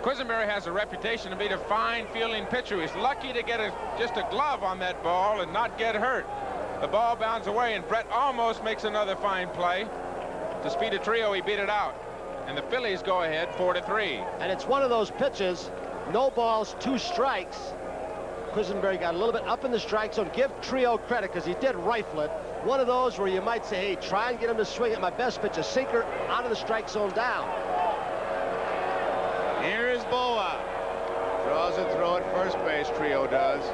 Speaker 16: Quisenberry has a reputation to be a fine fielding pitcher. He's lucky to get just a glove on that ball and not get hurt. The ball bounds away, and Brett almost makes another fine play. To speed a Trio, he beat it out. And the Phillies go ahead 4-3.
Speaker 8: And it's one of those pitches, no balls, 2 strikes. Quisenberry got a little bit up in the strike zone. Give Trio credit because he did rifle it. One of those where you might say, hey, try and get him to swing at my best pitch, a sinker onto the strike zone down.
Speaker 1: Here is Boa. Draws a throw at first base, Trio does.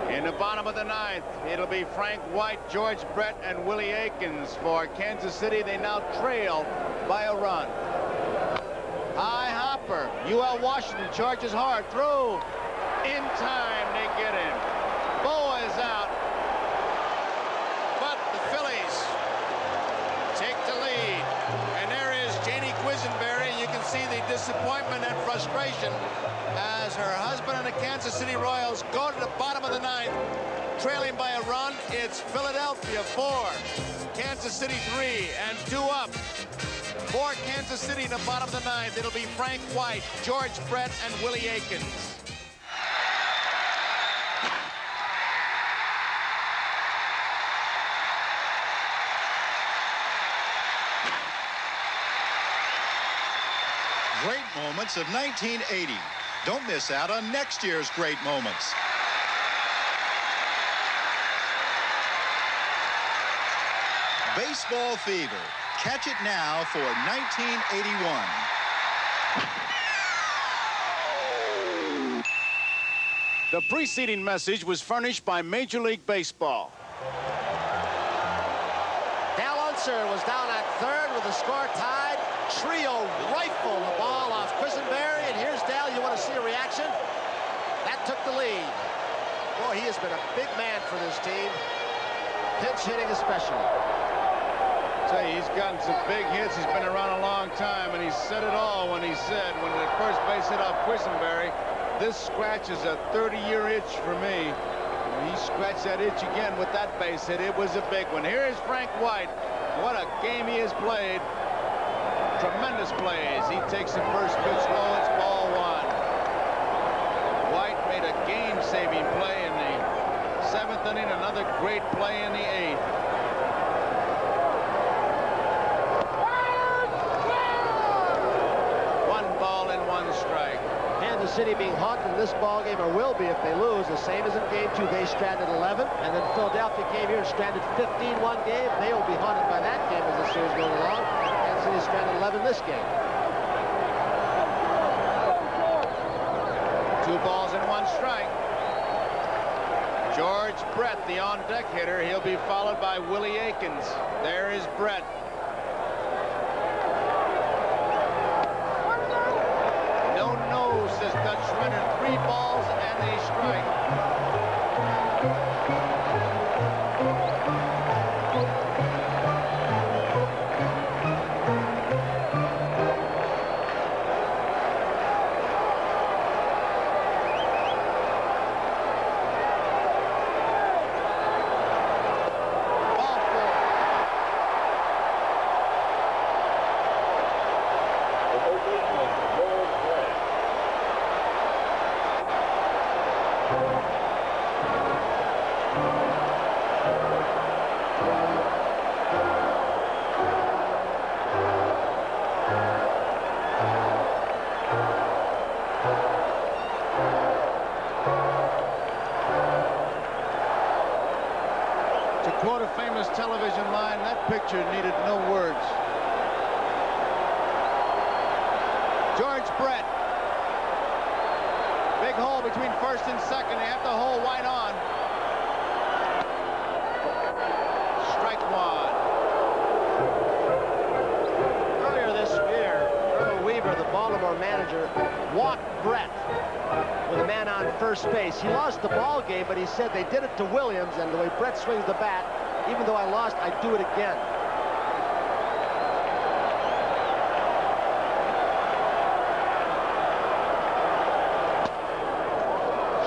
Speaker 1: In the bottom of the 9th, it'll be Frank White, George Brett, and Willie Aikens for Kansas City. They now trail by a run. High hopper. UL Washington charges hard. Throw. In time, they get him. Boa is out.
Speaker 5: see the disappointment and frustration as her husband and the Kansas City Royals go to the bottom of the ninth, trailing by a run. It's Philadelphia 4, Kansas City 3, and 2 up. For Kansas City in the bottom of the ninth, it'll be Frank White, George Brett, and Willie Aikens.
Speaker 11: Great moments of 1980. Don't miss out on next year's great moments. Baseball fever. Catch it now for 1981.
Speaker 5: The preceding message was furnished by Major League Baseball.
Speaker 8: Dal Unser was down at third with the score tied. Trio rifle the ball off Quisenberry, and here's Dal. You want to see a reaction? That took the lead. Boy, he has been a big man for this team. Pinch hitting especially.
Speaker 5: Say, he's gotten some big hits. He's been around a long time, and he said it all when he said, when the first base hit off Quisenberry, this scratch is a 30-year itch for me. And he scratched that itch again with that base hit. It was a big one. Here is Frank White. What a game he has played. Tremendous plays. He takes the first pitch low. It's ball one. White made a game-saving play in the 7th inning. Another great play in the 8th.
Speaker 8: Kansas City being haunted in this ball game, or will be if they lose, the same as in game 2. They stranded 11, and then Philadelphia came here and stranded 15 one game. They will be haunted by that game as the series goes along. Kansas City stranded 11 this game.
Speaker 5: 2 balls and 1 strike. George Brett, the on-deck hitter. He'll be followed by Willie Aikens. There is Brett. Says Dutch Renner, 3 balls and a strike. Quote a famous television line, that picture needed no words. George Brett. Big hole between first and second. They have to hold White on. Strike 1.
Speaker 8: Earlier this year, Earl Weaver, the Baltimore manager, walked Brett with a man on first base. He lost the ball game, but he said they did it to Williams, and the way Brett swings the bat, even though I lost, I'd do it again.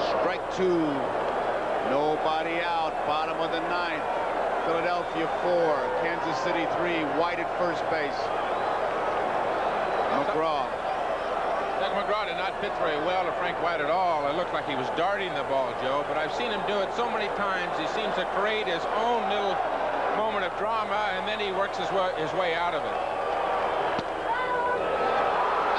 Speaker 5: Strike 2. Nobody out. Bottom of the 9th. Philadelphia 4. Kansas City 3. White at first base. McGraw.
Speaker 6: Doug McGraw did not pitch very well to Frank White at all. It looked like he was darting the ball, Joe, but I've seen him do it so many times. He seems to create his own little moment of drama, and then he works his way out of it.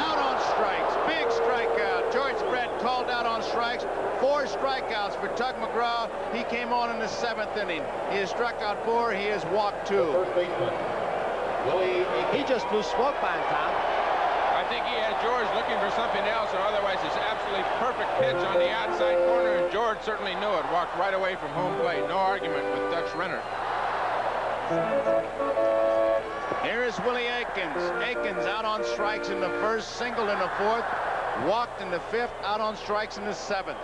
Speaker 5: Out on strikes. Big strikeout. George Brett called out on strikes. 4 strikeouts for Tug McGraw. He came on in the 7th inning. He has struck out 4. He has walked 2.
Speaker 8: He just blew smoke by him, Tom.
Speaker 6: I think he had George looking for something else, or otherwise it's absolutely perfect pitch on the outside corner, and George certainly knew it. Walked right away from home plate. No argument with Dutch Renner.
Speaker 5: Here is Willie Aikens. Aikens out on strikes in the 1st, singled in the 4th, walked in the 5th, out on strikes in the 7th.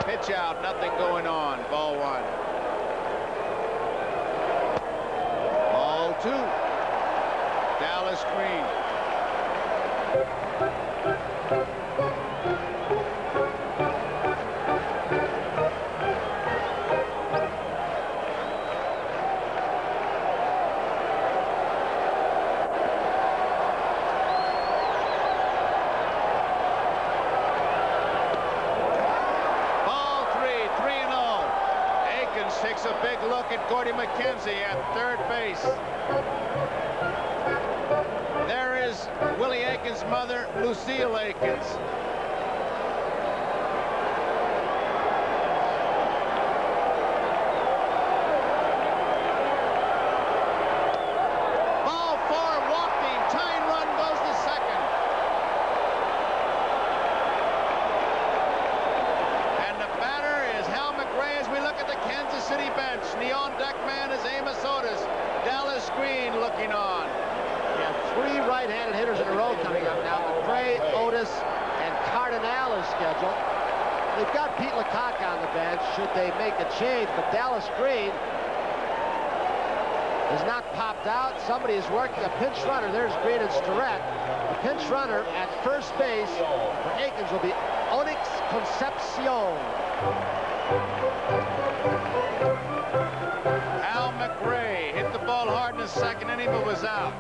Speaker 5: Pitch out, nothing going on. Ball 1. Ball 2. Dallas
Speaker 1: Dallas Green. Takes a big look at Gordy McKenzie at third base. There is Willie Aikens' mother, Lucille Aikens. Ball four, walked him. Tying run goes to second. And the batter is Hal McRae as we look at the Kansas City bench. The on-deck man is Amos Otis. Dallas Green looking on.
Speaker 8: Yeah, three right-handed hitters in a row coming up now. McRae, Otis, and Cardinal is scheduled. They've got Pete Lecoq on the bench should they make a change, but Dallas Green is not popped out. Somebody is working a pinch runner. There's Green and Starrett. The pinch runner at first base for Aikens will be Onyx Concepcion.
Speaker 1: Al McRae hit the ball hard in the second inning, but was out.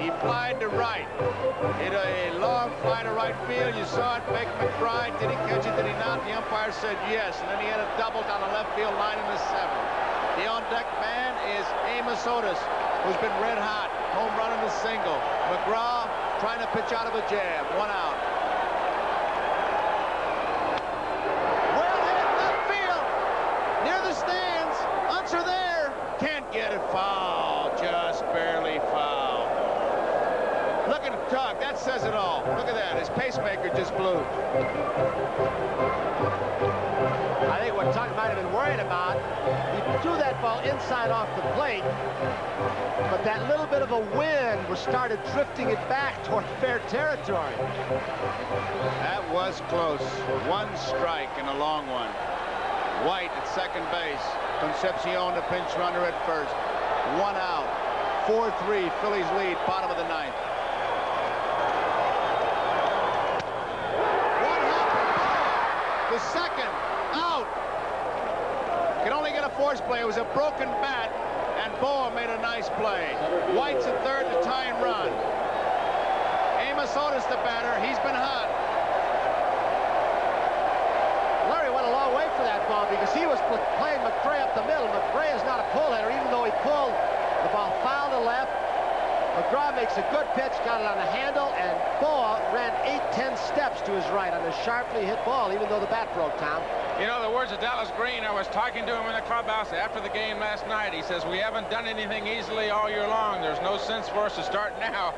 Speaker 1: He flied to right. Hit a long fly to right field. You saw it. Beck McBride. Did he catch it? Did he not? The umpire said yes. And then he had a double down the left field line in the seventh. The on-deck man is Amos Otis, who's been red hot. Home run in the single. McGraw trying to pitch out of a jab. One out. Near the stands, Unser there, can't get it. Foul, just barely foul. Look at Tug, that says it all. Look at that, his pacemaker just blew.
Speaker 8: I think what Tug might have been worried about, he threw that ball inside off the plate, but that little bit of a wind started drifting it back toward fair territory.
Speaker 1: That was close. One strike and a long one. White at second base. Concepcion, the pinch runner at first. One out. 4-3, Phillies lead, bottom of the ninth. One hop. The second, out. Can only get a force play. It was a broken bat, and Boa made a nice play. White's at third to tie and run. Amos Otis, the batter. He's been hot.
Speaker 8: For that ball because he was playing McRae up the middle. McRae is not a pull hitter, even though he pulled the ball foul to left. McGraw makes a good pitch, got it on the handle, and Boa ran 8-10 steps to his right on a sharply hit ball, even though the bat broke, Tom.
Speaker 16: You know, the words of Dallas Green, I was talking to him in the clubhouse after the game last night. He says, we haven't done anything easily all year long. There's no sense for us to start now.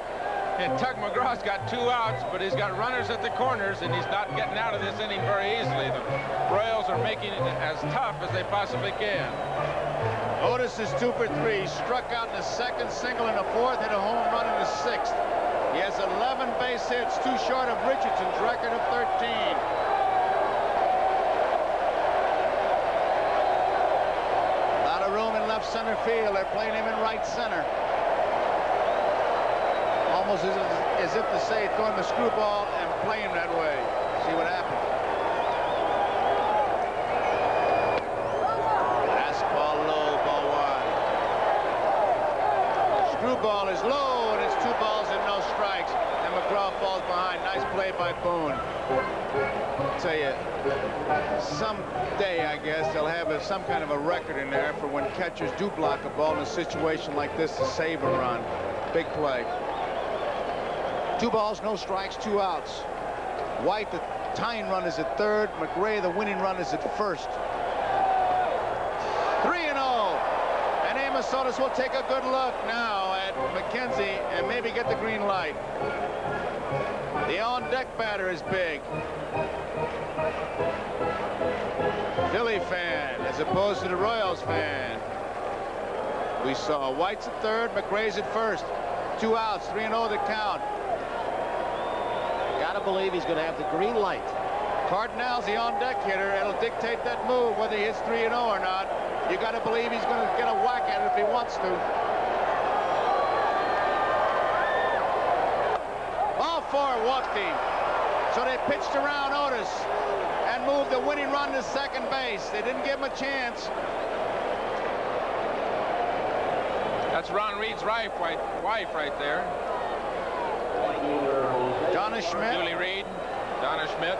Speaker 16: And Tug McGraw's got 2 outs, but he's got runners at the corners, and he's not getting out of this inning very easily. The Royals are making it as tough as they possibly can.
Speaker 1: Otis is 2 for 3. Struck out in the second, single in the fourth, hit a home run in the sixth. He has 11 base hits, 2 short of Richardson's record of 13. A lot of room in left center field. They're playing him in right center. Almost as if to say, throwing the screwball and playing that way. See what happens. Fastball low, ball 1. Screwball is low, and it's 2 balls and no strikes. And McGraw falls behind. Nice play by Boone. I'll tell you, someday, I guess, they'll have some kind of a record in there for when catchers do block a ball in a situation like this to save a run. Big play. 2 balls, no strikes, 2 outs. White, the tying run is at third. McRae, the winning run is at first. 3-0. And Amos Otis will take a good look now at McKenzie and maybe get the green light. The on-deck batter is big. Philly fan as opposed to the Royals fan. We saw White's at third, McRae's at first. 2 outs, 3-0 the count.
Speaker 8: Gotta believe he's gonna have the green light.
Speaker 1: Cardinal's the on-deck hitter. It'll dictate that move, whether he hits 3-0 or not. You gotta believe he's gonna get a whack at it if he wants to. before walked him. So they pitched around Otis and moved the winning run to second base. They didn't give him a chance.
Speaker 6: That's Ron Reed's wife right there.
Speaker 1: Donna Schmidt.
Speaker 6: Julie Reed, Donna Schmidt.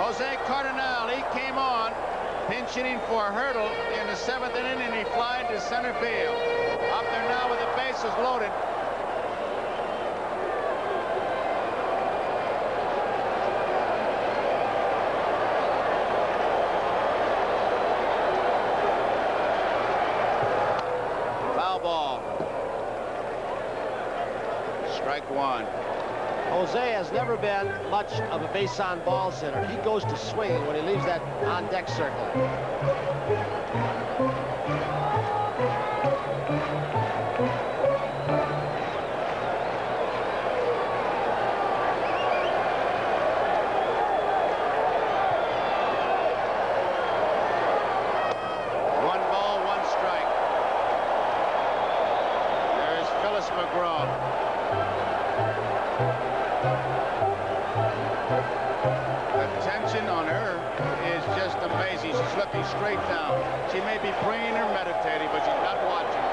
Speaker 1: Jose Cardinal, he came on, pinch hitting for Hurdle in the 7th inning, and he flied to center field. Up there now with the bases loaded. Foul ball. Strike one.
Speaker 8: Jose has never been much of a base-on-balls hitter. He goes to swinging when he leaves that on-deck circle.
Speaker 1: One ball, one strike. There's Phyllis McGraw. The tension on her is just amazing. She's looking straight down. She may be praying or meditating, but she's not watching.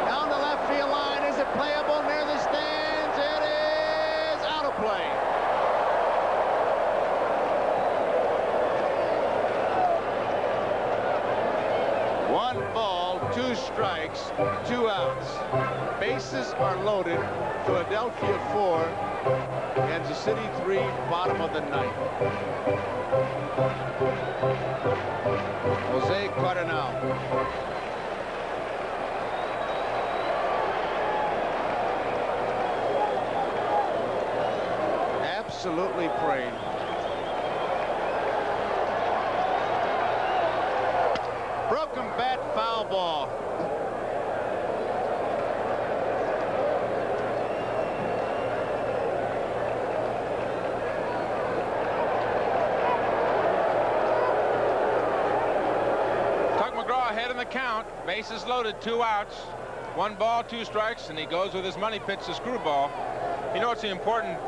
Speaker 1: Down the left field line. Is it playable near the stands? It is out of play. One ball, two strikes, 2 outs. Bases are loaded. Philadelphia 4, Kansas City 3, bottom of the 9th. Jose Cardinal. Absolutely praying. Broken bat, foul ball.
Speaker 6: Ahead in the count, bases loaded, 2 outs, 1 ball, 2 strikes, and he goes with his money pitch, the screwball. You know what's the important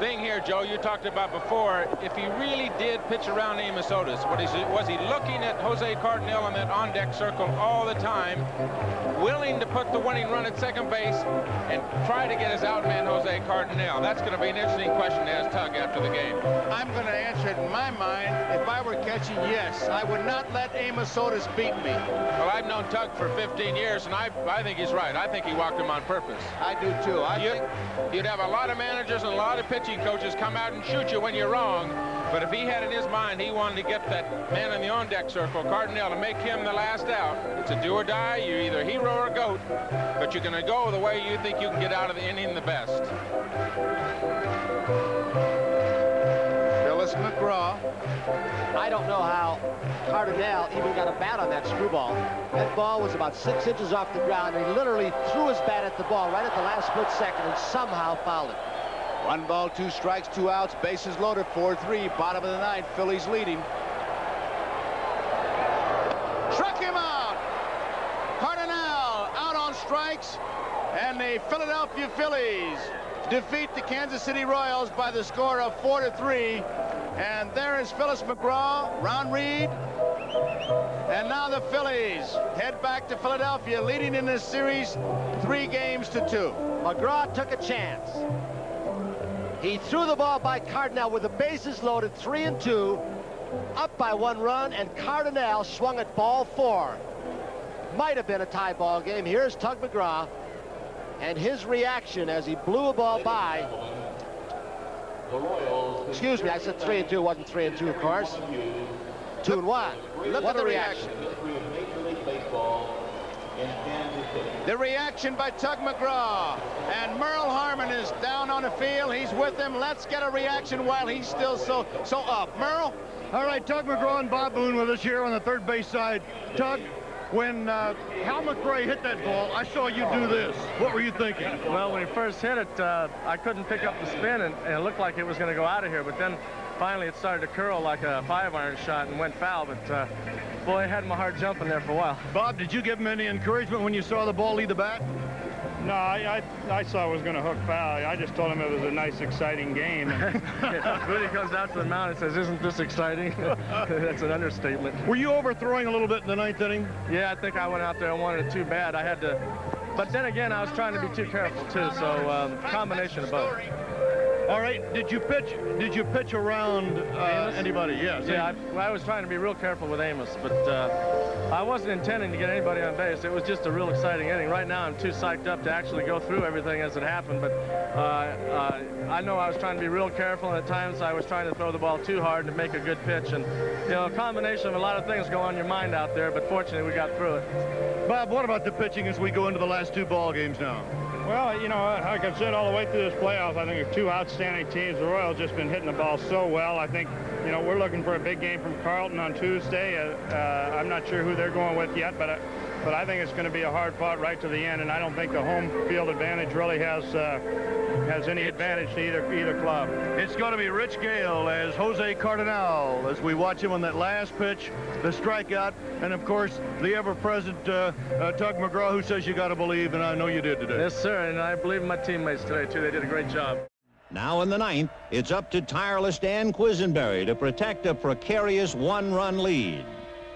Speaker 6: thing here, Joe, you talked about before, if he really did pitch around Amos Otis, was he looking at Jose Cardinal on that on-deck circle all the time, willing to put the winning run at second base and try to get his outman Jose Cardinal? That's going to be an interesting question to ask Tug after the game.
Speaker 1: I'm going to answer it in my mind. If I were catching, yes. I would not let Amos Otis beat me.
Speaker 6: Well, I've known Tug for 15 years, and I think he's right. I think he walked him on purpose.
Speaker 1: I do, too.
Speaker 6: You'd have a lot of managers and a lot of pitching coaches come out and shoot you when you're wrong. But if he had in his mind he wanted to get that man in the on-deck circle, Cardinal, to make him the last out, it's a do or die. You're either hero or goat, but you're going to go the way you think you can get out of the inning the best.
Speaker 1: Phyllis McGraw.
Speaker 8: I don't know how Cardinal even got a bat on that screwball. That ball was about 6 inches off the ground, and he literally threw his bat at the ball right at the last split second and somehow fouled it.
Speaker 1: 1 ball, 2 strikes, 2 outs, bases loaded, 4-3, bottom of the 9th, Phillies leading. Struck him out! Cardinal out on strikes, and the Philadelphia Phillies defeat the Kansas City Royals by the score of 4-3. And there is Phyllis McGraw, Ron Reed, and now the Phillies head back to Philadelphia, leading in this series 3-2.
Speaker 8: McGraw took a chance. He threw the ball by Cardinal with the bases loaded, 3-2, up by 1 run, and Cardinal swung at ball 4. Might have been a tie ball game. Here's Tug McGraw and his reaction as he blew a ball by. Excuse me, I said 3-2, wasn't 3-2, of course. 2-1.
Speaker 1: Look at the reaction. The reaction by Tug McGraw. And Merle Harmon is down on the field. He's with him. Let's get a reaction while he's still so up. Merle?
Speaker 14: All right, Tug McGraw and Bob Boone with us here on the third base side. Tug, when Hal McRae hit that ball, I saw you do this. What were you thinking?
Speaker 18: Well, when he first hit it, I couldn't pick up the spin, and it looked like it was going to go out of here. But then finally it started to curl like a 5-iron shot and went foul. But Boy, I had my heart jumping there for a while.
Speaker 14: Bob, did you give him any encouragement when you saw the ball leave the bat?
Speaker 4: No, I saw it was going to hook foul. I just told him it was a nice, exciting game.
Speaker 18: When he comes out to the mound and says, "Isn't this exciting?" That's an understatement.
Speaker 14: Were you overthrowing a little bit in the 9th inning?
Speaker 18: Yeah, I think I went out there and wanted it too bad. I had to, but then again, I was trying to be too careful too. So combination of both.
Speaker 14: All right. Did you pitch around anybody? Yes.
Speaker 18: Yeah, I was trying to be real careful with Amos, but I wasn't intending to get anybody on base. It was just a real exciting inning. Right now, I'm too psyched up to actually go through everything as it happened, but I know I was trying to be real careful, and at times I was trying to throw the ball too hard to make a good pitch. And, you know, a combination of a lot of things go on in your mind out there, but fortunately, we got through it.
Speaker 14: Bob, what about the pitching as we go into the last 2 ball games now?
Speaker 4: Well, you know, like I've said all the way through this playoff, I think 2 outstanding teams. The Royals just been hitting the ball so well. I think, you know, we're looking for a big game from Carlton on Tuesday. I'm not sure who they're going with yet, but I think it's going to be a hard fought right to the end, and I don't think the home field advantage really has any advantage to either club.
Speaker 14: It's going to be Rich Gale as Jose Cardinal as we watch him on that last pitch, the strikeout, and of course the ever-present Tug McGraw, who says you got to believe, and I know you did today.
Speaker 18: Yes, sir, and I believe in my teammates today too. They did a great job.
Speaker 3: Now in the 9th, it's up to tireless Dan Quisenberry to protect a precarious 1-run lead.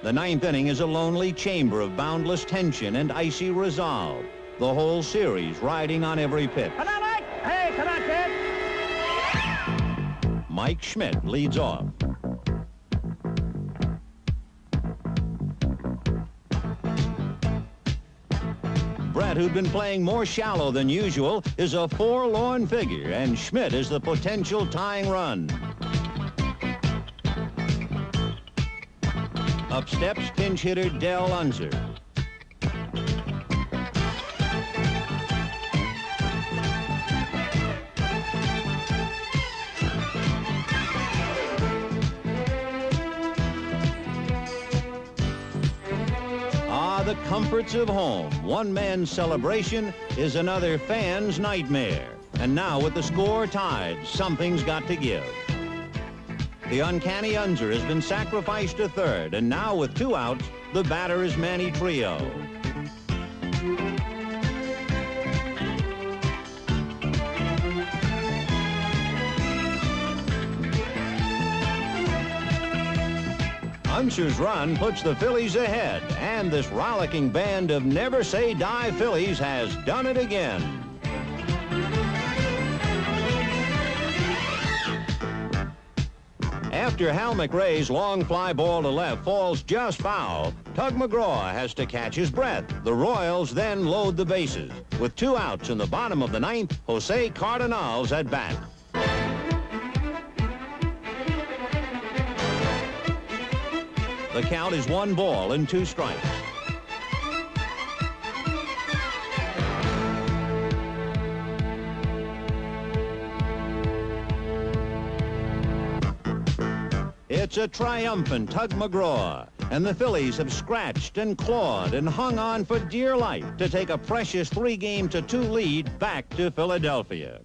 Speaker 3: The 9th inning is a lonely chamber of boundless tension and icy resolve. The whole series riding on every pitch.
Speaker 22: Come on, Mike! Hey, come on, kid!
Speaker 3: Mike Schmidt leads off. Brett, who'd been playing more shallow than usual, is a forlorn figure, and Schmidt is the potential tying run. Up steps pinch hitter Del Unser. The comforts of home. One man's celebration is another fan's nightmare. And now with the score tied, something's got to give. The uncanny Unser has been sacrificed to third, and now with 2 outs, the batter is Manny Trio. Unser's run puts the Phillies ahead, and this rollicking band of never-say-die Phillies has done it again. After Hal McRae's long fly ball to left falls just foul, Tug McGraw has to catch his breath. The Royals then load the bases. With 2 outs in the bottom of the 9th, Jose Cardinal's at bat. The count is 1 ball and 2 strikes. It's a triumphant Tug McGraw, and the Phillies have scratched and clawed and hung on for dear life to take a precious 3-game-to-2 lead back to Philadelphia.